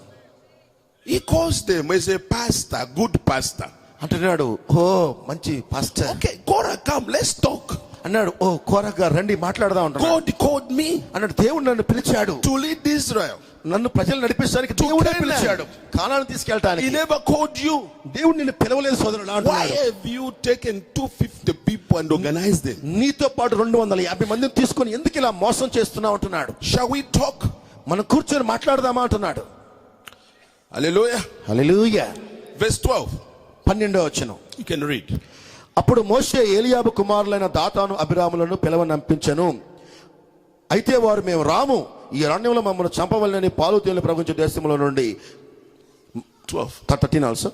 he calls them as a pastor, good pastor. అంటున్నాడు, ఓ మంచి pastor, Okay, Korah, come, let's talk. అన్నాడు, ఓ కోరగా రండి మాట్లాడదాం అంటాడు. God called me అన్నాడు, దేవుడు నన్ను పిలిచాడు, to lead Israel. నన్ను ప్రజలు నడిపించడానికి దేవుడే Canaan. పిలిచాడు, Canaan He తీసుకెళ్ళటానికి. never called you. దేవుడు నిన్ను పిలవలేదు సోదరుడు Why అంటున్నాడు. have you taken 250 people and organized them? నీతో పాటు 250 మందిని తీసుకొని ఎందుకు ఇలా మోసం చేస్తున్నావు అంటున్నాడు. Shall we talk? మనం కూర్చొని మాట్లాడదామా అంటున్నాడు. Hallelujah. హల్లెలూయా. Verse 12. 12వ వచనం. You can read. అప్పుడు మోషే ఏలియాబు కుమారులైన దాతాను అబిరాములను పిలవనంపించెను. అయితే వారు, మేము రాము, ఈ అరణ్యంలో మమ్మల్ని చంపవలనని పాలు తేనెలు ప్రవహించే దేశంలో నుండి. 12. 13 ఆల్సో.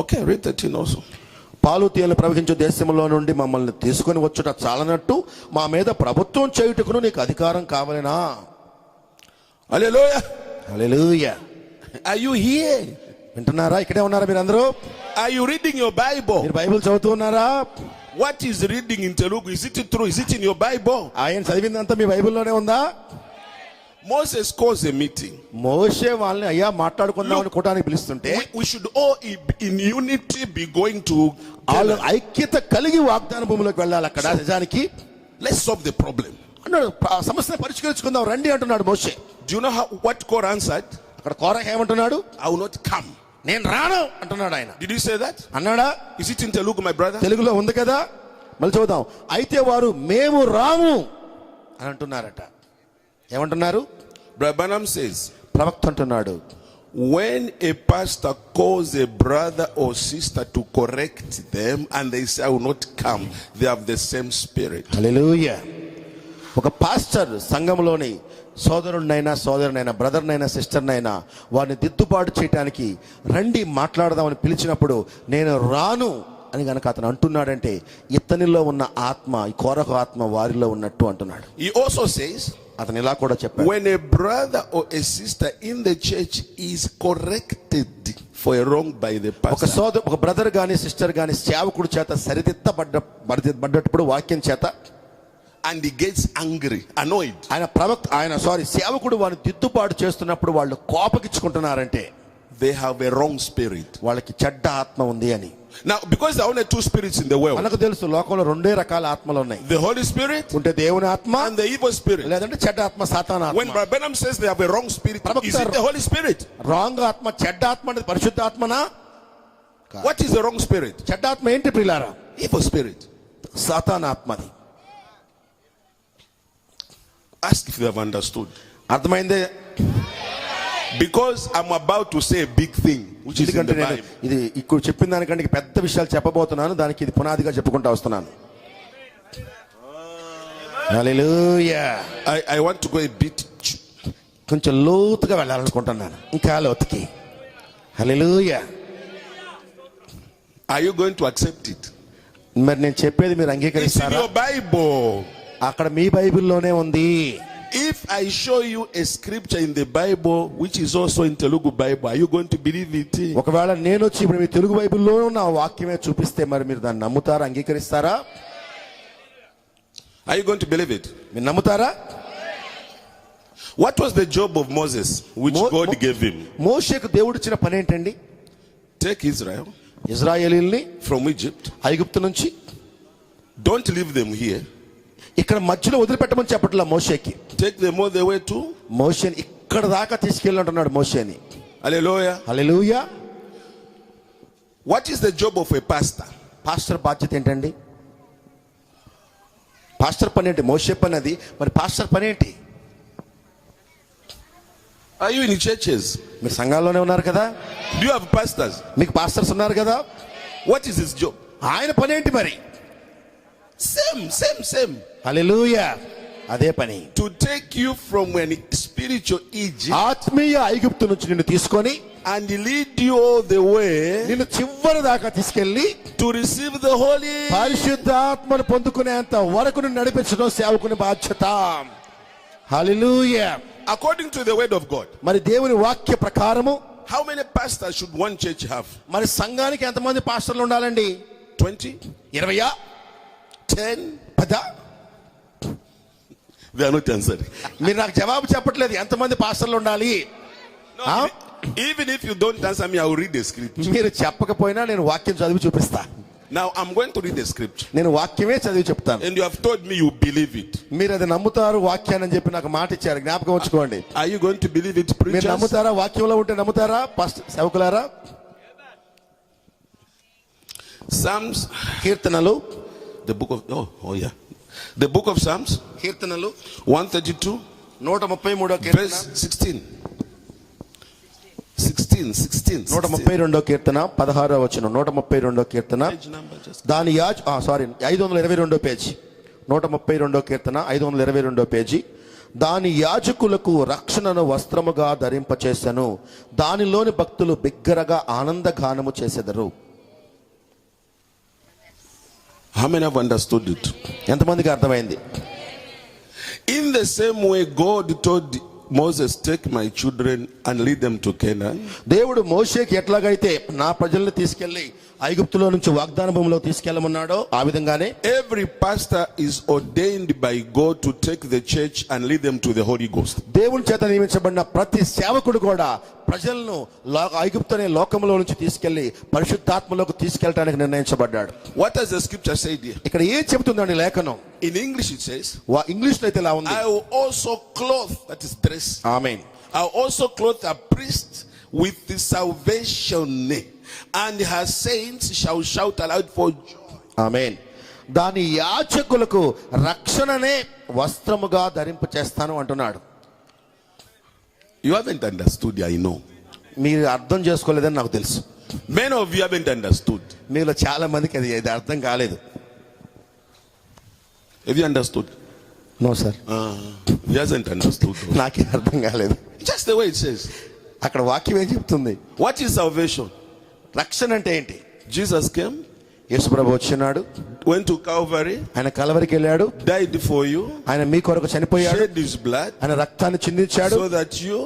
Okay, read 13 also. పాలు తేనెలు ప్రవహించే దేశంలో నుండి మమ్మల్ని తీసుకొని వచ్చుట చాలనట్టు మా మీద ప్రభుత్వం చేయుటకును నీకు అధికారం కావాలనా. Hallelujah. Hallelujah. Are you here? వింటున్నారా? ఇక్కడే ఉన్నారా మీరు అందరూ? Are you reading your Bible? మీరు బైబిల్ చదువుతూ ఉన్నారా? What is reading in Telugu? Is it true? Is it in your Bible? ఆయన చదివిందంతా మీ బైబిల్లోనే ఉందా? Moses calls a meeting. మోషే వాళ్ళని అయ్యా మాట్లాడుకుందాం అని కూటానికి పిలుస్తుంటే We should all in unity be going to వాళ్ళు Canaan. ఐక్యత కలిగి వాగ్దాన భూమిలోకి వెళ్ళాలి. అక్కడ నిజానికి Let's solve the problem. అన్నాడు, ఆ సమస్యను పరిష్కరించుకుందాం రండి అంటున్నాడు మోషే. Do you know what Korah answered? అక్కడ కోర ఏమంటున్నాడు? I will not come. నేను రాను అంటున్నాడు ఆయన. Did you say that? అన్నాడా? Is it in Telugu, my brother? తెలుగులో ఉంది కదా, మళ్ళీ చూద్దాం. అయితే వారు మేము రాము అని అంటున్నారట. ఏమంటున్నారు? Brother Branham says, ప్రవక్త అంటున్నాడు, when a pastor calls a brother or sister to correct them and they say I will not come, they have the same spirit. హల్లెలూయా. ఒక పాస్టర్ సంఘంలోని సోదరుడినైనా సోదరునైనా బ్రదర్నైనా సిస్టర్నైనా వారిని దిద్దుబాటు చేయడానికి రండి మాట్లాడదామని పిలిచినప్పుడు నేను రాను అని గనక అతను అంటున్నాడంటే ఇతనిలో ఉన్న ఆత్మ, ఈ కోరక ఆత్మ వారిలో ఉన్నట్టు అంటున్నాడు. He also says, అతను ఇలా కూడా చెప్పాడు, when a brother or a sister in the church is corrected for a wrong by the pastor, ఒక బ్రదర్ గాని సిస్టర్ గాని సేవకుడి చేత సరిదిద్దబడ్డప్పుడు వాక్యం చేత and he gets angry, annoyed, సేవకుడు వారిని దిద్దుబాటు చేస్తున్నప్పుడు వాళ్ళు కోపగించుకుంటున్నారంటే they have a wrong spirit. వాళ్ళకి చెడ్డ ఆత్మ ఉంది అని. Now, because there are only two spirits in the world, మనకు తెలుసు లోకంలో రెండే రకాల ఆత్మలు ఉన్నాయి. the Holy Spirit ఉంటే దేవుని ఆత్మ and the evil spirit. లేదంటే చెడ్డ ఆత్మ, సాతాను When ఆత్మ. Brother Branham says they have a wrong spirit, is it the Holy Spirit? Wrong ఆత్మ, చెడ్డ ఆత్మ అంటే పరిశుద్ధ ఆత్మనా? What is the wrong spirit? చెడ్డ ఆత్మ ఏంటి ప్రియులారా? Evil spirit. సాతాను ఆత్మది. Ask if you have understood. అర్థమైందే? Because I'm about to say a big thing, which is in ఎందుకంటే the నేను Bible. ఇది ఇక్కడ చెప్పిన దానికంటే పెద్ద విషయాలు చెప్పబోతున్నాను. దానికి ఇది పునాదిగా చెప్పుకుంటూ వస్తున్నాను. హల్లెలూయా. I want to go a bit. కొంచెం లోతుగా వెళ్ళాలనుకుంటున్నాను, ఇంకా లోతుకి. హల్లెలూయా. Are you going to accept it? మరి నేను చెప్పేది మీరు It's in అంగీకరిస్తారా? your Bible. అక్కడ మీ బైబిల్లోనే ఉంది. If I show you a scripture in the Bible which is also in Telugu Bible, are you going to believe it? ఒకవేళ నేను వచ్చి ఇప్పుడు మీ తెలుగు బైబిల్లో ఉన్న వాక్యమే చూపిస్తే మరి మీరు దాన్ని నమ్ముతారా, అంగీకరిస్తారా? Are you going to believe it? మీరు నమ్ముతారా? What was the job of Moses which God gave him? మోషేకు దేవుడు ఇచ్చిన పని ఏంటండి? Take Israel ఇజ్రాయేలీల్ని from Egypt. ఐగుప్తు నుంచి Don't leave them here. ఇక్కడ మధ్యలో వదిలిపెట్టమని చెప్పట్లా మోషేకి. Take them all the way to. మోషేని ఇక్కడ దాకా తీసుకెళ్ళంటున్నాడు మోషేని. Hallelujah. Hallelujah. What is the job of a pastor? Pastor బాధ్యత ఏంటండి? పాస్టర్ పని ఏంటి? మోషే పని అది, మరి పాస్టర్ పని ఏంటి? Are you in churches? మీరు సంఘాల్లోనే ఉన్నారు కదా, Do you have pastors? మీకు పాస్టర్స్ ఉన్నారు కదా, What is his job? ఆయన పని ఏంటి మరి? Same. హల్లెలూయా. అదే పని. To take you from an spiritual Egypt ఆత్మీయ ఐగుప్తు నుంచి నిన్ను తీసుకొని and lead you all the way నిన్ను చివరి దాకా తీసుకెళ్లి to receive the Holy. పరిశుద్ధ ఆత్మను పొందుకునేంత వరకు నిన్ను నడిపించడం సేవకుని బాధ్యత. హల్లెలూయా. According to the word of God, మరి దేవుని వాక్య ప్రకారము how many pastors should one church have? మరి సంఘానికి ఎంతమంది పాస్టర్లు ఉండాలండి? 20? 20? 10? 10? They are not answering. మీరు నాకు జవాబు చెప్పట్లేదు. ఎంతమంది పాస్టర్లు ఉండాలి? No, even if you don't answer me, I will read the script. మీరు చెప్పకపోయినా నేను వాక్యం చదివి చూపిస్తా. Now I'm going to read the scripture. నేను వాక్యమే చదివి చెప్తాను. And you have told me you believe it. మీరు అది నమ్ముతారు వాక్యాన్ని అని చెప్పి నాకు మాట ఇచ్చారు, జ్ఞాపకం ఉంచుకోండి. Are you going to believe it, మీరు preachers? నమ్ముతారా? వాక్యంలో ఉంటే నమ్ముతారా సేవకులారా? Psalms, కీర్తనలు, the book of the book of Psalms, కీర్తనలు 132 133 కీర్తన, verse 16. 132 కీర్తన 16వ వచనం. 132 కీర్తన Page number just. దాని 522 పేజీ. 132 కీర్తన 522 పేజీ. దాని యాజకులకు రక్షణను వస్త్రముగా ధరింపచేసెను, దానిలోని భక్తులు బిగ్గరగా ఆనందగానము చేసెదరు. How many have understood it? ఎంతమందికి అర్థమైంది? In the same way God told Moses, take my children and lead them to Canaan. దేవుడు మోషేకి ఎట్లాగైతే నా ప్రజల్ని తీసుకెళ్లి ఐగుప్తులో నుంచి వాగ్దాన భూమిలో తీసుకెళ్లమన్నాడో ఆ విధంగానే Every pastor is ordained by God to take the church and lead them to the Holy Ghost. దేవుని చేత నియమించబడిన ప్రతి సేవకుడు కూడా ప్రజలను ఐగుప్తు అనే లోకంలో నుంచి తీసుకెళ్లి పరిశుద్ధాత్మలోకి తీసుకెళ్ళడానికి నిర్ణయించబడ్డాడు. What does the scripture say here? ఇక్కడ ఏం చెబుతుందండి లేఖనం? In English it says, English లో అయితే ఇలా ఉంది, I will also clothe, that is dress. Amen. I will also clothe a priest with the salvation, and her saints shall shout aloud for joy. ఆమేన్. దాని యాజకులకు రక్షణనే వస్త్రముగా ధరింప చేస్తాను అంటున్నాడు. You haven't understood, I know. మీరు అర్థం చేసుకోలేదని నాకు తెలుసు. Many of you haven't understood. మీలో చాలా మందికి అది అర్థం కాలేదు. Have you understood? No sir, He hasn't understood. నాకే అర్థం కాలేదు. Just the way it says. అక్కడ వాక్యం ఏం చెప్తుంది? What is salvation? రక్షణ అంటే ఏంటి? Jesus came, యేసు ప్రభు వచ్చినాడు, went to Calvary, ఆయన కలవరికి వెళ్ళాడు, died for you, ఆయన మీ కొరకు చనిపోయాడు, shed his blood, ఆయన రక్తాన్ని చిందించాడు, so that you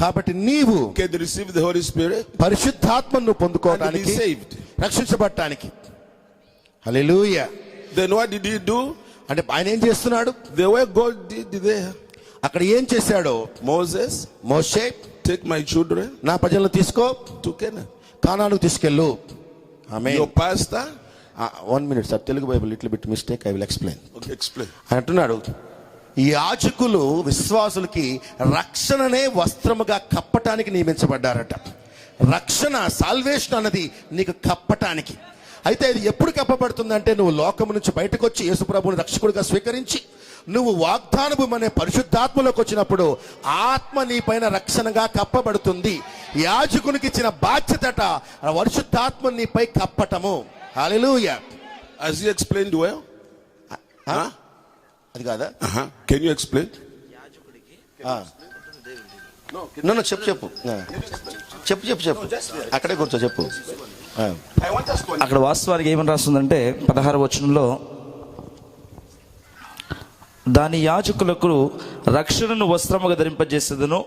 కాబట్టి నీవు can receive the Holy Spirit పరిశుద్ధాత్మను and పొందుకోవడానికి, be saved. రక్షించబడటానికి. Hallelujah. Then what did he do? అంటే ఆయన ఏం చేస్తున్నాడు? The way God did there. అక్కడ ఏం చేశాడు? Moses, Moshe, take my children నా ప్రజలను తీసుకో, to Canaan. కానానుకు తీసుకెళ్ళు. ఆమేన్. Your pastor, 1 minute sir, Telugu Bible little bit mistake, I will explain. okay, explain. అంటున్నాడు, ఈ యాజకులు విశ్వాసులకి రక్షణనే వస్త్రముగా కప్పటానికి నియమించబడ్డారట. రక్షణ, సాల్వేషన్ అన్నది నీకు కప్పటానికి. అయితే ఇది ఎప్పుడు కప్పబడుతుందంటే నువ్వు లోకం నుంచి బయటకు వచ్చి యేసు ప్రభువుని రక్షకుడిగా స్వీకరించి నువ్వు వాగ్దానము అనే పరిశుద్ధాత్మలోకి వచ్చినప్పుడు ఆత్మ నీ పైన రక్షణగా కప్పబడుతుంది. యాజకునికి ఇచ్చిన బాధ్యతట పరిశుద్ధాత్మ నీపై కప్పటము. హల్లెలూయా. Has he explained well? Huh? అది కాదా? Can you explain? నన్ను చెప్పు చెప్పు చెప్పు చెప్పు చెప్పు అక్కడే కూర్చో చెప్పు. I want us to అక్కడ వాస్తవానికి ఏమని రాస్తుందంటే 16వ వచనంలో, దాని యాజకులకు రక్షణను వస్త్రముగా ధరింపజేసేదను,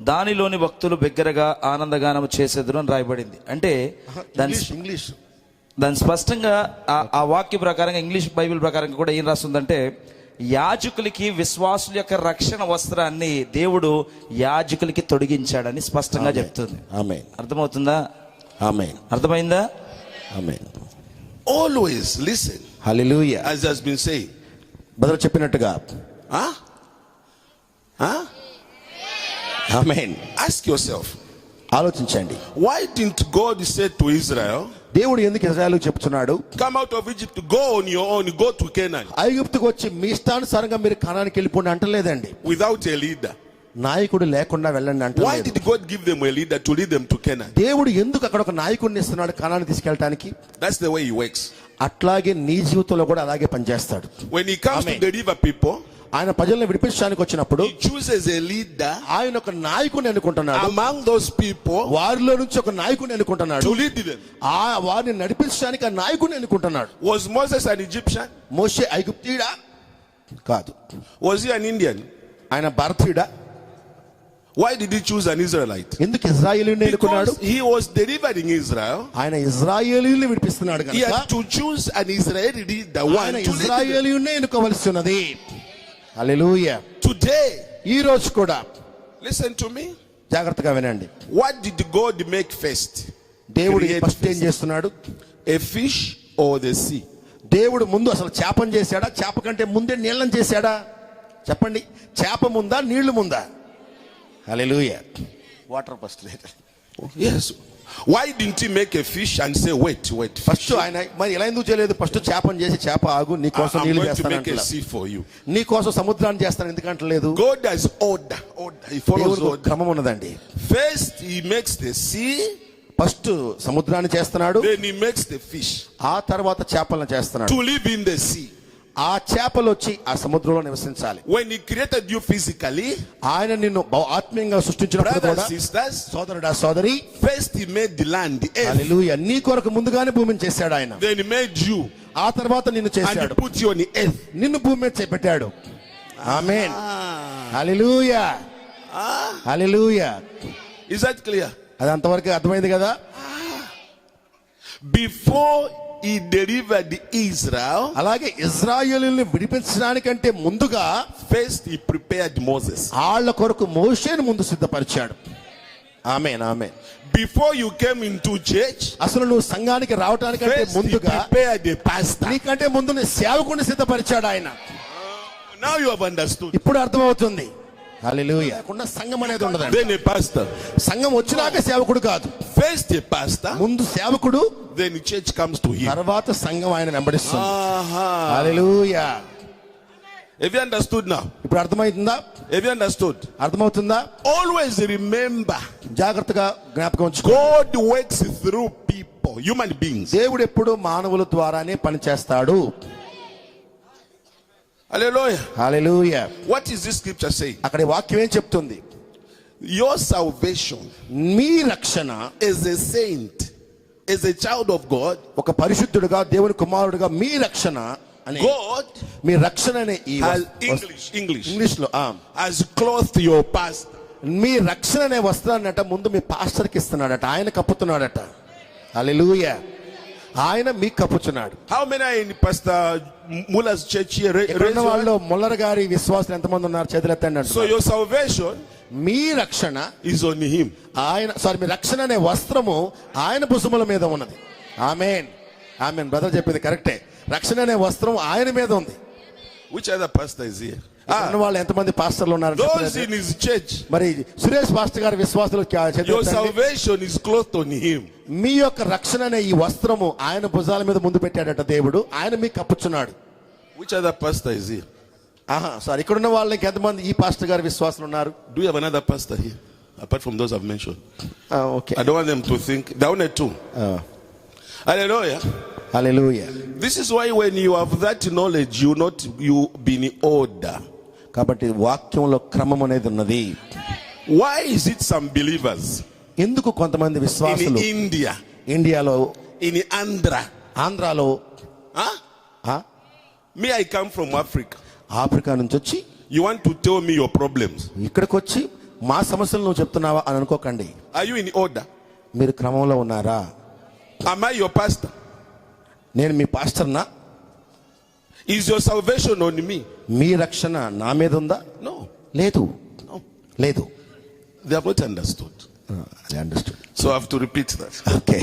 దానిలోని భక్తులు బిగ్గరగా ఆనందగానము చేసేదను అని రాయబడింది. అంటే దాని స్పష్టంగా ఆ వాక్య ప్రకారంగా ఇంగ్లీష్ బైబిల్ ప్రకారంగా కూడా ఏం రాస్తుందంటే, యాజకులకి విశ్వాసుల యొక్క రక్షణ వస్త్రాన్ని దేవుడు యాజకులకి తొడిగించాడని స్పష్టంగా చెప్తుంది. ఆమేన్. అర్థమవుతుందా? ఆమేన్. అర్థమైందా? ఆమేన్. always listen, hallelujah. as has been saying. బదులు చెప్పినట్టుగా. Huh? ఆమేన్. Ask yourself, ఆలోచించండి, why didn't God say to Israel, దేవుడు ఎందుకు ఇశ్రాయేలుకు చెప్తున్నాడు, come out of Egypt, go on your own, go to Canaan, ఐగుప్తుకు వచ్చి మీ ఇష్టానుసారంగా మీరు కనానికి వెళ్ళిపోండి అంటలేదండి. without a leader? నాయకుడు లేకుండా వెళ్ళండి Why అంటలేదు. did God give them a leader to lead them to Canaan? దేవుడు ఎందుకు అక్కడ ఒక నాయకుడిని ఇస్తున్నాడు కనానికి తీసుకెళ్ళటానికి? That's the way he works. అట్లాగే నీ జీవితంలో కూడా అలాగే పనిచేస్తాడు. When he comes Amen. to deliver people, ఆయన ప్రజల్ని విడిపించడానికి వచ్చినప్పుడు he chooses a leader ఆయన ఒక నాయకుడిని ఎన్నుకుంటున్నాడు. among those people వారిలో నుంచి ఒక నాయకుడిని ఎన్నుకుంటున్నాడు. to lead them. వారిని నడిపించడానికి ఆ నాయకుడిని ఎన్నుకుంటున్నాడు. Was Moses an Egyptian? మోషే ఐగుప్తీయుడా? కాదు. Was he an Indian? ఆయన భారతీయుడా? Why did he choose an Israelite? ఎందుకు ఇశ్రాయేలీయుని ఎన్నుకున్నాడు? Because he was delivering Israel. ఆయన ఇశ్రాయేలీయుని విడిపిస్తున్నాడు He కనుక had to choose an Israeli leader, one ఆయన to lead them. ఇశ్రాయేలీయుని ఎన్నుకోవలసి ఉన్నది. హల్లెలూయా. Today, ఈ రోజు కూడా listen to me. జాగ్రత్తగా వినండి. What did God make first? దేవుడు Create ఫస్ట్ ఏం first. చేస్తున్నాడు? A fish or the sea? దేవుడు ముందు అసలు చేపను చేశాడా, చేప కంటే ముందే నీళ్ళని చేశాడా? చెప్పండి, చేప ముందా నీళ్లు ముందా? Hallelujah. Water first. Yes. Why didn't he make a fish and say, wait? First ఆయన మరి ఎలా ఎందుకు చేయలేదు? ఫస్ట్ చేపను చేసి, చేప ఆగు, నీ కోసం I'm నీళ్లు going to make a చేస్తాను, sea for you. నీ కోసం సముద్రాన్ని చేస్తాను ఎందుకంటలేదు? God has order. He follows దేవుడికి ఒక order. క్రమం ఉన్నదండి. First he makes the sea, first సముద్రాన్ని చేస్తున్నాడు, then he makes the fish ఆ తర్వాత చేపలను చేస్తున్నాడు. to live in the sea. ఆ చేపలు వచ్చి ఆ సముద్రంలో నివసించాలి. When he created you physically, ఆయన నిన్ను ఆత్మీయంగా సృష్టించినప్పుడు brothers కూడా, and sisters, సోదరుడా సోదరి, first he made the land, the earth. హల్లెలూయా, నీ కొరకు ముందుగానే భూమిని చేశాడు ఆయన. Then he made you ఆ తర్వాత నిన్ను and he చేశాడు, put you on the earth. నిన్ను భూమి మీద చేపెట్టాడు. ఆమేన్. హల్లెలూయా, హల్లెలూయా. Is that clear? అది అంతవరకు అర్థమైంది కదా? Before he delivered Israel, అలాగే ఇశ్రాయేలుని విడిపించడానికంటే ముందుగా first he prepared Moses. వాళ్ళ కొరకు మోషేను ముందు సిద్ధపరిచాడు. ఆమేన్, ఆమేన్. Before you came into church, అసలు నువ్వు సంఘానికి రావటానికంటే first he ముందుగా prepared a pastor. నీకంటే ముందు నీ సేవకుని సిద్ధపరిచాడు ఆయన. Now you have understood. ఇప్పుడు అర్థమవుతుంది. హల్లెలూయా. లేకుండా సంఘం అనేది ఉండదండి. Then a pastor. సంఘం వచ్చినాక సేవకుడు కాదు, First a pastor, ముందు సేవకుడు, then the church comes to him. తర్వాత సంఘం ఆయన వెంబడిస్తుంది. Aha. Hallelujah. Have you understood now? ఇప్పుడు అర్థమవుతుందా? Have you understood? అర్థమవుతుందా? Always remember, జాగ్రత్తగా జ్ఞాపకం ఉంచుకో. God works through people, human beings. దేవుడు ఎప్పుడు మానవుల ద్వారానే పని చేస్తాడు. Hallelujah. Hallelujah. What is this scripture saying? అక్కడ ఈ వాక్యం ఏం చెప్తుంది? Your salvation మీ రక్షణ as a saint, as a child of God, ఒక పరిశుద్ధుడుగా, దేవుని కుమారుడుగా మీ రక్షణ అనే, God మీ రక్షణ అనే ఈ has English లో has clothed your past. మీ రక్షణ అనే వస్త్రాన్నట ముందు మీ పాస్టర్కి ఇస్తున్నాడట, ఆయన కప్పుతున్నాడట. హల్లెలూయా. ఆయన మీకు కప్పుచున్నాడు. How many are in Pastor Muller's church here? Raise ఇక్కడ your వాళ్ళు hand. ముల్లర్ గారి విశ్వాసులు ఎంతమంది ఉన్నారు? చేతులెత్తండి. So your salvation మీ రక్షణ is on him. ఆయన, మీ రక్షణ అనే వస్త్రము ఆయన భుజముల మీద ఉన్నది. ఆమేన్, ఆమేన్. బ్రదర్ చెప్పింది కరెక్టే. రక్షణ అనే వస్త్రం ఆయన మీద ఉంది. Which other pastor is here? ఉన్న వాళ్ళు ఎంతమంది పాస్టర్లు ఉన్నారు? Those in his church. మరి సురేష్ పాస్టర్ గారి విశ్వాసులు Your చేతులెత్తండి. salvation is clothed on him. మీ యొక్క రక్షణ అనే ఈ వస్త్రము ఆయన భుజాల మీద ముందు పెట్టాడట దేవుడు, ఆయన మీకు కప్పుచున్నాడు. Which other pastor is here? Sir, ఇక్కడ ఉన్న వాళ్ళకి ఎంతమంది ఈ పాస్టర్ గారి విశ్వాసులు ఉన్నారు? Do you have another pastor here apart from those I've mentioned? Okay. I don't want them to think they're only two. Hallelujah. Hallelujah. This is why when you have that knowledge, you be in order. కాబట్టి వాక్యంలో క్రమం అనేది ఉన్నది. Why is it some believers ఎందుకు కొంతమంది in విశ్వాసులు India, ఇండియాలో, in Andhra? ఆంధ్రాలో, Me, I come from Africa. Africa నుంచి వచ్చి You want to tell me your problems? ఇక్కడికి వచ్చి మా సమస్యలు నువ్వు చెప్తున్నావా అని అనుకోకండి. Are you in order? మీరు క్రమంలో ఉన్నారా? Am I your pastor? నేను మీ పాస్టర్నా? Is your salvation on me? మీ రక్షణ నా మీద ఉందా? No. లేదు, No. లేదు. They have not understood. Understood. So I have to repeat that. Okay.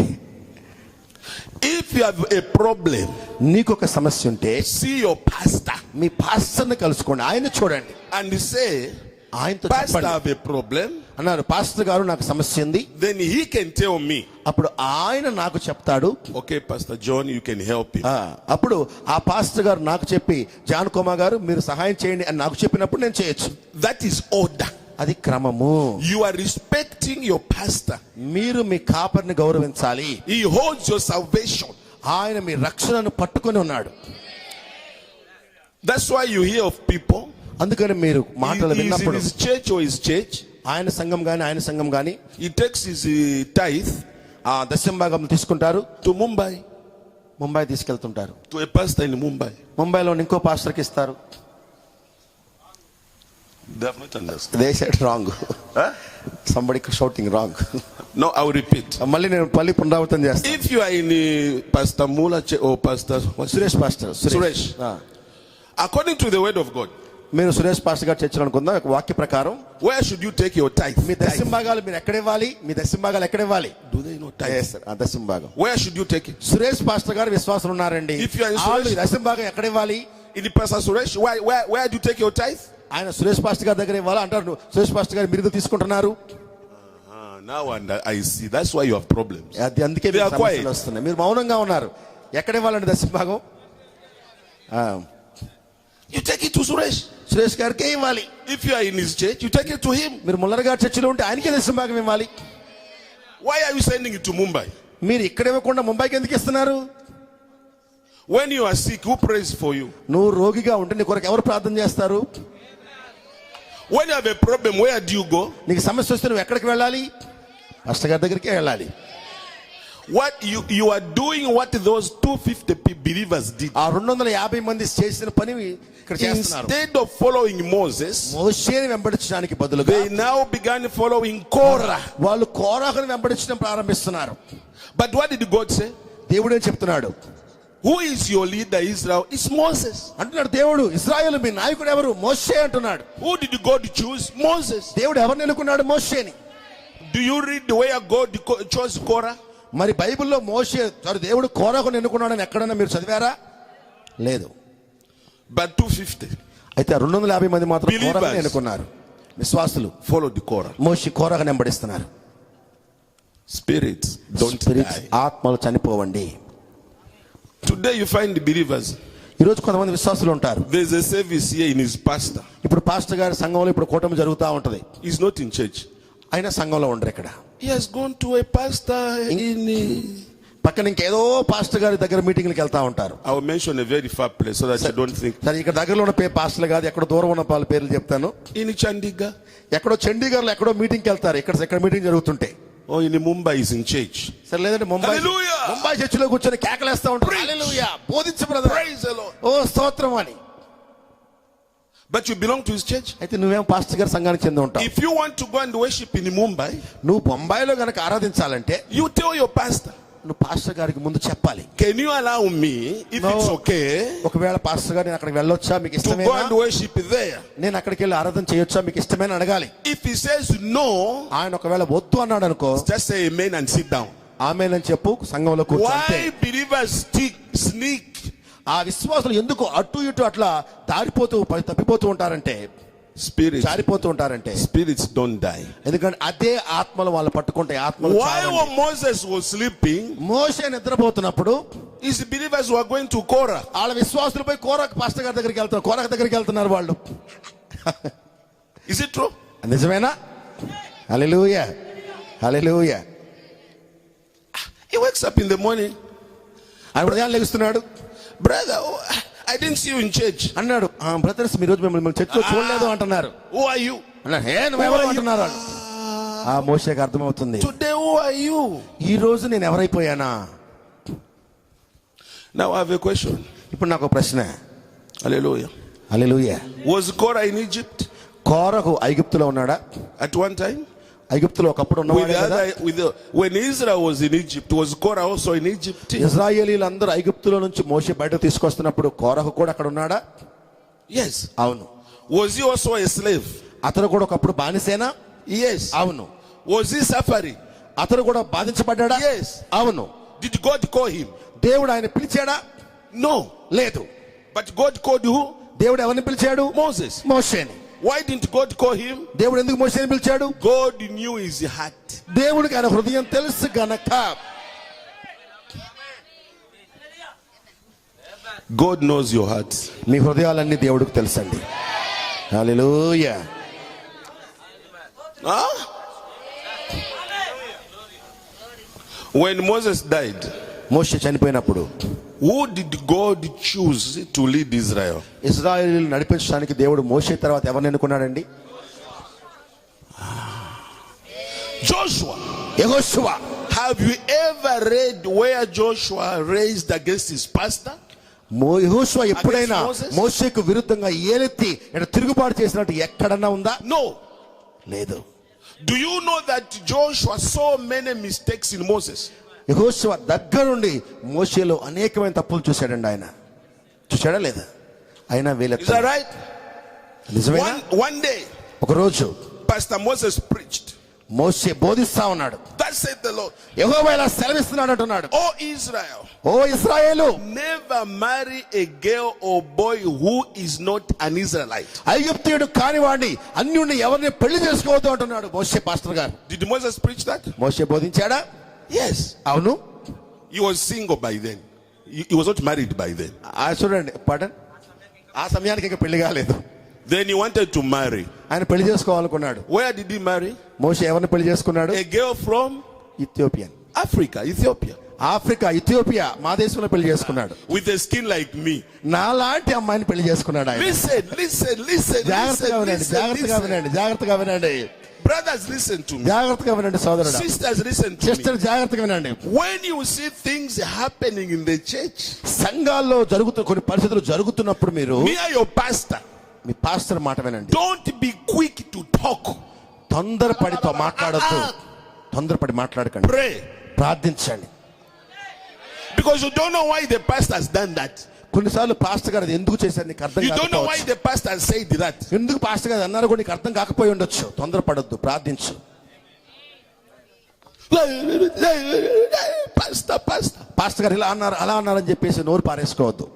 If you have a problem, నీకు ఒక సమస్య ఉంటే see your pastor మీ పాస్టర్ని కలుసుకోండి, ఆయన చూడండి, and say, ఆయనతో Pastor, I చెప్పండి. have a problem. అన్నారు, పాస్టర్ గారు నాకు సమస్య ఉంది. Then he can tell me, అప్పుడు ఆయన నాకు చెప్తాడు. okay, Pastor John, you can help him. అప్పుడు ఆ పాస్టర్ గారు నాకు చెప్పి, జాన్ కుమార్ గారు మీరు సహాయం చేయండి అని నాకు చెప్పినప్పుడు నేను చేయొచ్చు. That is order. అది క్రమము. You are respecting your pastor. మీరు మీ కాపర్ని గౌరవించాలి. He holds your salvation. ఆయన మీ రక్షణను పట్టుకొని ఉన్నాడు. That's why you hear of people. అందుకని మీరు మాటలు He is in విన్నప్పుడు his church or his church. ఆయన సంఘం గాని He takes his tithe ఆ దశమ భాగం తీసుకుంటారు, to Mumbai, Mumbai తీసుకెళ్తుంటారు. to a pastor in Mumbai. ముంబైలో ఇంకో పాస్టర్కి ఇస్తారు. They have not understood. They said wrong. Somebody shouting wrong. No, I will repeat. మళ్ళీ నేను పునరావృతం చేస్తాను. If you are in Pastor Mula or Pastor Suresh pastor Suresh, according to the word of God, మీరు Suresh pastor గారు చర్చలు అనుకుందాం. ఒక వాక్య ప్రకారం Where should you take your tithe? మీ దశమ భాగాలు మీరు ఎక్కడ ఇవ్వాలి? మీ దశమ భాగాలు ఎక్కడ ఇవ్వాలి? Do they know tithe? Yes, sir. ఆ దశమ భాగం Where should you take it? Suresh pastor గారు విశ్వాసం ఉన్నారండి. If you are in వాళ్ళు Suresh- దశమ భాగం ఎక్కడ ఇవ్వాలి? In the Pastor Suresh, where do you take your tithe? ఆయన సురేష్ పాస్టర్ గారి దగ్గర ఇవ్వాలి అంటారు. సురేష్ పాస్టర్ గారు మీరు తీసుకుంటున్నారు. Now I see. That's why you have problems. అది అందుకే They మీకు are quiet. సమస్యలు వస్తున్నాయి. మీరు మౌనంగా ఉన్నారు. ఎక్కడ ఇవ్వాలండి దశమ భాగం? You take it to Suresh. Suresh గారికే ఇవ్వాలి. If you are in his church, you take it to him. మీరు ముల్లర్ గారి చర్చిలో ఉంటే ఆయనకే దశమ భాగం ఇవ్వాలి. Why are you sending it to Mumbai? మీరు ఇక్కడ ఇవ్వకుండా ముంబైకి ఎందుకు ఇస్తున్నారు? When you are sick, who prays for you? నువ్వు రోగిగా ఉంటే నీ కొరకు ఎవరు ప్రార్థన చేస్తారు? When you have a problem, where do you go? నీకు సమస్య వస్తే నువ్వు ఎక్కడికి వెళ్ళాలి? పాస్టర్ గారి దగ్గరికి వెళ్ళాలి. What you are doing what those 250 believers did. ఆ 250 మంది చేసిన పని ఇక్కడ చేస్తున్నారు. Instead of following Moses, మోషేని వెంబడించడానికి బదులుగా they now began following Korah. వాళ్ళు కోరాహుని వెంబడించడం ప్రారంభిస్తున్నారు. But what did God say? దేవుడు ఏం చెప్తున్నాడు? Who is your leader, Israel? It's Moses. అంటున్నాడు దేవుడు, ఇశ్రాయేలు మీ నాయకుడు ఎవరు? మోషే అంటున్నాడు. Who did God choose? Moses. దేవుడు ఎవరిని ఎన్నుకున్నాడు? మోషేని. Do you read where God chose Korah? మరి బైబిల్లో మోషే దేవుడు కోరాహుని ఎన్నుకున్నాడని ఎక్కడన్నా మీరు చదివారా? లేదు. But 250 అయితే 250 మంది మాత్రం Believers. కోరాహుని ఎన్నుకున్నారు. విశ్వాసులు followed the Korah. మోషే కోరాహుని వెంబడిస్తున్నారు. Spirits don't spirits die. ఆత్మలు చనిపోవండి. Today you find the believers. ఈరోజు కొంతమంది విశ్వాసులు ఉంటారు. There's a service here in his pastor. ఇప్పుడు పాస్టర్ గారి సంఘంలో ఇప్పుడు కూటమి జరుగుతూ ఉంటది. He's not in church. అయినా సంఘంలో ఉండరు ఇక్కడ. He has gone to a pastor in. పక్కన ఇంకేదో పాస్టర్ గారి దగ్గర మీటింగ్లకు వెళ్తా ఉంటారు. I will mention a very far place so that you don't think. సరే, ఇక్కడ దగ్గరలో ఉన్న పాస్టర్లు కాదు, ఎక్కడో దూరం ఉన్న వాళ్ళ పేర్లు చెప్తాను. In Chandigarh ఎక్కడో చండీగఢ్లో ఎక్కడో మీటింగ్కి వెళ్తారు. ఎక్కడ మీటింగ్ జరుగుతుంటే. or in Mumbai is in church. సరే, లేదంటే ముంబై Hallelujah. ముంబై చర్చిలో కూర్చొని కేకలేస్తా ఉంటారు. Preach. హల్లెలూయా, బోధించు బ్రదర్, Praise the Lord. ఓ స్తోత్రం అని. But you belong to his church. అయితే నువ్వేం పాస్టర్ గారి సంఘానికి చెంది ఉంటావు. If you want to go and worship in Mumbai, నువ్వు బొంబాయిలో గనక ఆరాధించాలంటే you tell your pastor, నువ్వు పాస్టర్ గారికి ముందు చెప్పాలి. can you allow me, if No. it's okay, ఒకవేళ పాస్టర్ గారు నేను అక్కడికి వెళ్ళొచ్చా, మీకు to go ఇష్టమేనా? and worship there? నేను అక్కడికి వెళ్ళి ఆరాధన చేయొచ్చా, మీకు ఇష్టమేనా అడగాలి. If he says no, ఆయన ఒకవేళ వద్దు అన్నాడు అనుకో, just say amen and sit down. ఆమేనని చెప్పు, సంఘంలో కూర్చోండి. Why believers sneak? ఆ విశ్వాసులు ఎందుకు అటు ఇటు అట్లా దారిపోతూ తప్పిపోతూ ఉంటారంటే, Spirits జారిపోతూ ఉంటారంటే, don't die. ఎందుకంటే అదే ఆత్మలు వాళ్ళు పట్టుకుంటాయి. ఆత్మలు Why చావండి. when Moses was sleeping, మోషే నిద్రపోతున్నప్పుడు his believers were going to Korah. వాళ్ళ విశ్వాసులు పోయి కోరాకు పాస్టర్ గారి దగ్గరికి వెళ్తారు, కోరాకు దగ్గరికి వెళ్తున్నారు వాళ్ళు. Is it true? నిజమేనా? హల్లెలూయా, హల్లెలూయా. He wakes up in the morning, ఆయన ఉదయం లెగుస్తున్నాడు. brother, I didn't see you in church. అన్నాడు, బ్రదర్స్ మీ రోజు మిమ్మల్ని చర్చిలో చూడలేదు అంటున్నారు. Who are you? అన్నాడు, నువ్వెవరు అంటున్నారు వాళ్ళు. ఆ మోషేకి అర్థమవుతుంది, Today, who are you? ఈ రోజు నేను ఎవరైపోయానా. Now I have a question. ఇప్పుడు నాకు ఒక ప్రశ్న. Hallelujah. Hallelujah. Was Korah in Egypt కోరహు ఐగుప్తులో ఉన్నాడా? at one time? ఐగుప్తులో ఒకప్పుడు ఉన్నవాడే కదా. When Israel was in Egypt, was Korah also in Egypt? ఇశ్రాయేలీలందరూ ఐగుప్తులో నుంచి మోషే బయట తీసుకొస్తున్నప్పుడు కోరహు కూడా అక్కడ ఉన్నాడా? Yes. అవును. Was he also a slave? అతను కూడా ఒకప్పుడు బానిసేనా? Yes. అవును. Was he suffering? అతను కూడా బాధించబడ్డాడా? Yes. అవును. Did God call him? దేవుడు ఆయన పిలిచాడా? No. లేదు. But God called who? దేవుడు ఎవరిని పిలిచాడు? Moses. మోషేని. Why didn't God call him? దేవుడు ఎందుకు మోషేని పిలిచాడు? God knew his heart. దేవుడికి ఆయన హృదయం తెలుసు గనక. God knows your heart. మీ హృదయాలన్నీ దేవుడికి తెలుసండి. హల్లెలూయా. Huh? When Moses died, మోషే చనిపోయినప్పుడు who did God choose to lead Israel? ఇశ్రాయేలీయులను నడిపించడానికి దేవుడు మోషే తర్వాత ఎవరిని ఎన్నుకున్నాడండి? Joshua. యెహోషువ. Have you ever read where Joshua raised against his pastor? యెహోషువ ఎప్పుడైనా Against Moses? మోషేకు విరుద్ధంగా ఏలెత్తి తిరుగుబాటు చేసినట్టు ఎక్కడన్నా ఉందా? No. లేదు. Do you know that Joshua saw many mistakes in Moses? యెహోషువ దగ్గరుండి మోషేలో అనేకమైన తప్పులు చూశాడండి ఆయన. చూశాడా లేదా? అయినా Is that right? నిజమేనా? One day, ఒక రోజు Pastor Moses preached. మోషే బోధిస్తా ఉన్నాడు. Thus said the Lord, యెహోవా ఇలా సెలవిస్తున్నాడు అంటున్నాడు, O Israel, ఓ ఇశ్రాయేలు, never marry a girl or boy who is not an Israelite. ఐగుప్తీయుడు కాని వాడిని అన్యుణ్ణి ఎవరిని పెళ్లి చేసుకోవద్దు అంటున్నాడు మోషే పాస్టర్ గారు. Did Moses preach that? మోషే బోధించాడా? Yes. అవును. He was single by then. He was not married by then. చూడండి పాటన్, ఆ సమయానికి ఇంకా పెళ్లి కాలేదు. Then he wanted to marry. ఆయన పెళ్లి చేసుకోవాలనుకున్నాడు. Where did he marry? మోషే ఎవరిని పెళ్లి చేసుకున్నాడు? A girl from Ethiopian. Africa, Ethiopia. Africa, Ethiopia మా దేశంలో పెళ్లి చేసుకున్నాడు. With a skin like me. నాలాంటి అమ్మాయిని పెళ్లి చేసుకున్నాడు ఆయన. Listen. జాగ్రత్తగా వినండి, జాగ్రత్తగా వినండి, జాగ్రత్తగా వినండి. Brothers, listen to me. జాగ్రత్తగా వినండి సోదరుడా. Sisters, listen to me. Sister జాగ్రత్తగా వినండి. When you see things happening in the church, సంఘాల్లో జరుగుతున్న కొన్ని పరిస్థితులు జరుగుతున్నప్పుడు మీరు me and your pastor, me pastor మాట వినండి. don't be quick to talk. తొందరపడితో మాట్లాడొద్దు. తొందరపడి మాట్లాడకండి. Pray. ప్రార్థించండి. Because you don't know why the pastor has done that. కొన్నిసార్లు పాస్టర్ గారు అది ఎందుకు చేశారు నీకు అర్థం You don't know why కాకపోవచ్చు. the pastor said that. ఎందుకు పాస్టర్ గారు అన్నారో కూడా నీకు అర్థం కాకపోయి ఉండొచ్చు. తొందరపడొద్దు, ప్రార్థించు. Pastor. పాస్టర్ గారు ఇలా అన్నారు అలా అన్నారని చెప్పేసి నోరు పారేసుకోవద్దు.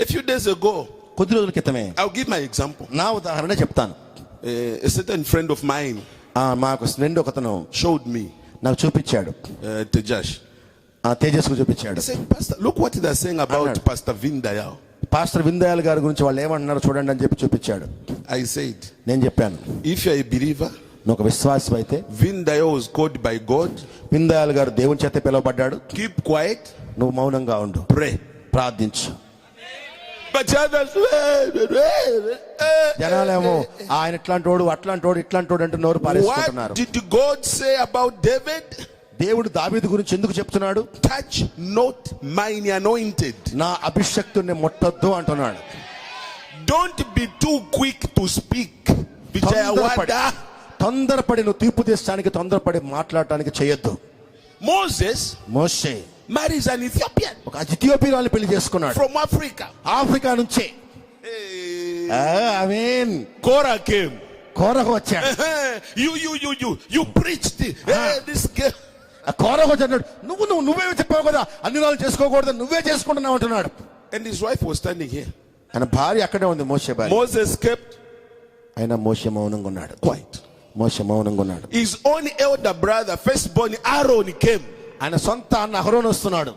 A few days ago, కొద్ది రోజుల క్రితమే I'll give my example. నా ఉదాహరణ చెప్తాను. A certain friend of mine మాకు ఫ్రెండ్ ఒకతను showed me, నాకు చూపించాడు. Tejash. తేజస్కు చూపించాడు. He said, Pastor, look what they're saying about Anand. Pastor Vindayal. Pastor Vindayal గారి గురించి వాళ్ళు ఏమంటున్నారో చూడండి అని చెప్పి చూపించాడు. I said, నేను చెప్పాను, if you're a believer, నువ్వు ఒక విశ్వాసం అయితే, Vindayal was called by God. విందయాల్ గారు దేవుని చేత పిలువబడ్డాడు. Keep quiet, నువ్వు మౌనంగా ఉండు, pray. ప్రార్థించు. But others, జనాలేమో ఆయన ఇట్లాంటోడు అట్లాంటోడు ఇట్లాంటోడు అంటే నోరు పారేసుకుంటున్నారు. what did God say about David? దేవుడు దావీదు గురించి ఎందుకు చెప్తున్నాడు? Touch not mine anointed. నా అభిషక్తుని ముట్టొద్దు అంటున్నాడు. Don't be too quick to speak. Vijayawada. తొందరపడి నువ్వు తీర్పు తీర్చడానికి, తొందరపడి మాట్లాడటానికి చేయొద్దు. Moses Moshe marries an Ethiopian ఒక ఇథియోపియాని పెళ్లి చేసుకున్నాడు. from Africa. ఆఫ్రికా నుంచే. ఆమేన్. Korah came. కోరకు వచ్చాడు. You preached. This girl. కోరకు వచ్చాడు. నువ్వే చెప్పావు కదా అన్ని రోజులు చేసుకోకూడదు, నువ్వే చేసుకుంటున్నావు అంటున్నాడు. And his wife was standing here. ఆయన భార్య అక్కడే ఉంది, మోషే భార్య. Moses kept ఆయన మోషే మౌనంగా ఉన్నాడు. quiet. మోషే మౌనంగా ఉన్నాడు. His own elder brother, firstborn Aaron, came. ఆయన సొంత అన్న అహరోను వస్తున్నాడు.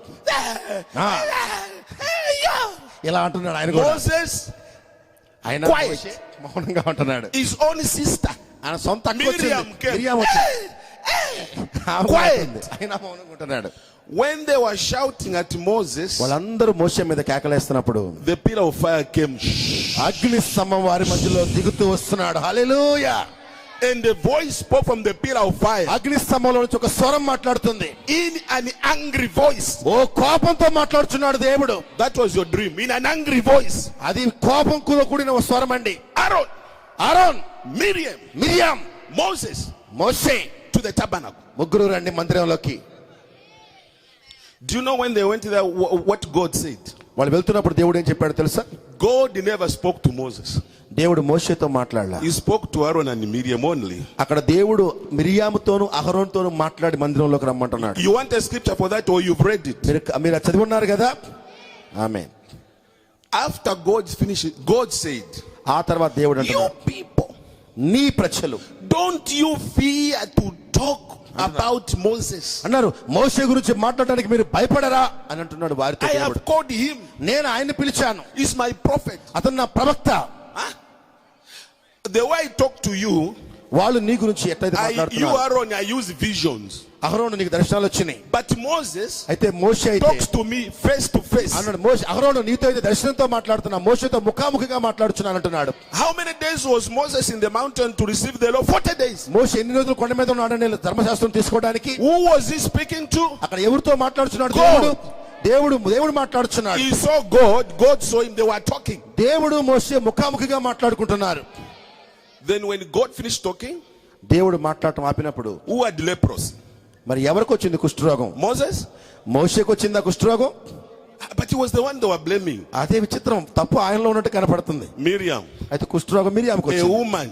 ఇలా అంటున్నాడు ఆయన కూడా. Moses, ఆయన quiet. మోషే మౌనంగా ఉంటున్నాడు. his own sister, ఆయన సొంత అక్క Miriam వచ్చింది. came. మిరియాము వచ్చింది. ఆమె Quiet. ఉంటుంది. ఆయన మౌనంగా ఉంటున్నాడు. when they were shouting at Moses, వాళ్ళందరూ మోషే మీద కేకలేస్తున్నప్పుడు the pillar of fire came. అగ్ని స్తంభం వారి మధ్యలో దిగుతూ వస్తున్నాడు. హల్లెలూయా. And the voice spoke from the pillar of fire. అగ్ని స్తంభంలో నుంచి ఒక స్వరం మాట్లాడుతుంది. In an angry voice. ఓ కోపంతో మాట్లాడుతున్నాడు దేవుడు. That was your dream. In an angry voice. అది కోపంతో కూడిన ఒక స్వరం అండి. Aaron, Miriam, Moses, Moshe to the tabernacle. ముగ్గురు రండి మందిరంలోకి. Do you know when they went there what God said? వాళ్ళు వెళ్తున్నప్పుడు దేవుడు ఏం చెప్పాడు తెలుసా? God never spoke to Moses. దేవుడు మోషేతో మాట్లాడలా. He spoke to Aaron and Miriam only. అక్కడ దేవుడు మిరియాముతోను అహరోనుతోను మాట్లాడి మందిరంలోకి రమ్మంటున్నాడు. You want a scripture for that or you've read it? మీరు చదివి ఉన్నారు కదా? ఆమేన్. After God finished, God said, ఆ తర్వాత దేవుడు you అంటున్నాడు, people, నీ ప్రజలు don't you fear to talk about Moses? అన్నారు, మోషే గురించి మాట్లాడడానికి మీరు భయపడరా అని అంటున్నాడు వారితో. I దేవుడు, have called him. నేను ఆయన్ని పిలిచాను, He's my prophet. అతను నా ప్రవక్త. The way I talk to you, వాళ్ళు నీ గురించి ఎట్లయితే you మాట్లాడుతున్నారు, Aaron, I use visions. అహరోను నీకు దర్శనాలు వచ్చినాయి. But Moses అయితే మోషే అయితే talks to me face to face. అన్నాడు, మోషే అహరోను నీతో అయితే దర్శనంతో మాట్లాడుతున్నా, మోషేతో ముఖాముఖిగా మాట్లాడుతున్నాను అంటున్నాడు. How many days was Moses in the mountain to receive the law? 40 days. మోషే ఎన్ని రోజులు కొండ మీద ఉన్నాడని ధర్మశాస్త్రం తీసుకోవడానికి? Who was he speaking to? అక్కడ ఎవరితో మాట్లాడుతున్నాడు? దేవుడు మాట్లాడుతున్నాడు. He saw God saw him, they were talking. దేవుడు మోషే ముఖాముఖిగా మాట్లాడుకుంటున్నారు. Then when God finished talking, దేవుడు మాట్లాడటం ఆపినప్పుడు who had leprosy? మరి ఎవరికి వచ్చింది కుష్ఠరోగం? Moses? మోషేకి వచ్చిందా కుష్ఠరోగం? But he was the one they were blaming. అదే విచిత్రం, తప్పు ఆయనలో ఉన్నట్టు కనపడుతుంది. Miriam, అయితే కుష్ఠరోగం మిరియాముకు a వచ్చింది. woman,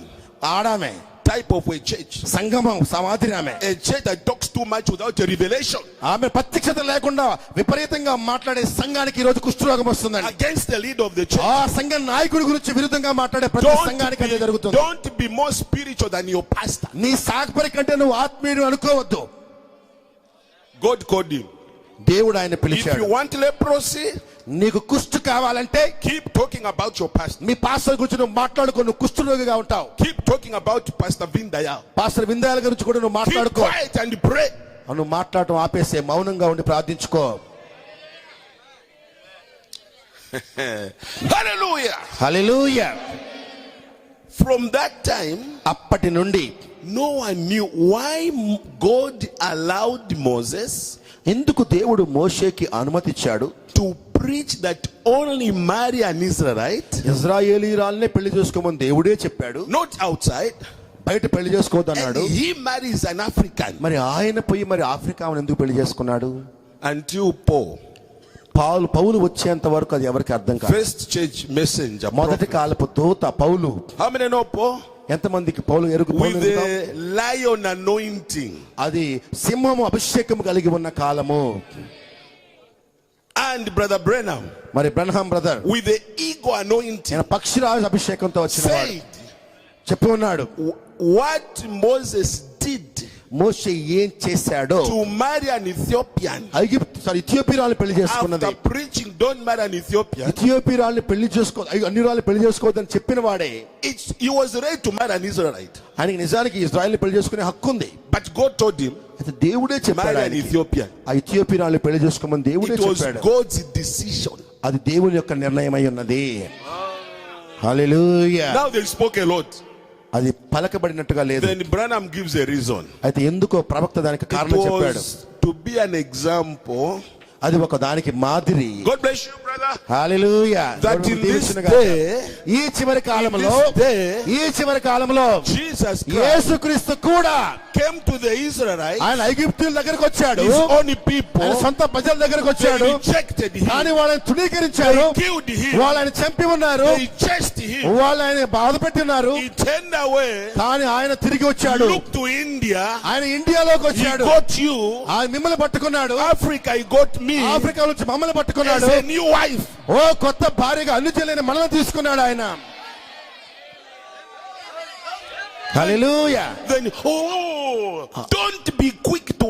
ఆడామే, type of a church. సంగమం, సమాధిని ఆమె. A church that talks too much without a revelation. ఆమె ప్రత్యక్షత లేకుండా విపరీతంగా మాట్లాడే సంఘానికి ఈ రోజు కుష్ఠరోగం వస్తుందండి. Against the leader of the church. ఆ సంఘ నాయకుడి గురించి విరుద్ధంగా మాట్లాడే ప్రతి సంఘానికి అదే జరుగుతుంది. Don't be more spiritual than your pastor. నీ సాక్పరి కంటే నువ్వు ఆత్మీయుడు అనుకోవద్దు. God called him. దేవుడు ఆయన If you పిలిచాడు. want leprosy, నీకు కుష్టు కావాలంటే keep talking about your pastor. Me pastor గురించి నువ్వు మాట్లాడుకో, నువ్వు కుష్ఠరోగిగా ఉంటావు. Keep talking about Pastor Vindayal. Pastor విందాల గురించి కూడా నువ్వు Keep మాట్లాడుకో. quiet and pray. నువ్వు మాట్లాడటం ఆపేసే, మౌనంగా ఉండి ప్రార్థించుకో. Hallelujah. Hallelujah. From that time, అప్పటి నుండి no one knew why God allowed Moses ఎందుకు దేవుడు మోషేకి అనుమతిచ్చాడు to preach that only marry an Israelite, ఇజ్రాయేలీయురాల్నే పెళ్లి చేసుకోమని దేవుడే చెప్పాడు. not outside, బయట పెళ్లి చేసుకోవద్దన్నాడు. and he marries an African. మరి ఆయన పోయి మరి ఆఫ్రికాను ఎందుకు పెళ్లి చేసుకున్నాడు? Until Paul, పౌలు వచ్చేంత వరకు అది ఎవరికి అర్థం కాదు. first church messenger, మొదటి prophet. కాలపు దూత పౌలు. How many know Paul? ఎంతమందికి పౌలు With the lion anointing. అది సింహము అభిషేకం కలిగి ఉన్న కాలము. And Brother Branham, మరి బ్రన్హాం brother with the ego anointing, ఆయన పక్షిరాజు అభిషేకంతో వచ్చిన వాడు said చెప్పి ఉన్నాడు, what Moses did మోషే ఏం చేశాడో, to marry an Ethiopian. ఇథియోపియాలను పెళ్లి చేసుకున్నది. After preaching, don't marry an Ethiopian. ఇథియోపియాలను పెళ్లి చేసుకో, అన్యురాలు పెళ్లి చేసుకోవద్దని చెప్పిన వాడే. He was ready to marry an Israelite. ఆయనకి నిజానికి ఇజ్రాయెల్ని పెళ్లి చేసుకునే హక్కు ఉంది. But God told him, అయితే దేవుడే చెప్పాడు marry an ఆయనకి. Ethiopian. ఆ ఇథియోపియాలను పెళ్లి చేసుకోమని దేవుడే It was చెప్పాడు. God's decision. అది దేవుని యొక్క నిర్ణయమై ఉన్నది. హల్లెలూయా. Now they spoke a lot. అది పలకబడినట్టుగా లేదు. Then Branham gives a reason. అయితే ఎందుకో ప్రవక్త దానికి It కారణం చెప్పాడు. was to be an example. అది ఒక దానికి మాదిరి. God bless you, brother. Hallelujah. That in this దీవించునుగాక. day, ఈ చివరి కాలంలో, ఈ చివరి కాలంలో Jesus Christ యేసుక్రీస్తు కూడా came to the Israelites, ఆయన ఐగుప్తుల దగ్గరకు వచ్చాడు. his own people. ఆయన సొంత ప్రజల దగ్గరకు They వచ్చాడు. rejected him. కానీ వాళ్ళని తృణీకరించారు. They killed him. వాళ్ళని చంపి ఉన్నారు. They chased him. వాళ్ళు ఆయన బాధ పెట్టినారు. He turned away. కానీ ఆయన తిరిగి వచ్చాడు. Look to India. ఆయన ఇండియాలోకి He వచ్చాడు. got you. ఆయన మిమ్మల్ని పట్టుకున్నాడు. Africa, he got me. Africa నుంచి మమ్మల్ని As పట్టుకున్నాడు. a new wife. ఓ కొత్త భార్యగా అనుచరులైన మనల్ని తీసుకున్నాడు ఆయన. హల్లెలూయా. Then, don't be quick to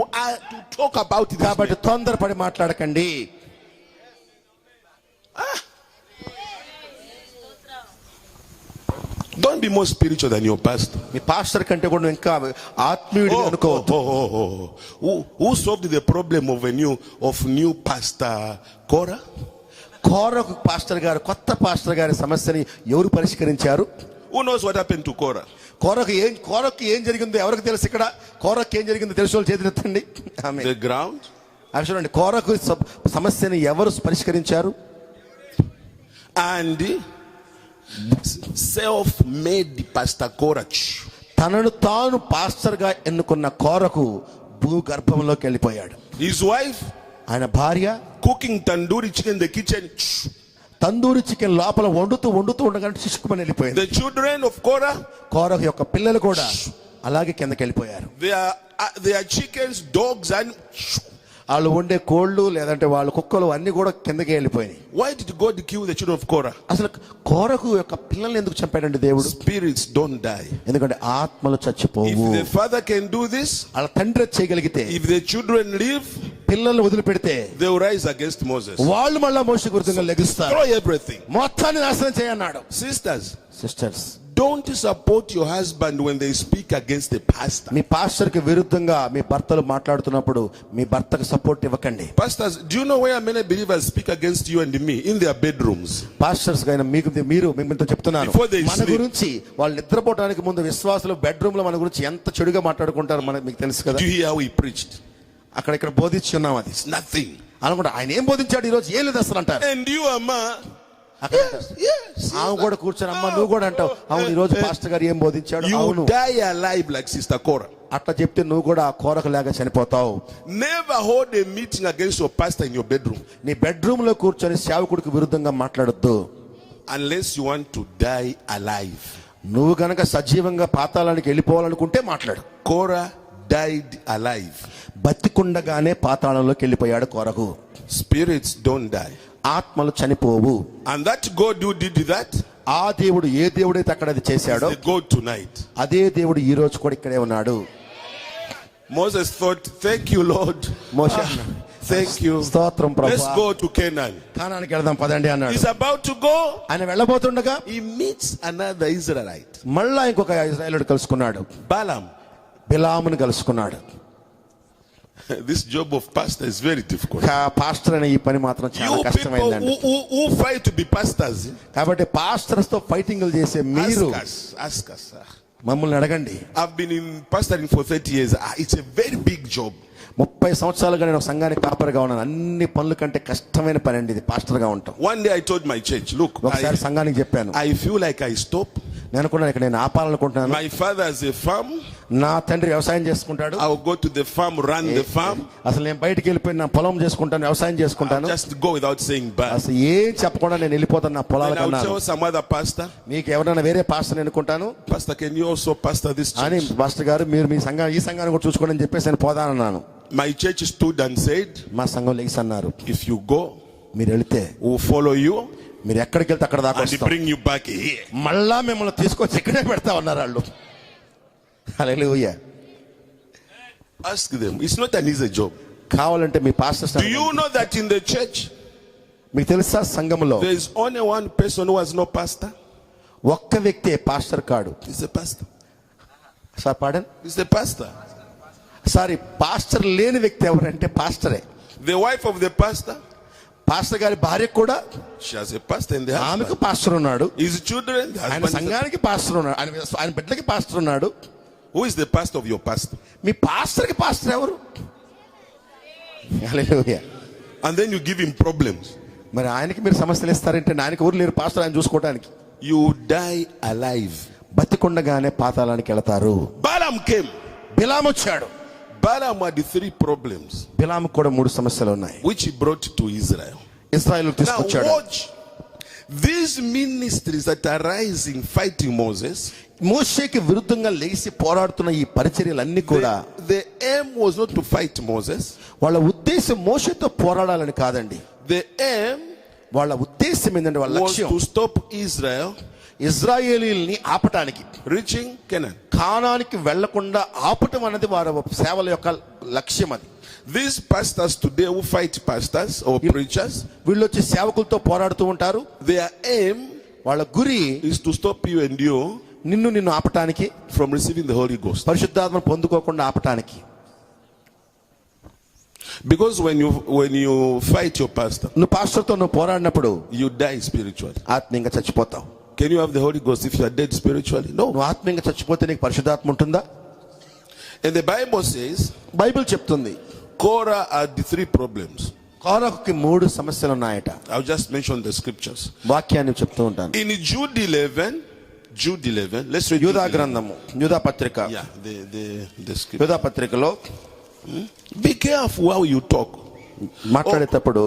talk about this. కాబట్టి తొందరపడి మాట్లాడకండి. Don't be more spiritual than your pastor. Me pastor కంటే కూడా ఇంకా ఆత్మీయుడిగా అనుకోవద్దు. Who solved the problem of new pastor Korah? కోరకు పాస్టర్ గారు, కొత్త పాస్టర్ గారి సమస్యని ఎవరు పరిష్కరించారు? Who knows what happened to Korah? కోరకు ఏం జరిగిందో ఎవరికి తెలుసు? ఇక్కడ కోరకు ఏం జరిగిందో తెలిసిన వాళ్ళు చేతులెత్తండి. ఆమేన్. The ground. చూడండి, కోరకు సమస్యని ఎవరు పరిష్కరించారు? And self-made Pastor Korah. తనను తాను పాస్టర్ గా ఎన్నుకున్న కోరకు భూగర్భంలోకి వెళ్ళిపోయాడు. His wife ఆయన భార్య cooking tandoori chicken in the kitchen. Tandoori chicken లోపల వండుతూ ఉండగానే చిక్కుమని వెళ్ళిపోయింది. The children of Korah, కోరకు యొక్క పిల్లలు కూడా అలాగే కిందకి వెళ్ళిపోయారు. they are chickens, dogs, and వాళ్ళు వండే కోళ్ళు లేదంటే వాళ్ళ కుక్కలు అన్ని కూడా కిందకి వెళ్ళిపోయినాయి. why did God kill the children of Korah? అసలు కోరకు యొక్క పిల్లల్ని ఎందుకు చంపాడండి దేవుడు? Spirits don't die. ఎందుకంటే ఆత్మలు చచ్చిపోవు. If the father can do this, వాళ్ళ తండ్రి చేయగలిగితే, if the children live, పిల్లల్ని వదిలిపెడితే they will rise against Moses. వాళ్ళు మళ్ళా మోషే గుర్తుగా లెగుస్తారు. Throw everything. మొత్తాన్ని నాశనం చేయన్నాడు. Sisters, sisters, don't support your husband when they speak against the pastor. Me pastor కి విరుద్ధంగా మీ భర్తలు మాట్లాడుతున్నప్పుడు మీ భర్తకు సపోర్ట్ ఇవ్వకండి. Pastors, do you know where many believers speak against you and me? In their bedrooms. Pastors అయినా మీరు మీతో చెప్తున్నాను, Before they మన sleep. గురించి వాళ్ళు నిద్రపోవడానికి ముందు విశ్వాసులు బెడ్రూమ్ లో మన గురించి ఎంత చెడుగా మాట్లాడుకుంటారు మీకు తెలుసు కదా. Do you hear how he preached? అక్కడ బోధించి ఉన్నాం. అది Nothing. అనుకుంటా ఆయన ఏం బోధించాడు ఈ రోజు, ఏం లేదు అసలు అంటారు. And you, Amma, Yes. ఆమె కూడా కూర్చొని అమ్మ నువ్వు కూడా అంటావు అవును ఈ రోజు పాస్టర్ గారు ఏం బోధించాడు అవును You die alive like Sister Cora. అట్లా చెప్తే నువ్వు కూడా ఆ కోరకు లేక చనిపోతావు. Never hold a meeting against your pastor in your bedroom. నీ బెడ్రూమ్ లో కూర్చొని సేవకుడికి విరుద్ధంగా మాట్లాడొద్దు. Unless you want to die alive. నువ్వు గనక సజీవంగా పాతాళానికి వెళ్ళిపోవాలనుకుంటే మాట్లాడు. Cora died alive. బతికుండగానే పాతాళంలోకి వెళ్ళిపోయాడు కోరకు. Spirits don't die. ఆత్మలు చనిపోవు. And that God who did that, ఆ దేవుడు ఏ దేవుడైతే అక్కడ అది చేశాడో is the God tonight. అదే దేవుడు ఈ రోజు కూడా ఇక్కడే ఉన్నాడు. Moses thought, thank you Lord. Moshe Thank you. స్తోత్రం Let's ప్రభువా. go to Canaan. కానానికి వెళ్దాం పదండి అన్నాడు. He's about to go. ఆయన వెళ్ళబోతుండగా He meets another Israelite. మళ్ళా ఇంకొక ఇశ్రాయేలుడు కలుసుకున్నాడు. Balaam. బిలామును కలుసుకున్నాడు. This job of pastor is very difficult. Pastor అనే ఈ పని మాత్రం చాలా You people కష్టమైందండి. who fight to be pastors, కాబట్టి పాస్టర్స్ తో ఫైటింగ్లు చేసే మీరు ask us. మమ్మల్ని అడగండి. I've been in pastoring for 30 years. It's a very big job. 30 సంవత్సరాలుగా నేను ఒక సంఘానికి కాపరిగా ఉన్నాను. అన్ని పనుల కంటే కష్టమైన పని అండి ఇది పాస్టర్ గా ఉంటాం. One day I told my church, look, ఒకసారి సంఘానికి చెప్పాను, I feel like I stop. నేను కూడా ఇక్కడ నేను ఆపాలనుకుంటున్నాను. My father has a farm. నా తండ్రి వ్యవసాయం చేసుకుంటాడు. I will go to the farm, run the farm. అసలు నేను బయటికి వెళ్ళిపోయి నా పొలం చేసుకుంటాను, వ్యవసాయం చేసుకుంటాను. Just go without saying bye. అసలు ఏం చెప్పకుండా నేను వెళ్ళిపోతాను నా పొలాల Then I will కన్నా. tell some other pastor, మీకు ఎవరైనా వేరే పాస్టర్ అనుకుంటాను Pastor, can you also pastor this అని, church? పాస్టర్ గారు మీరు మీ సంఘం ఈ సంఘాన్ని కూడా చూసుకోండి అని చెప్పేసి నేను పోదానన్నాను. My church stood and said, మా సంఘం లేచి అన్నారు, if you go, మీరు వెళితే we will follow you మీరు ఎక్కడికి వెళ్తే అక్కడ దాకా and వస్తాం. bring you back here. మళ్ళా మిమ్మల్ని తీసుకొచ్చి ఇక్కడే పెడతా ఉన్నారు వాళ్ళు. హల్లెలూయా. Ask them. It's not an easy job. కావాలంటే మీ pastors Do you know that in the church, మీకు తెలుసా సంఘంలో there is only one person who has no pastor? ఒక్క వ్యక్తి పాస్టర్ కాడు. He's a pastor. Sir పాడన్ He's a pastor. Sorry pastor లేని వ్యక్తి ఎవరంటే పాస్టరే. The wife of the pastor, pastor గారి భార్య కూడా she has a pastor in the ఆమెకు house. పాస్టర్ ఉన్నాడు. His children, the ఆయన husband. సంఘానికి పాస్టర్ ఉన్నాడు. ఆయన బిడ్డలకి పాస్టర్ ఉన్నాడు. Who is the pastor of your pastor? మీ పాస్టర్కి పాస్టర్ ఎవరు? Hallelujah. And then you give him problems. మరి ఆయనకి మీరు సమస్యలు ఇస్తారంటే ఆయనకి ఎవరు లేరు పాస్టర్ ఆయన చూసుకోవడానికి. You die alive. బతికుండగానే పాతాళానికి వెళతారు. Balaam came. బిలాము వచ్చాడు. Balaam had 3 problems బిలాముకు కూడా 3 సమస్యలు ఉన్నాయి. which he brought to Israel. ఇశ్రాయేలు Now తీసుకొచ్చాడు. watch. These ministries that are rising fighting Moses, మోషేకి విరుద్ధంగా లేచి పోరాడుతున్న ఈ పరిచర్యలన్నీ కూడా the aim was not to fight Moses. వాళ్ళ ఉద్దేశం మోషేతో పోరాడాలని కాదండి. The aim వాళ్ళ ఉద్దేశం ఏంటంటే వాళ్ళ was లక్ష్యం to stop Israel ఇజ్రాయేలీల్ని ఆపటానికి, reaching Canaan. కానానికి వెళ్లకుండా ఆపటం అనేది వారి సేవల యొక్క లక్ష్యం. అది These pastors today who fight pastors or preachers, వీళ్ళు వచ్చి సేవకులతో పోరాడుతూ ఉంటారు. their aim వాళ్ళ గురి is to stop you and you నిన్ను ఆపటానికి, from receiving the Holy Ghost. పరిశుద్ధాత్మను పొందుకోకుండా ఆపటానికి. Because when you fight your pastor, నువ్వు పాస్టర్తో నువ్వు పోరాడినప్పుడు you die spiritually. ఆత్మీయంగా చచ్చిపోతావు. Can you have the Holy Ghost if you are dead spiritually? No. నువ్వు ఆత్మీయంగా చచ్చిపోతే నీకు పరిశుద్ధాత్మ ఉంటుందా? And the Bible says Bible చెప్తుంది Korah had 3 problems. కోరహుకి 3 సమస్యలు ఉన్నాయట. I'll just mention the scriptures. వాక్యాన్ని చెప్తూ ఉంటాను. In Jude 11, let's read యూదా Jude 11. గ్రంథము, యూదా పత్రిక, Yeah, the scripture. యూదా పత్రికలో Be careful how you talk. మాట్లాడేటప్పుడు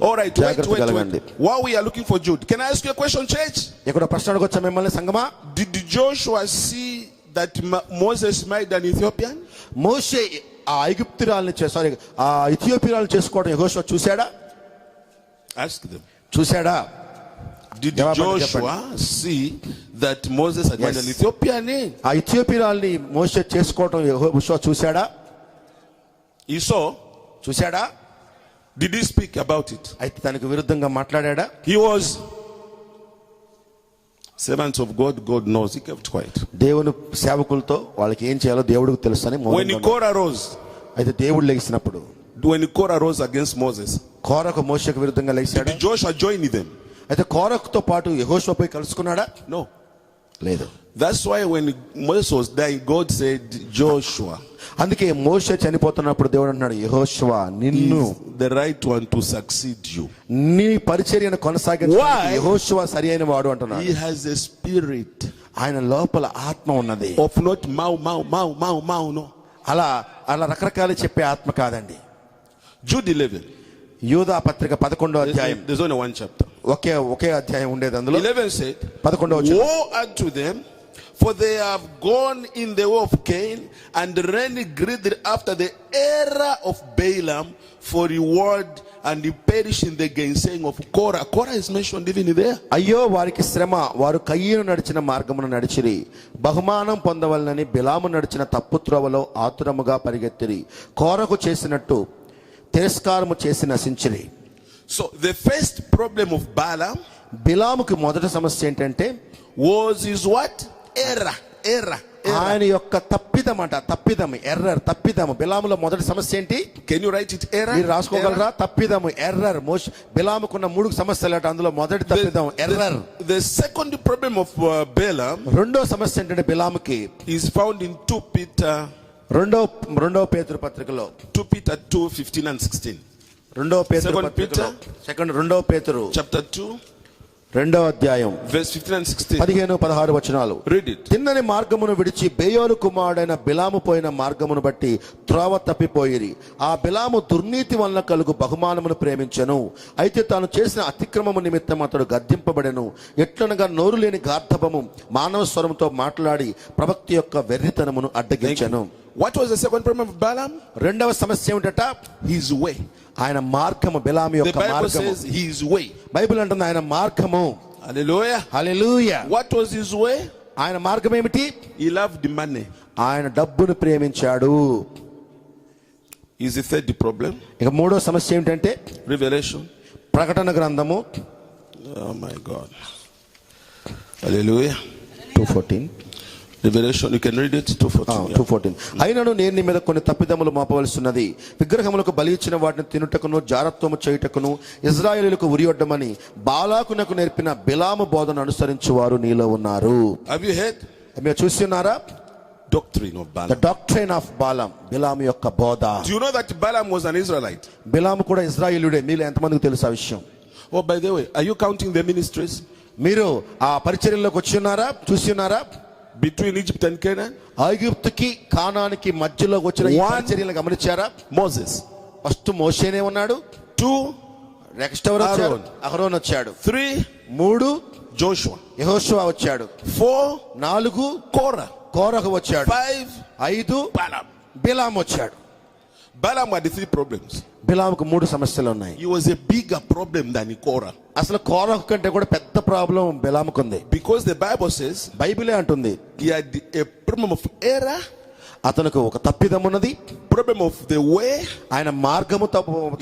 All right, జాగ్రత్త కలగండి. While we are looking for Jude, can I ask you a question, church? ఇక్కడ ప్రశ్న అడగొచ్చా మిమ్మల్ని సంగమా? Did Joshua see that Moses married an Ethiopian? మోషే ఆ ఐగుప్తురాల్ని ఆ ఇథియోపియాలను చేసుకోవడం యెహోషువ చూశాడా? Ask them. చూశాడా? Did Joshua see that Moses had married an Yes. Ethiopian? ఆ ఇథియోపియాల్ని మోషే చేసుకోవడం యెహోషువ చూశాడా? He saw. చూశాడా? Did he speak about it? అయితే తనకు విరుద్ధంగా మాట్లాడా? He was servants of God. God knows. He kept quiet. దేవుని సేవకులతో వాళ్ళకి ఏం చేయాలో దేవుడికి తెలుసని When Korah rose, అయితే దేవుడు లేచినప్పుడు, when Korah rose against Moses, కోరహు మోషేకు విరుద్ధంగా లేచాడు. did Joshua join them? అయితే కోరహుతో పాటు యెహోషువ పోయి కలుసుకున్నాడా? No. లేదు. That's why when Moses was dying, God said, Joshua అందుకే మోషే చనిపోతున్నప్పుడు దేవుడు అన్నాడు, యెహోషువ నిన్ను is the right one to succeed you. నీ పరిచర్యను కొనసాగించడానికి Why? యెహోషువ సరి అయిన వాడు అంటున్నాడు. He has a spirit ఆయన లోపల ఆత్మ ఉన్నది. of not mau, no. అలా రకరకాలు చెప్పే ఆత్మ కాదండి. Jude 11. యూదా పత్రిక 11వ అధ్యాయం, There's only one chapter. ఒకే అధ్యాయం ఉండేది. అందులో 11 said, 11వ వచనం, woe unto them, for they have gone in the way of Cain and ran greedily after the error of Balaam for reward, and he perished in the gainsaying of Korah. Korah is mentioned even there. అయ్యో వారికి శ్రమ, వారు కయ్యను నడిచిన మార్గమును నడిచిరి, బహుమానం పొందవలనని బిలాము నడిచిన తప్పు త్రోవలో ఆతురముగా పరిగెత్తిరి, కోరకు చేసినట్టు తిరస్కారము చేసి నశించిరి. So the first problem of Balaam బిలాముకి మొదటి సమస్య ఏంటంటే was his what? Error. ఆయన యొక్క తప్పిదము, ఎర్రర్, తప్పిదము. బిలాములో మొదటి సమస్య ఏంటి? Can you write it? Error. మీరు రాసుకోగలరా? తప్పిదము, ఎర్రర్. బిలాముకున్న 3 సమస్యలు అట, అందులో మొదటి తప్పిదం error. The second problem of Balaam రెండో సమస్య ఏంటంటే బిలాముకి is found in 2 Peter రెండో పేతురు పత్రికలో 2 Peter 2:15 and 16. రెండో పేతురు Second పత్రికలో రెండో పేతురు Chapter 2 రెండో అధ్యాయం verse 15 and 16. 15-16 వచనాలు. Read it. తిన్నని మార్గమును విడిచి బేయోరు కుమారుడైన బిలాము పోయిన మార్గమును బట్టి త్రోవ తప్పిపోయిరి. ఆ బిలాము దుర్నీతి వలన కలుగు బహుమానమును ప్రేమించెను, అయితే తాను చేసిన అతిక్రమము నిమిత్తం అతడు గద్దింపబడెను. ఎట్లనగా నోరు లేని గార్ధబము మానవ స్వరముతో మాట్లాడి ప్రవక్త యొక్క వెర్రితనమును అడ్డగించెను. What was the second problem of Balaam? రెండవ సమస్య ఏమిటట? His way. ఆయన మార్గము, బిలాము The యొక్క Bible మార్గము. says his way. బైబిల్ అంటుంది ఆయన మార్గము. Hallelujah. Hallelujah. What was his way? ఆయన మార్గం ఏమిటి? He loved money. ఆయన డబ్బును ప్రేమించాడు. Is the third problem. ఇక మూడో సమస్య ఏమిటంటే Revelation. ప్రకటన గ్రంథము Oh my God. Hallelujah. 2:14. Revelation, you can read it. 2:14. 2:14. అయినను నేను నీ మీద కొన్ని తప్పిదములు మోపవలసినది. విగ్రహములకు బలి ఇచ్చిన వాటిని తినుటకును జారత్వము చేయుటకును ఇశ్రాయేలీయులకు ఉరియొడ్డమని బాలాకునకు నేర్పిన బిలాము బోధను అనుసరించువారు నీలో ఉన్నారు. Have you heard? మీరు చూస్తున్నారా? Doctrine of ద Balaam. డాక్ట్రైన్ ఆఫ్ బాలాం, బిలాము యొక్క బోధ. Do you know that Balaam was an Israelite? బిలాము కూడా ఇశ్రాయేలీయుడే. మీలో ఎంతమందికి తెలుసు ఆ విషయం? Oh, by the way, are you counting the ministries మీరు ఆ పరిచర్యలోకి వచ్చి ఉన్నారా, చూసి ఉన్నారా? between Egypt and Canaan? ఐగుప్తుకి కానానికి మధ్యలో వచ్చిన ఈ పరిచర్యలు గమనించారా? Moses. ఫస్ట్ మోషేనే ఉన్నాడు. 2, నెక్స్ట్ ఎవరు వచ్చారు? అహరోన్ వచ్చాడు. 3, 3 Joshua. యెహోషువ వచ్చాడు. 4, 4 Korah. కోరహు వచ్చాడు. 5, 5 Balaam. బిలాం వచ్చాడు. Balaam had the 3 problems. బిలాముకు 3 సమస్యలు ఉన్నాయి. He was a bigger problem than Korah. అసలు కోరహు కంటే కూడా పెద్ద ప్రాబ్లం బిలాముకు ఉంది. Because the Bible says బైబిలే అంటుంది he had a problem of error, అతనికి ఒక తప్పిదం ఉన్నది, problem of the way. ఆయన మార్గము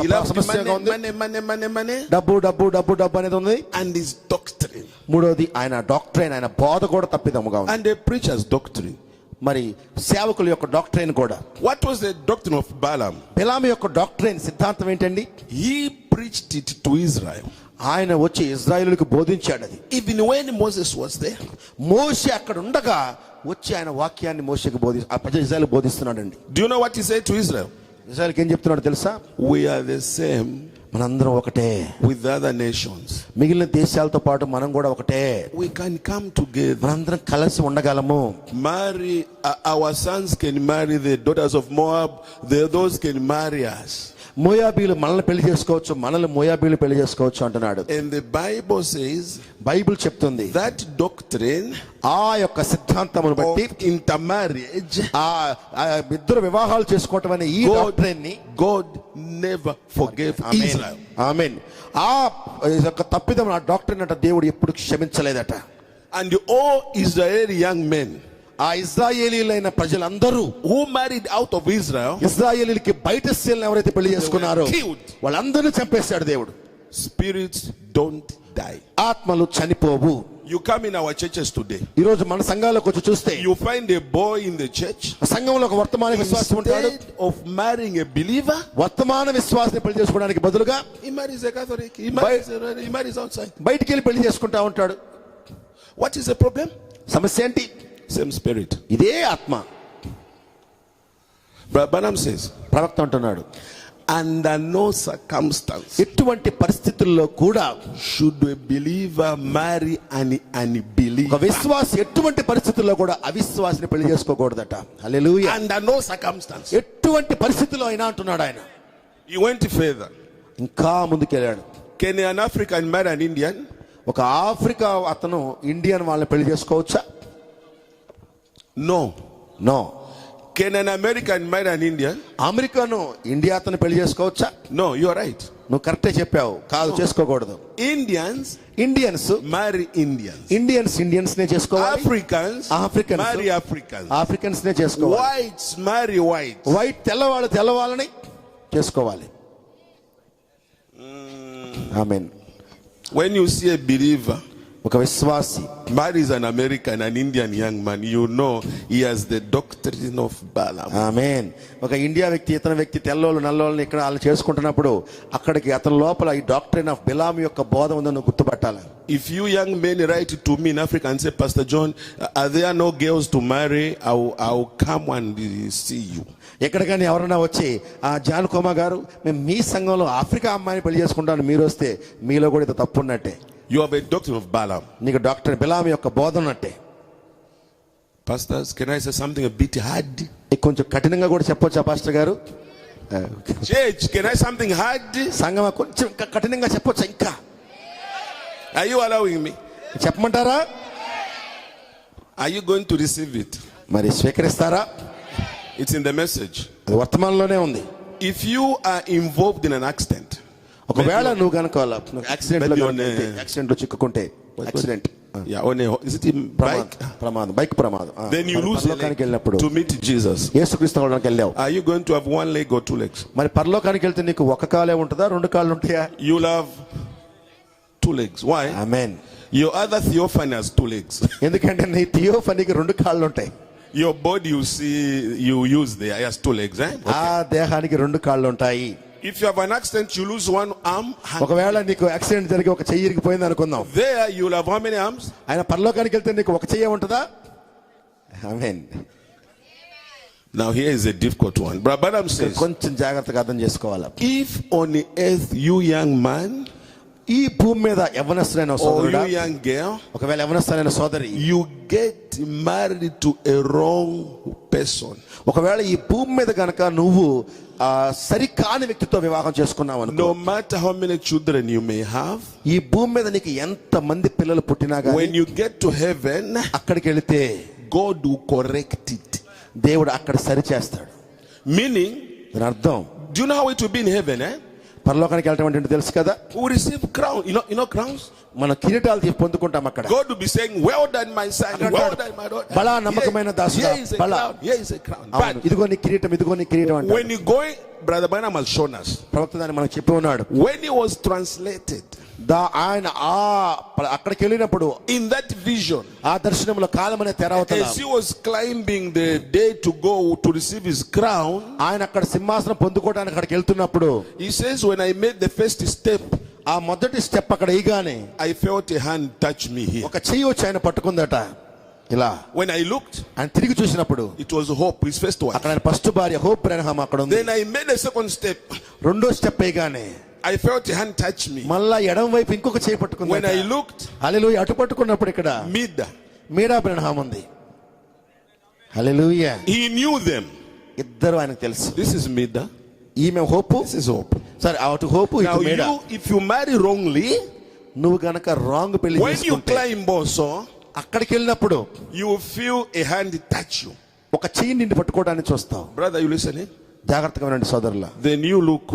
He loved సమస్యగా ఉంది. money, డబ్బు అనేది ఉంది. and his doctrine. మూడోది ఆయన డాక్ట్రైన్, ఆయన బోధ కూడా తప్పిదముగా ఉంది. And the preacher's doctrine. మరి సేవకుల యొక్క డాక్ట్రైన్ కూడా. What was the doctrine of Balaam? బిలాము యొక్క డాక్ట్రైన్ సిద్ధాంతం ఏంటండి? He preached it to Israel. ఆయన వచ్చి ఇశ్రాయేలులకు బోధించాడు అది. Even when Moses was there. మోషే అక్కడ ఉండగా వచ్చి ఆయన వాక్యాన్ని మోషేకి ఆ ప్రజలు ఇశ్రాయేలు బోధిస్తున్నాడండి. Do you know what he said to Israel? ఇశ్రాయేలుకి ఏం చెప్తున్నాడు తెలుసా? We are the same మనందరం ఒకటే, with the other nations. మిగిలిన దేశాలతో పాటు మనం కూడా ఒకటే, We can come together. మనందరం కలిసి ఉండగలము. Marry, our sons can marry the daughters of Moab. Those can marry us. మోయాబీలు మనల్ని పెళ్లి చేసుకోవచ్చు, మనల్ని మోయాబీలు పెళ్లి చేసుకోవచ్చు అంటున్నాడు. And the Bible says Bible చెప్తుంది that doctrine ఆ యొక్క సిద్ధాంతమును బట్టి of intermarriage, ఆ ఇద్దరు వివాహాలు చేసుకోవటం అనే ఈ డాక్ట్రైన్ ని God never forgave Israel. ఆమేన్. ఆ యొక్క తప్పిదం ఆ డాక్ట్రైన్ అట దేవుడు ఎప్పుడు క్షమించలేదట. And all Israeli young men ఆ ఇశ్రాయేలీలైన ప్రజలందరూ who married out of Israel, ఇశ్రాయేలీలకి బయట స్త్రీలను ఎవరైతే పెళ్లి చేసుకున్నారో వాళ్ళందరినీ చంపేశాడు దేవుడు. spirits don't die. ఆత్మలు చనిపోవు. You come in our churches today, ఈ రోజు మన సంఘాలకు వచ్చి చూస్తే you find a boy in the church, సంఘంలో ఒక వర్తమాన విశ్వాసం ఉంటాడు. instead of marrying a believer, వర్తమాన విశ్వాసాన్ని పెళ్లి చేసుకోవడానికి బదులుగా he marries a Catholic, he marries outside. బయటికి వెళ్ళి పెళ్లి చేసుకుంటా ఉంటాడు. What is the problem? సమస్య ఏంటి? Same spirit. ఇదే ఆత్మ. Brother Branham says, ప్రవక్త అంటున్నాడు, under no circumstance ఎటువంటి పరిస్థితుల్లో కూడా should a believer marry an ఒక unbeliever. విశ్వాసి ఎటువంటి పరిస్థితుల్లో కూడా అవిశ్వాసిని పెళ్లి చేసుకోకూడదట. హల్లెలూయా. Under no circumstance. ఎటువంటి పరిస్థితుల్లో అయినా అంటున్నాడు ఆయన. He went further. ఇంకా ముందుకెళ్ళాడు. Can an African marry an Indian? ఒక ఆఫ్రికా అతను ఇండియన్ వాళ్ళని పెళ్లి చేసుకోవచ్చా? No. No. Can an American marry an Indian? అమెరికాను ఇండియా అతను పెళ్లి చేసుకోవచ్చా? No, you are right. నువ్వు కరెక్టే చెప్పావు. కాదు, చేసుకోకూడదు. Indians Indians marry Indians. Indians నే చేసుకోవాలి. Africans Africans marry Africans. Africans నే చేసుకోవాలి. Whites marry whites. వైట్ తెల్లవాళ్ళని చేసుకోవాలి. ఆమేన్. When you see a believer ఒక విశ్వాసి marries an American, an Indian young man, you know he has the doctrine of Balaam. ఆమేన్. ఒక India వ్యక్తి ఇతర వ్యక్తి తెల్లోళ్ళు నల్లోళ్ళని ఇక్కడ వాళ్ళు చేసుకుంటున్నప్పుడు అక్కడికి అతని లోపల ఈ డాక్ట్రిన్ ఆఫ్ బిలాం యొక్క బోధ ఉందని గుర్తుపట్టాలి. If you young men write to me in Africa and say, Pastor John, are there no girls to marry? I'll come and see you. ఎక్కడికైనా ఎవరైనా వచ్చి ఆ జాన్ కుమార్ గారు మేము మీ సంఘంలో ఆఫ్రికా అమ్మాయిని పెళ్లి చేసుకుంటాను మీరు వస్తే మీలో కూడా ఇది తప్పు ఉన్నట్టే. You have a doctrine of Balaam. నీకు డాక్టర్ బిలాం యొక్క బోధ ఉన్నట్టే. Pastors, can I say something a bit hard? కొంచెం కఠినంగా కూడా చెప్పొచ్చా పాస్టర్ గారు? Church, can I say something hard? సంఘం కొంచెం ఇంకా కఠినంగా చెప్పొచ్చా? ఇంకా Are you allowing me? చెప్పమంటారా? Are you going to receive it? మరి స్వీకరిస్తారా? It's in the message. అది వర్తమానంలోనే ఉంది. If you are involved in an accident, ఒకవేళ నువ్వు కనుక యాక్సిడెంట్ లో చిక్కుకుంటే accident is it in bike? Bike ప్రమాదం, Then you lose a leg వెళ్ళినప్పుడు to meet Jesus. యేసుక్రీస్తు వాళ్ళకి వెళ్ళావు. Are you going to have one leg or two legs? మరి పరలోకానికి వెళ్తే నీకు ఒక కాలే ఉంటుందా, రెండు కాళ్ళు ఉంటాయా? You'll have two legs. Why? Amen. Your other theophany has two legs. ఎందుకంటే నీ థియోఫనీకి రెండు కాళ్ళు ఉంటాయి. Your body you see you use there has two legs, eh? ఆ దేహానికి రెండు కాళ్ళు ఉంటాయి. If you have an accident, you lose one arm. ఒకవేళ నీకు యాక్సిడెంట్ జరిగి ఒక చెయ్యి ఇరిగిపోయింది అనుకుందాం. There you will have how many arms? ఆయన పరలోకానికి వెళ్తే నీకు ఒక చెయ్యి ఉంటుందా? ఆమేన్. Now here is a difficult one. Brother Branham says, కొంచెం జాగ్రత్తగా అర్థం చేసుకోవాలి. if on the earth you young man ఈ భూమి మీద యవ్వనస్తులైన or సోదరుడా, you young girl, ఒకవేళ యవ్వనస్తులైన సోదరి you get married to a wrong person, ఒకవేళ ఈ భూమి మీద గనక నువ్వు సరికాని వ్యక్తితో వివాహం చేసుకున్నావు అనుకో, no matter how many children you may have, ఈ భూమి మీద నీకు ఎంత మంది పిల్లలు పుట్టినా when గానీ you get to heaven, అక్కడికి వెళితే God will correct it. దేవుడు అక్కడ సరి చేస్తాడు. Meaning, దాని అర్థం, do you know how it will be in heaven, eh? పరలోకానికి వెళ్ళటం అంటే తెలుసు కదా, We receive crown. You know crowns? మన కిరీటాలు పొందుకుంటాం అక్కడ. God will be saying, well done my son, well done my daughter. బలా నమ్మకమైన దాసుడా, Here is a Bala. crown, here is a crown. అవును, ఇదిగో నీ కిరీటం, ఇదిగో నీ కిరీటం అంటే When you go, Brother Branham has shown us, ప్రవక్త దాన్ని మనకు చెప్పి ఉన్నాడు. when he was translated, ఆయన అక్కడికి వెళ్ళినప్పుడు in that vision, ఆ దర్శనంలో కాలం అనే తెరవతల as he was climbing the day to go to receive his crown, ఆయన అక్కడ సింహాసనం పొందుకోవడానికి అక్కడికి వెళ్తున్నప్పుడు he says, when I made the first step, ఆ మొదటి స్టెప్ అక్కడ వేయగానే I felt a hand touch me here. ఒక చెయ్యి వచ్చి ఆయన పట్టుకుందట ఇలా. When I looked, ఆయన తిరిగి చూసినప్పుడు it was Hope, his first wife. అక్కడ ఆయన ఫస్ట్ భార్య హోప్ బ్రెన్హామ్ అక్కడ ఉంది. Then I made a second step, రెండో స్టెప్ వేయగానే I felt a hand touch me. మళ్ళా ఎడమ వైపు ఇంకొక చెయ్యి పట్టుకుంది. When I looked, హల్లెలూయా, అటు పట్టుకున్నప్పుడు ఇక్కడ Mida, మీరా బ్రెన్హామ్ ఉంది. హల్లెలూయా. he knew them. ఇద్దరు ఆయనకు తెలుసు. This is Mida, ఈమె హోపు, this is Hope. సరే అటు హోపు, Now ఇటు మీరా. if you marry wrongly, నువ్వు గనక రాంగ్ పెళ్లి when you చేసుకుంటే climb also, అక్కడికి వెళ్ళినప్పుడు you will feel a hand touch you. ఒక చెయ్యి నిన్ను పట్టుకోవడానికి చూస్తావు. Brother, you listening? జాగ్రత్తగా వినండి సోదరులా. Then you look.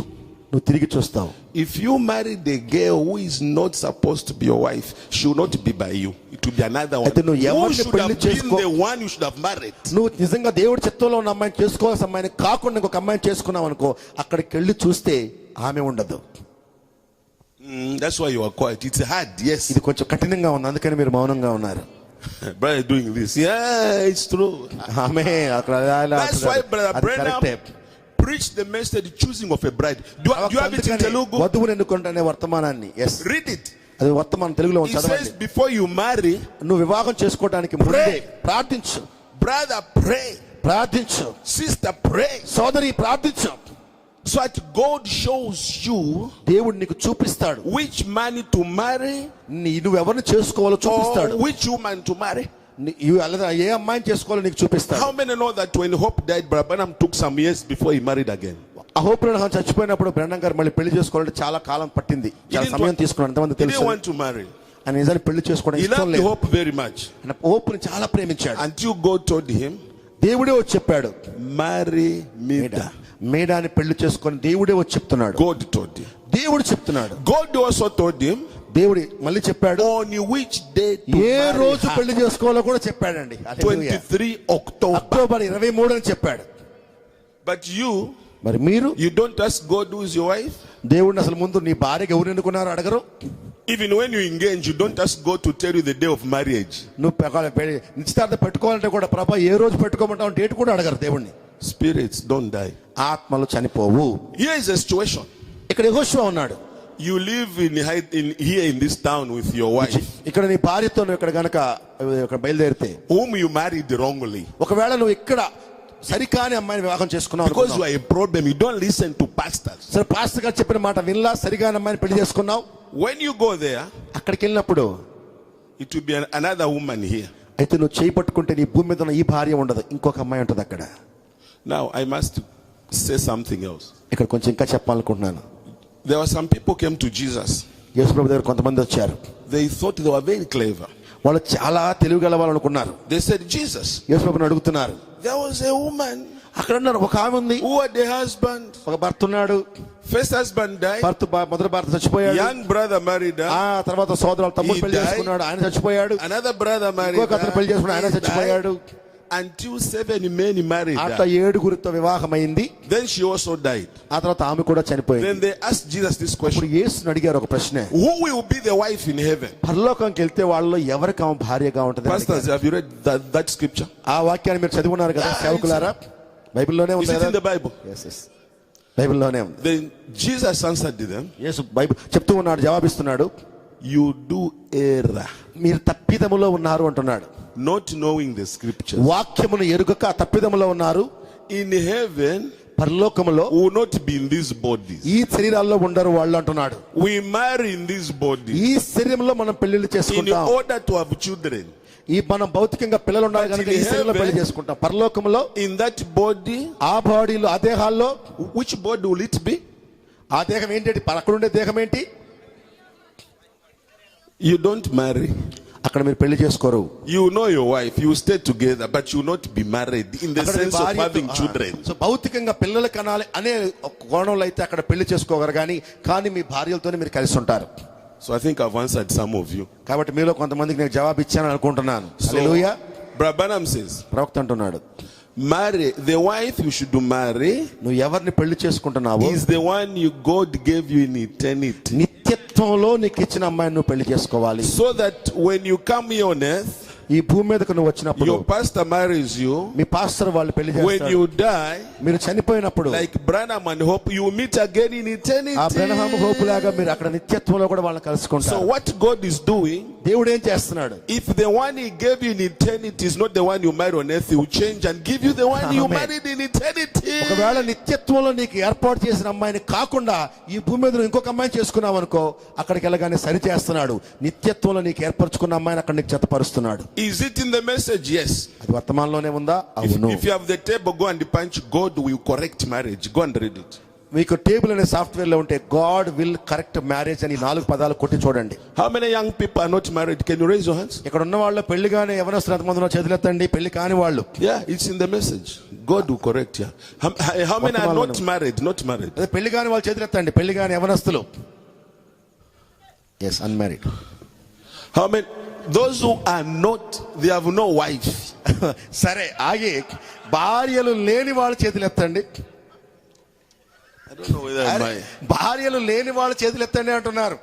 నువ్వు తిరిగి చూస్తావు. If you marry the girl who is not supposed to be your wife, she will not be by you. It will be another one. అయితే నువ్వు Who ఎవరిని should పెళ్లి have been చేసుకో, the one you should have married? నువ్వు నిజంగా దేవుడి చిత్తంలో ఉన్న అమ్మాయిని చేసుకోవాల్సిన అమ్మాయిని కాకుండా ఇంకొక అమ్మాయిని చేసుకున్నావు అనుకో, అక్కడికి వెళ్ళి చూస్తే ఆమె ఉండదు. That's why you are quiet. It's hard, yes. ఇది కొంచెం కఠినంగా ఉంది, అందుకని మీరు మౌనంగా ఉన్నారు. Brother doing this. Yeah, it's true. ఆమె అక్కడ That's why Brother Branham preached the message choosing of a bride. Do you have it in Telugu? వధువుని ఎన్నుకుంటానే వర్తమానాన్ని. Yes. Read it. అది వర్తమానం తెలుగులో He says, చదవండి. before you marry, నువ్వు వివాహం చేసుకోవడానికి ముందే Pray. ప్రార్థించు, brother, pray. ప్రార్థించు, Sister, pray. సోదరి ప్రార్థించు. So that God shows you దేవుడు నీకు చూపిస్తాడు, which man to marry నువ్వు ఎవరిని చేసుకోవాలో చూపిస్తాడు, or which woman to marry. లేదా ఏ అమ్మాయిని చేసుకోవాలో నీకు చూపిస్తాడు. How many know that when Hope died, Brother Branham took some years before he married again? అహోప్రహం చచ్చిపోయినప్పుడు బ్రహ్మం గారు మళ్ళీ పెళ్లి చేసుకోవాలంటే చాలా కాలం పట్టింది, చాలా సమయం తీసుకున్నాడు. ఎంతమంది He didn't తెలుసు? want to marry. ఆయన నిజాన్ని పెళ్లి చేసుకోవడం He ఇష్టం loved లేదు. Hope very much. ఆయన హోప్ని చాలా ప్రేమించాడు. Until God told him, దేవుడే వచ్చి చెప్పాడు, marry Mida. మేడాని పెళ్లి చేసుకొని దేవుడే వచ్చి చెప్తున్నాడు. God told him. దేవుడు చెప్తున్నాడు. God also told him దేవుడు మళ్ళీ చెప్పాడు, on which day to A marry రోజు her. పెళ్లి చేసుకోవాలో కూడా చెప్పాడండి. హల్లెలూయా. 23 October. అక్టోబర్ 23 అని చెప్పాడు. But you మరి మీరు don't ask God who is your wife. దేవుడిని అసలు ముందు నీ భార్యకి ఎవరు ఎన్నుకున్నారో అడగరు. Even when you engage, you don't ask God to tell you the day of marriage. నువ్వు నిశ్చితార్థం పెట్టుకోవాలంటే కూడా ప్రభా ఏ రోజు పెట్టుకోమంటావు డేట్ కూడా అడగరు దేవుణ్ణి. Spirits don't die. ఆత్మలు చనిపోవు. Here is a situation. ఇక్కడ యెహోషువ ఉన్నాడు. You live here in this town with your wife, ఇక్కడ నీ భార్యతో నువ్వు ఇక్కడ గనక బయలుదేరితే, whom you married wrongly. ఒకవేళ నువ్వు ఇక్కడ సరికాని అమ్మాయిని వివాహం చేసుకున్నావు Because you అనుకున్నావు. are a problem, you don't listen to pastors. సరే పాస్టర్ గారు చెప్పిన మాట వినలా, సరిగాని అమ్మాయిని పెళ్లి చేసుకున్నావు. When you go there, అక్కడికి వెళ్ళినప్పుడు it will be another woman here. అయితే నువ్వు చేయి పట్టుకుంటే నీ భూమి మీద ఉన్న ఈ భార్య ఉండదు, ఇంకొక అమ్మాయి ఉంటుంది అక్కడ. Now I must say something else. ఇక్కడ కొంచెం ఇంకా చెప్పాలనుకుంటున్నాను. There were some people came to Jesus. యేసు ప్రభు దగ్గర కొంతమంది వచ్చారు. They thought they were very clever. వాళ్ళు చాలా తెలివిగల వాళ్ళు అనుకున్నారు. They said, Jesus, యేసు ప్రభుని అడుగుతున్నారు. there was a woman అక్కడ ఉన్నారు, ఒక ఆమె ఉంది, who had a husband. ఒక భర్త ఉన్నాడు. First husband died. మొదటి భర్త చచ్చిపోయాడు. Young brother married her. ఆ తర్వాత సోదరుడు తమ్ముడు He పెళ్లి died. చేసుకున్నాడు, ఆయన చచ్చిపోయాడు. Another brother married ఇంకొక అతను పెళ్లి her. చేసుకున్నాడు, ఆయన He చచ్చిపోయాడు. died. Until 7 men married అట్లా her. 7గురితో వివాహం అయింది. Then she also died. ఆ తర్వాత ఆమె కూడా చనిపోయింది. Then they asked Jesus this ఇప్పుడు question: యేసుని అడిగారు ఒక ప్రశ్న, who will be the wife in heaven? పరలోకంకి వెళ్తే వాళ్ళలో ఎవరికి ఆమె భార్యగా ఉంటుంది? Pastors, have you read that scripture? ఆ వాక్యాన్ని మీరు చదివి ఉన్నారు కదా సేవకులారా? బైబిల్లోనే Is ఉంది it కదా? in the Bible? Yes, yes. బైబిల్లోనే ఉంది. Then Jesus answered them, యేసు బైబిల్ చెప్తూ ఉన్నాడు, జవాబిస్తున్నాడు, you do err, మీరు తప్పిదములో ఉన్నారు అంటున్నాడు. not knowing the scriptures. వాక్యమును ఎరుగక తప్పిదములో ఉన్నారు. In heaven, పరలోకములో we will not be in these bodies. ఈ శరీరాల్లో ఉండరు వాళ్ళు అంటున్నాడు. We marry in these bodies ఈ శరీరంలో మనం పెళ్లిళ్ళు in చేసుకుంటాం. order to have children. ఈ మనం భౌతికంగా పిల్లలు ఉండాలి కనుక ఈ శరీరంలో పెళ్లి చేసుకుంటాం. పరలోకములో In that body, ఆ బాడీలో, ఆ దేహాల్లో, which body will it be? ఆ దేహం ఏంటి? అక్కడ ఉండే దేహం ఏంటి? You don't marry. అక్కడ మీరు పెళ్లి చేసుకోరు. You know your wife, you stay together, but you will not be married in the అక్కడ మీ sense of భార్యతో- having children. సో భౌతికంగా పిల్లలు కనాలి అనే ఒక కోణంలో అయితే అక్కడ పెళ్లి చేసుకోగలరు, కానీ మీ భార్యలతోనే మీరు కలిసి ఉంటారు. So I think I've answered some of you. కాబట్టి మీలో కొంతమందికి నేను జవాబు ఇచ్చాను అనుకుంటున్నాను. So, హల్లెలూయా. Brother Branham says, ప్రవక్త అంటున్నాడు, marry the wife you should marry నువ్వు ఎవరిని పెళ్లి చేసుకుంటున్నావు is the one God gave you in eternity, నిత్యత్వంలో నీకు ఇచ్చిన అమ్మాయిని నువ్వు పెళ్లి చేసుకోవాలి. so that when you come here on earth, ఈ భూమి మీదకు నువ్వు వచ్చినప్పుడు your pastor marries you. Me pastor వాళ్ళు పెళ్లి When చేస్తారు. you die, మీరు చనిపోయినప్పుడు like Branham and Hope, you meet again in ఆ బ్రహ్మ హోపు eternity. లాగా మీరు అక్కడ నిత్యత్వంలో కూడా వాళ్ళని So కలుసుకుంటారు. what God is doing, దేవుడు ఏం చేస్తున్నాడు? if the one he gave you in eternity is not the one you marry on earth, he will change and give you the one you Amen. married in eternity. ఒకవేళ నిత్యత్వంలో నీకు ఏర్పాటు చేసిన అమ్మాయిని కాకుండా ఈ భూమి మీద నువ్వు ఇంకొక అమ్మాయిని చేసుకున్నావు అనుకో, అక్కడికి వెళ్ళగానే సరి చేస్తున్నాడు. నిత్యత్వంలో నీకు ఏర్పరచుకున్న అమ్మాయిని అక్కడ నీకు జతపరుస్తున్నాడు. Is it in the message? Yes. అది వర్తమానంలోనే ఉందా? అవును. If you have the table, go and punch. God will correct marriage. Go and read it. మీకు టేబుల్ అనే సాఫ్ట్వేర్ లో ఉంటే గాడ్ విల్ కరెక్ట్ మ్యారేజ్ అని 4 పదాలు కొట్టి చూడండి. How many young people are not married? Can you raise your hands? ఇక్కడ ఉన్న వాళ్ళు పెళ్లి కాని ఎవరొస్తారు ఎంతమంది చేతులెత్తండి. పెళ్లి కాని వాళ్ళు, Yeah, it's in the message. God will correct you. How many are not married? Not married. అదే పెళ్లి కాని వాళ్ళు చేతులెత్తండి. పెళ్లి కాని ఎవరస్తులు. Yes, unmarried. How many? Those who are not, they have no wife. సరే ఆగి, భార్యలు లేని వాళ్ళ చేతులెత్తండి. I don't know whether am I. భార్యలు లేని వాళ్ళ చేతులెత్తండి అంటున్నారు.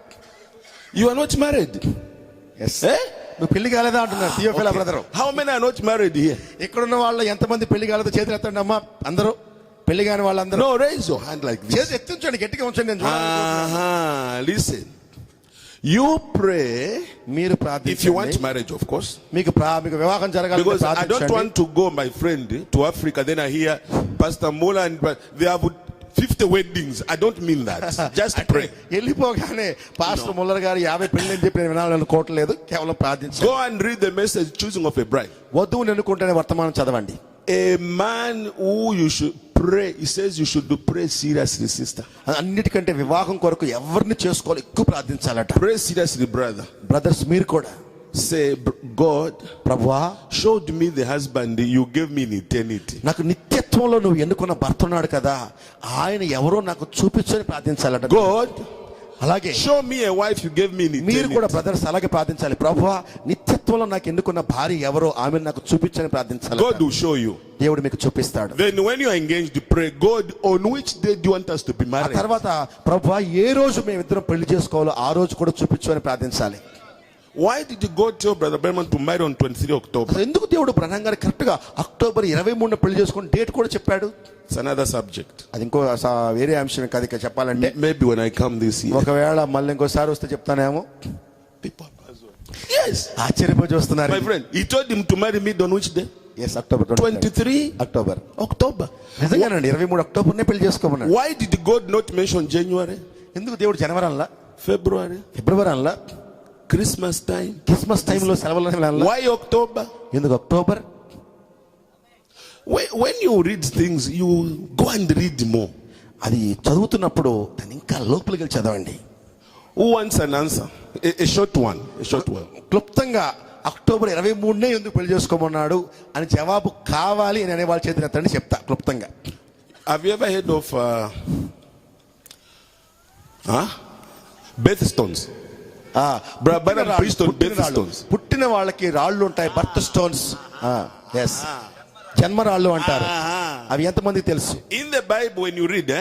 You are not married. Yes, Eh? నువ్వు పెళ్లి కాలేదా అంటున్నారు Theophila brother. How many are not married here? ఇక్కడున్న వాళ్ళు ఎంతమంది పెళ్లి కాలేదో చేతులెత్తండి అమ్మా. అందరూ పెళ్లి కాని వాళ్ళందరూ No, raise your hand like this. చేతి ఎత్తించండి, గట్టిగా ఉంచండి. నేను చూడాలి. Listen. You pray మీరు if you want ప్రార్థించండి. marriage, of course. మీకు వివాహం జరగాలంటే Because I don't ప్రార్థించండి. want to go, my friend, to Africa. Then I hear Pastor Mola and they have 50 weddings. I don't mean that. Just pray. వెళ్ళిపోగానే pastor Muller గారు 50 పెళ్లి చెప్పి నేను వినాలనుకోవట్లేదు. కేవలం ప్రార్థించండి. Go and read the message, choosing of a bride. వధువుని ఎన్నుకుంటేనే వర్తమానం చదవండి. A man who you should pray, he says you should pray seriously, sister. అన్నిటికంటే వివాహం కొరకు ఎవరిని చేసుకోవాలి ఎక్కువ ప్రార్థించాలట. Pray seriously, brother. బ్రదర్స్ మీరు కూడా Say, God, ప్రభువా showed me the husband you gave me in eternity. నాకు నిత్యత్వంలో నువ్వు ఎన్నుకున్న భర్త ఉన్నాడు కదా, ఆయన ఎవరో నాకు చూపించని ప్రార్థించాలట. God, అలాగే show me a wife you gave me in మీరు కూడా eternity. బ్రదర్స్ అలాగే ప్రార్థించాలి. ప్రభువా నిత్యత్వంలో నాకు ఎన్నుకున్న భార్య ఎవరో ఆమెను నాకు చూపించని ప్రార్థించాలి. God will show you. దేవుడు మీకు చూపిస్తాడు. Then when you are engaged, pray, God, on which day do you want us to be ఆ married? తర్వాత ప్రభువా ఏ రోజు మేమిద్దరం పెళ్లి చేసుకోవాలో ఆ రోజు కూడా చూపించు అని ప్రార్థించాలి. Why did God tell Brother Berman to marry on 23 October? అసలు ఎందుకు దేవుడు బ్రహ్నం గారు కరెక్ట్ గా అక్టోబర్ 23 పెళ్లి చేసుకుని డేట్ కూడా చెప్పాడు? It's another subject. అది ఇంకో వేరే అంశం కాదు. ఇక చెప్పాలంటే Maybe when I come this year. ఒకవేళ మళ్ళీ ఇంకోసారి వస్తే చెప్తానేమో. People as well. Yes. ఆశ్చర్యపోయి చూస్తున్నారు. My friend, he told him to marry me on which day? Yes October 23 October. October. నిజంగానండి 23 అక్టోబర్నే పెళ్లి చేసుకోమన్నాడు. Why did God not mention January, ఎందుకు దేవుడు జనవరి అనలా, February, ఫిబ్రవరి అనలా, Christmas time? క్రిస్మస్ టైంలో సెలవులు అనలా? Why October? ఎందుకు October? When you read things, you go and read more. అది చదువుతున్నప్పుడు దాన్ని ఇంకా లోపలికి వెళ్ళి చదవండి. Who wants an answer? A short one. A short one. క్లుప్తంగా అక్టోబర్ 23నే ఎందుకు పెళ్లి చేసుకోమన్నాడు అని జవాబు కావాలి అని అనే వాళ్ళ చేతిని ఎత్తండి, చెప్తా క్లుప్తంగా. Have you ever heard of birthstones? పుట్టిన వాళ్ళకి రాళ్ళు ఉంటాయి, బర్త్ స్టోన్స్. ఎస్, జన్మ రాళ్ళు అంటారు. అవి ఎంతమందికి తెలుసు? In the Bible, when you read,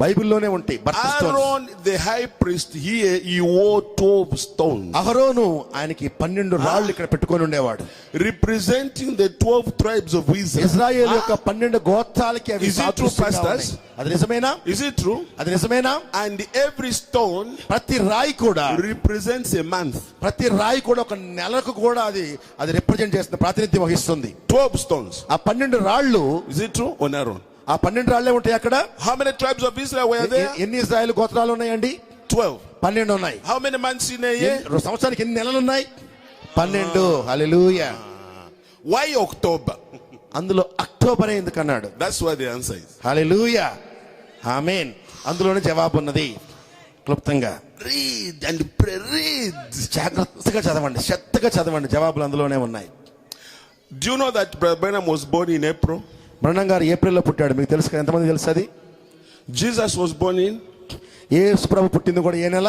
బైబిల్లోనే ఉంటాయి birth stones. Aaron, the high priest, he wore 12 stones. అహరోను ఆయనకి 12 రాళ్ళు ఇక్కడ పెట్టుకొని ఉండేవాడు, representing the 12 tribes of Israel. Israel యొక్క 12 గోత్రాలకి అవి Is it true, pastors? అది నిజమేనా? Is it true? అది నిజమేనా? And every stone ప్రతి రాయి కూడా represents a month. ప్రతి రాయి కూడా ఒక నెలకు కూడా అది రిప్రజెంట్ చేస్తుంది, ప్రాతినిధ్యం వహిస్తుంది. 12 stones. ఆ 12 రాళ్ళు, Is it true? On Aaron. ఆ 12 రాళ్లే ఉంటాయి అక్కడ. How many tribes of Israel were there? ఎన్ని ఇజ్రాయేల్ గోత్రాలు ఉన్నాయండి? 12. 12 ఉన్నాయి. How many months in a year? సంవత్సరానికి ఎన్ని నెలలు ఉన్నాయి? 12. హల్లెలూయా. Why October? అందులో అక్టోబర్ ఎందుకు అన్నాడు? That's why the answer is. హల్లెలూయా, ఆమేన్. అందులోనే జవాబు ఉన్నది. క్లుప్తంగా Read and pray. Read. జాగ్రత్తగా చదవండి, శ్రద్ధగా చదవండి, జవాబులు అందులోనే ఉన్నాయి. Do you know that Brother Branham was born in April? బ్రహ్నం గారు ఏప్రిల్లో పుట్టాడు. మీకు తెలుసు కదా, ఎంతమంది తెలుసు అది? Jesus was born in, యేసు ప్రభు పుట్టింది కూడా ఏ నెల?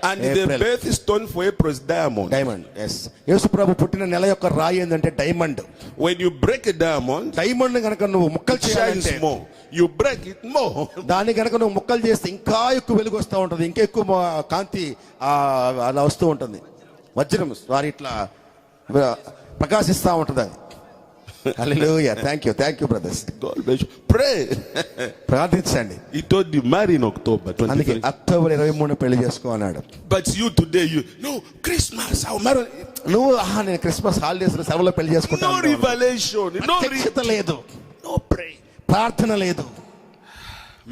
and the birthstone for April is diamond. Diamond. Yes, యేసు ప్రభు పుట్టిన నెల యొక్క రాయి ఏంటంటే diamond. When you break a diamond, diamond కనుక నువ్వు ముక్కలు it shines చేయాలంటే more. You break it more. దాన్ని కనుక నువ్వు ముక్కలు చేస్తే ఇంకా ఎక్కువ వెలుగు వస్తూ ఉంటుంది, ఇంకా ఎక్కువ కాంతి అలా వస్తూ ఉంటుంది. వజ్రం వారి ఇట్లా ప్రకాశిస్తూ ఉంటుంది అది. Hallelujah. Thank you brothers. God bless you. Pray. ప్రార్థించండి. He told you marry in October అందుకే 23. అక్టోబర్ 23 పెళ్లి చేసుకో అన్నాడు. But you today, no Christmas. I'll marry. నువ్వు నేను క్రిస్మస్ హాలిడేస్ సెలవులో పెళ్లి No చేసుకుంటాను. revelation. No ప్రత్యక్షత లేదు, no pray. ప్రార్థన లేదు.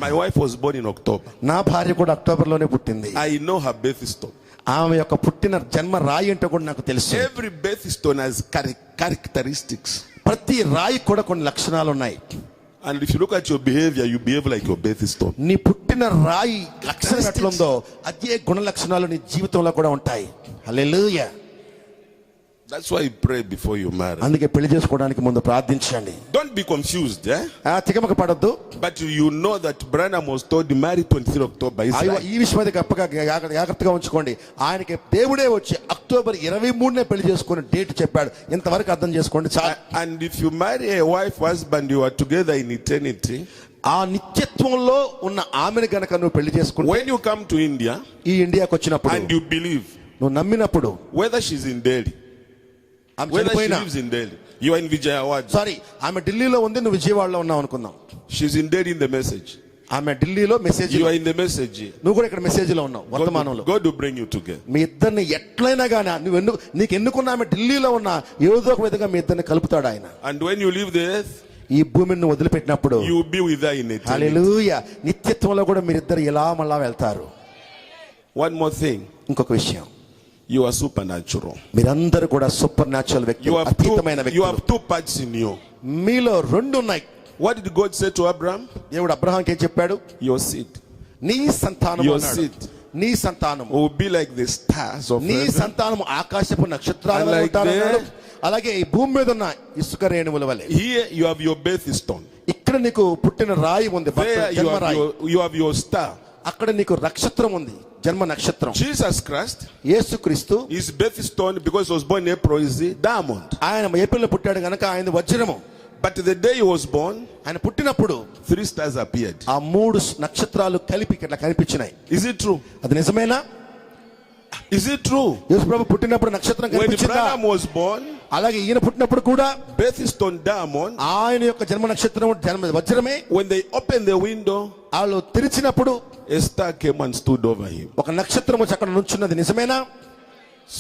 My wife was born in October. నా భార్య కూడా అక్టోబర్లోనే పుట్టింది. I know her birthstone. ఆమె యొక్క పుట్టిన జన్మ రాయి అంటే కూడా నాకు తెలుసు. Every birthstone has characteristics. ప్రతి రాయి కూడా కొన్ని లక్షణాలు ఉన్నాయి. And if you look at your behavior, you behave like your birthstone. నీ పుట్టిన రాయి లక్షణం ఎట్లుందో అదే గుణ లక్షణాలు నీ జీవితంలో కూడా ఉంటాయి. హల్లెలూయా. That's why you pray before you marry. అందుకే పెళ్లి చేసుకోవడానికి ముందు ప్రార్థించండి. Don't be confused, తికమక పడొద్దు. But you know that Branham was told to marry 23 October. ఈ విషయం అయితే గొప్పగా జాగ్రత్తగా ఉంచుకోండి. ఆయనకి దేవుడే వచ్చి అక్టోబర్ 23నే పెళ్లి చేసుకుని డేట్ చెప్పాడు. ఇంతవరకు అర్థం చేసుకోండి చాలు. And if you marry a wife, husband, you are together in eternity. ఆ నిత్యత్వంలో ఉన్న ఆమెను గనక నువ్వు పెళ్లి చేసుకుంటే, When you come to India ఈ ఇండియాకి వచ్చినప్పుడు and you believe, నువ్వు నమ్మినప్పుడు, whether she's in Delhi, whether she lives in Delhi, you are in Vijayawada. Sorry, ఆమె ఢిల్లీలో ఉంది, నువ్వు విజయవాడలో ఉన్నావు అనుకుందాం. She's in Delhi in the message. ఆమె ఢిల్లీలో message, You are in the message. నువ్వు కూడా ఇక్కడ మెసేజ్ లో ఉన్నావు వర్తమానంలో. God will bring you together. మీ ఇద్దరిని ఎట్లయినా గానీ నీకు ఎన్నుకున్న ఆమె ఢిల్లీలో ఉన్న ఏదో ఒక విధంగా మీ ఇద్దరిని కలుపుతాడు ఆయన. And when you leave the earth, ఈ భూమిని వదిలిపెట్టినప్పుడు you will be with her in eternity. హల్లెలూయా, నిత్యత్వంలో కూడా మీరిద్దరు ఇలా మళ్ళా వెళ్తారు. One more thing. ఇంకొక విషయం, You are supernatural. మీరందరూ కూడా సూపర్ న్యాచురల్ You వ్యక్తులు, have అతీతమైన you వ్యక్తులు. have two parts in you. మీలో రెండు ఉన్నాయి. What did God say to Abraham? దేవుడు అబ్రహాంకి ఏం చెప్పాడు? Your seed నీ సంతానం Your అన్నాడు. seed. నీ సంతానం, will be like the stars of నీ heaven. సంతానం ఆకాశపు నక్షత్రాలు And like ఉంటారన్నాడు. that- అలాగే ఈ భూమి మీద ఉన్న ఇసుక రేణువుల వలె Here you have your birthstone. ఇక్కడ నీకు పుట్టిన రాయి ఉంది, There you జన్మ have రాయి. you have your star. అక్కడ నీకు నక్షత్రం ఉంది, జన్మ నక్షత్రం. Jesus Christ, యేసుక్రీస్తు his birthstone, because he was born in April, is the diamond. ఆయన ఏప్రిల్లో పుట్టాడు గనక ఆయన వజ్రము. But the day he was born, ఆయన పుట్టినప్పుడు 3 stars appeared. ఆ 3 నక్షత్రాలు కలిపి ఇట్లా కనిపించినాయి. Is it true? అది నిజమేనా? Is it true? యేసు ప్రభు పుట్టినప్పుడు నక్షత్రం When కనిపించిందా? Abraham was born, అలాగే ఈయన పుట్టినప్పుడు కూడా birthstone diamond, ఆయన యొక్క జన్మ నక్షత్రం జన్మ వజ్రమే. when they opened the window, వాళ్ళు తెరిచినప్పుడు a star came and stood over him. ఒక నక్షత్రం వచ్చి అక్కడ నుంచున్నది. నిజమేనా?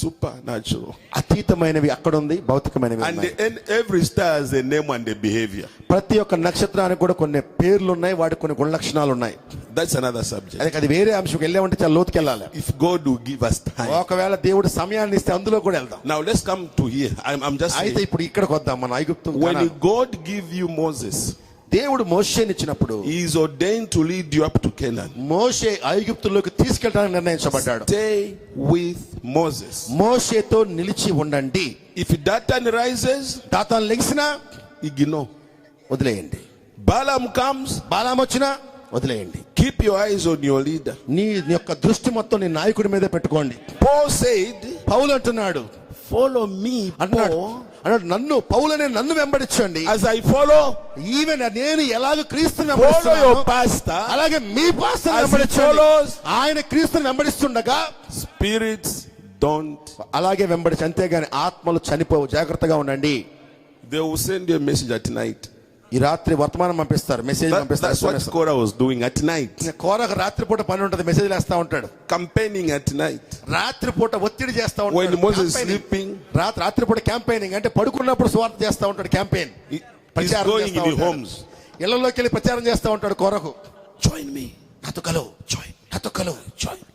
Supernatural. అతీతమైనవి అక్కడ ఉంది, భౌతికమైనవి And ఉన్నాయి. every star has a name and a behavior. ప్రతి ఒక్క నక్షత్రానికి కూడా కొన్ని పేర్లు ఉన్నాయి, వాటికి కొన్ని గుణ లక్షణాలు ఉన్నాయి. That's another subject. అది వేరే అంశంకి వెళ్ళామంటే చాలా లోతుకి వెళ్ళాలి. If God will give us time. ఒకవేళ దేవుడు సమయాన్ని ఇస్తే అందులో కూడా వెళ్దాం. Now let's come to here. I'm just అయితే saying, ఇప్పుడు ఇక్కడికి వద్దాం. మన ఐగుప్తు when God give you Moses, దేవుడు మోషేనిచ్చినప్పుడు he is ordained to lead you up to Canaan. మోషే ఐగుప్తులోకి తీసుకెళ్ళడానికి నిర్ణయించబడ్డాడు. Stay with Moses. మోషేతో నిలిచి ఉండండి. If Dathan rises, Dathan లెగిసినా ignore. వదిలేయండి. Balaam comes, బాలాం వచ్చినా వదిలేయండి. keep your eyes on your leader. నీ యొక్క దృష్టి మొత్తం నీ నాయకుడి మీదే పెట్టుకోండి. Paul said, పౌలు అంటున్నాడు, follow me, అన్నాడు Paul, అన్నాడు నన్ను పౌలనే నన్ను వెంబడించండి. as I follow. ఈవెన్ నేను ఎలాగ క్రీస్తుని Follow your వెంబడిస్తున్నానో pastor. అలాగే మీ పాస్టర్ As he వెంబడించండి. follows, ఆయన క్రీస్తుని వెంబడిస్తుండగా spirits don't. అలాగే వెంబడించి, అంతేగాని ఆత్మలు చనిపోవు. జాగ్రత్తగా ఉండండి. They will send you a message at night. ఈ రాత్రి వర్తమానం పంపిస్తారు, మెసేజ్ That's పంపిస్తారు. what Korah was doing at night. కోరకు రాత్రిపూట పని ఉంటది, మెసేజ్లు వేస్తా ఉంటాడు. Campaigning at night. రాత్రిపూట ఒత్తిడి చేస్తా When ఉంటాడు. Moses Campaigning. sleeping, రాత్రిపూట క్యాంపెయినింగ్ అంటే పడుకున్నప్పుడు స్వార్థ చేస్తా ఉంటాడు. Campaign he's going in the homes. ఇళ్లలోకి వెళ్ళి ప్రచారం చేస్తా ఉంటాడు. కోరకు Join me. నాతో కలు, నాతో కలు,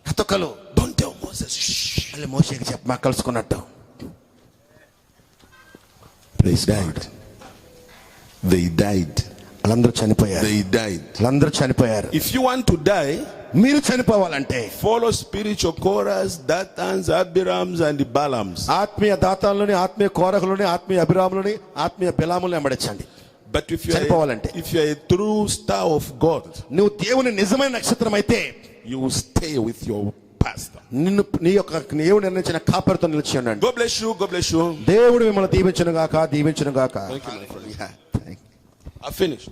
నాతో కలు. Don't tell Moses. Shh. మళ్ళీ మోషేకి చెప్ప మా కలుసుకున్నట్టు. Praise God. They died. వాళ్ళందరూ చనిపోయారు. They died. వాళ్ళందరూ చనిపోయారు. If you want to die, మీరు చనిపోవాలంటే follow spiritual Korahs, Dathans, Abirams, and Balams. ఆత్మీయ దాతాలని, ఆత్మీయ కోరకులని, ఆత్మీయ అభిరాములని, ఆత్మీయ బిలాములని వెంబడించండి. But if you చనిపోవాలంటే, are a true star of God, నువ్వు దేవుని నిజమైన నక్షత్రం అయితే you will stay with your pastor. నిన్ను నీ యొక్క దేవుడు నిర్ణయించిన కాపరితో నిలిచి ఉండండి. God bless you. God bless you. దేవుడు మిమ్మల్ని దీవించును గాక, దీవించును గాక. Thank you, my friend. Yeah, thank you. I finished.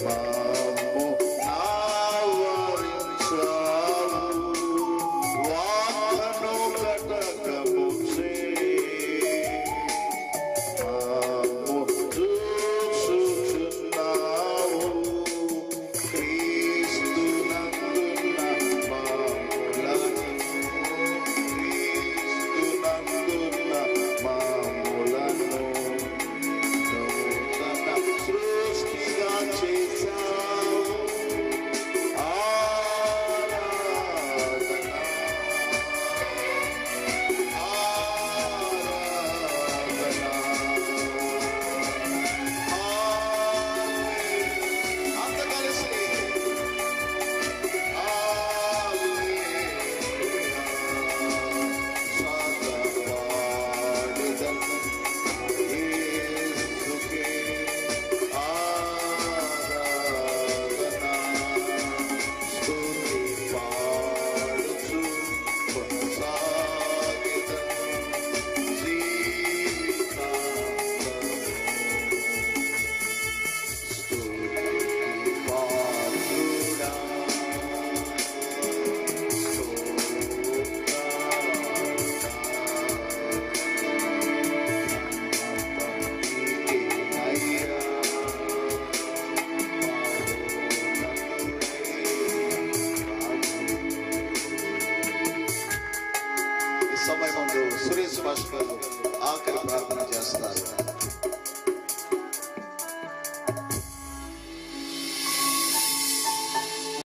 మాము ఆవరించావు వాహను కటకముచే మాము చూచుచున్నావు క్రీస్తు నందున మాములను క్రీస్తు నందున మాములను నూతన సృష్టిగా చేశావు ఆరాధన అంత కలిసి సమయం సురేష్ భాస్కర్ ఆఖరి ప్రార్థన చేస్తారు.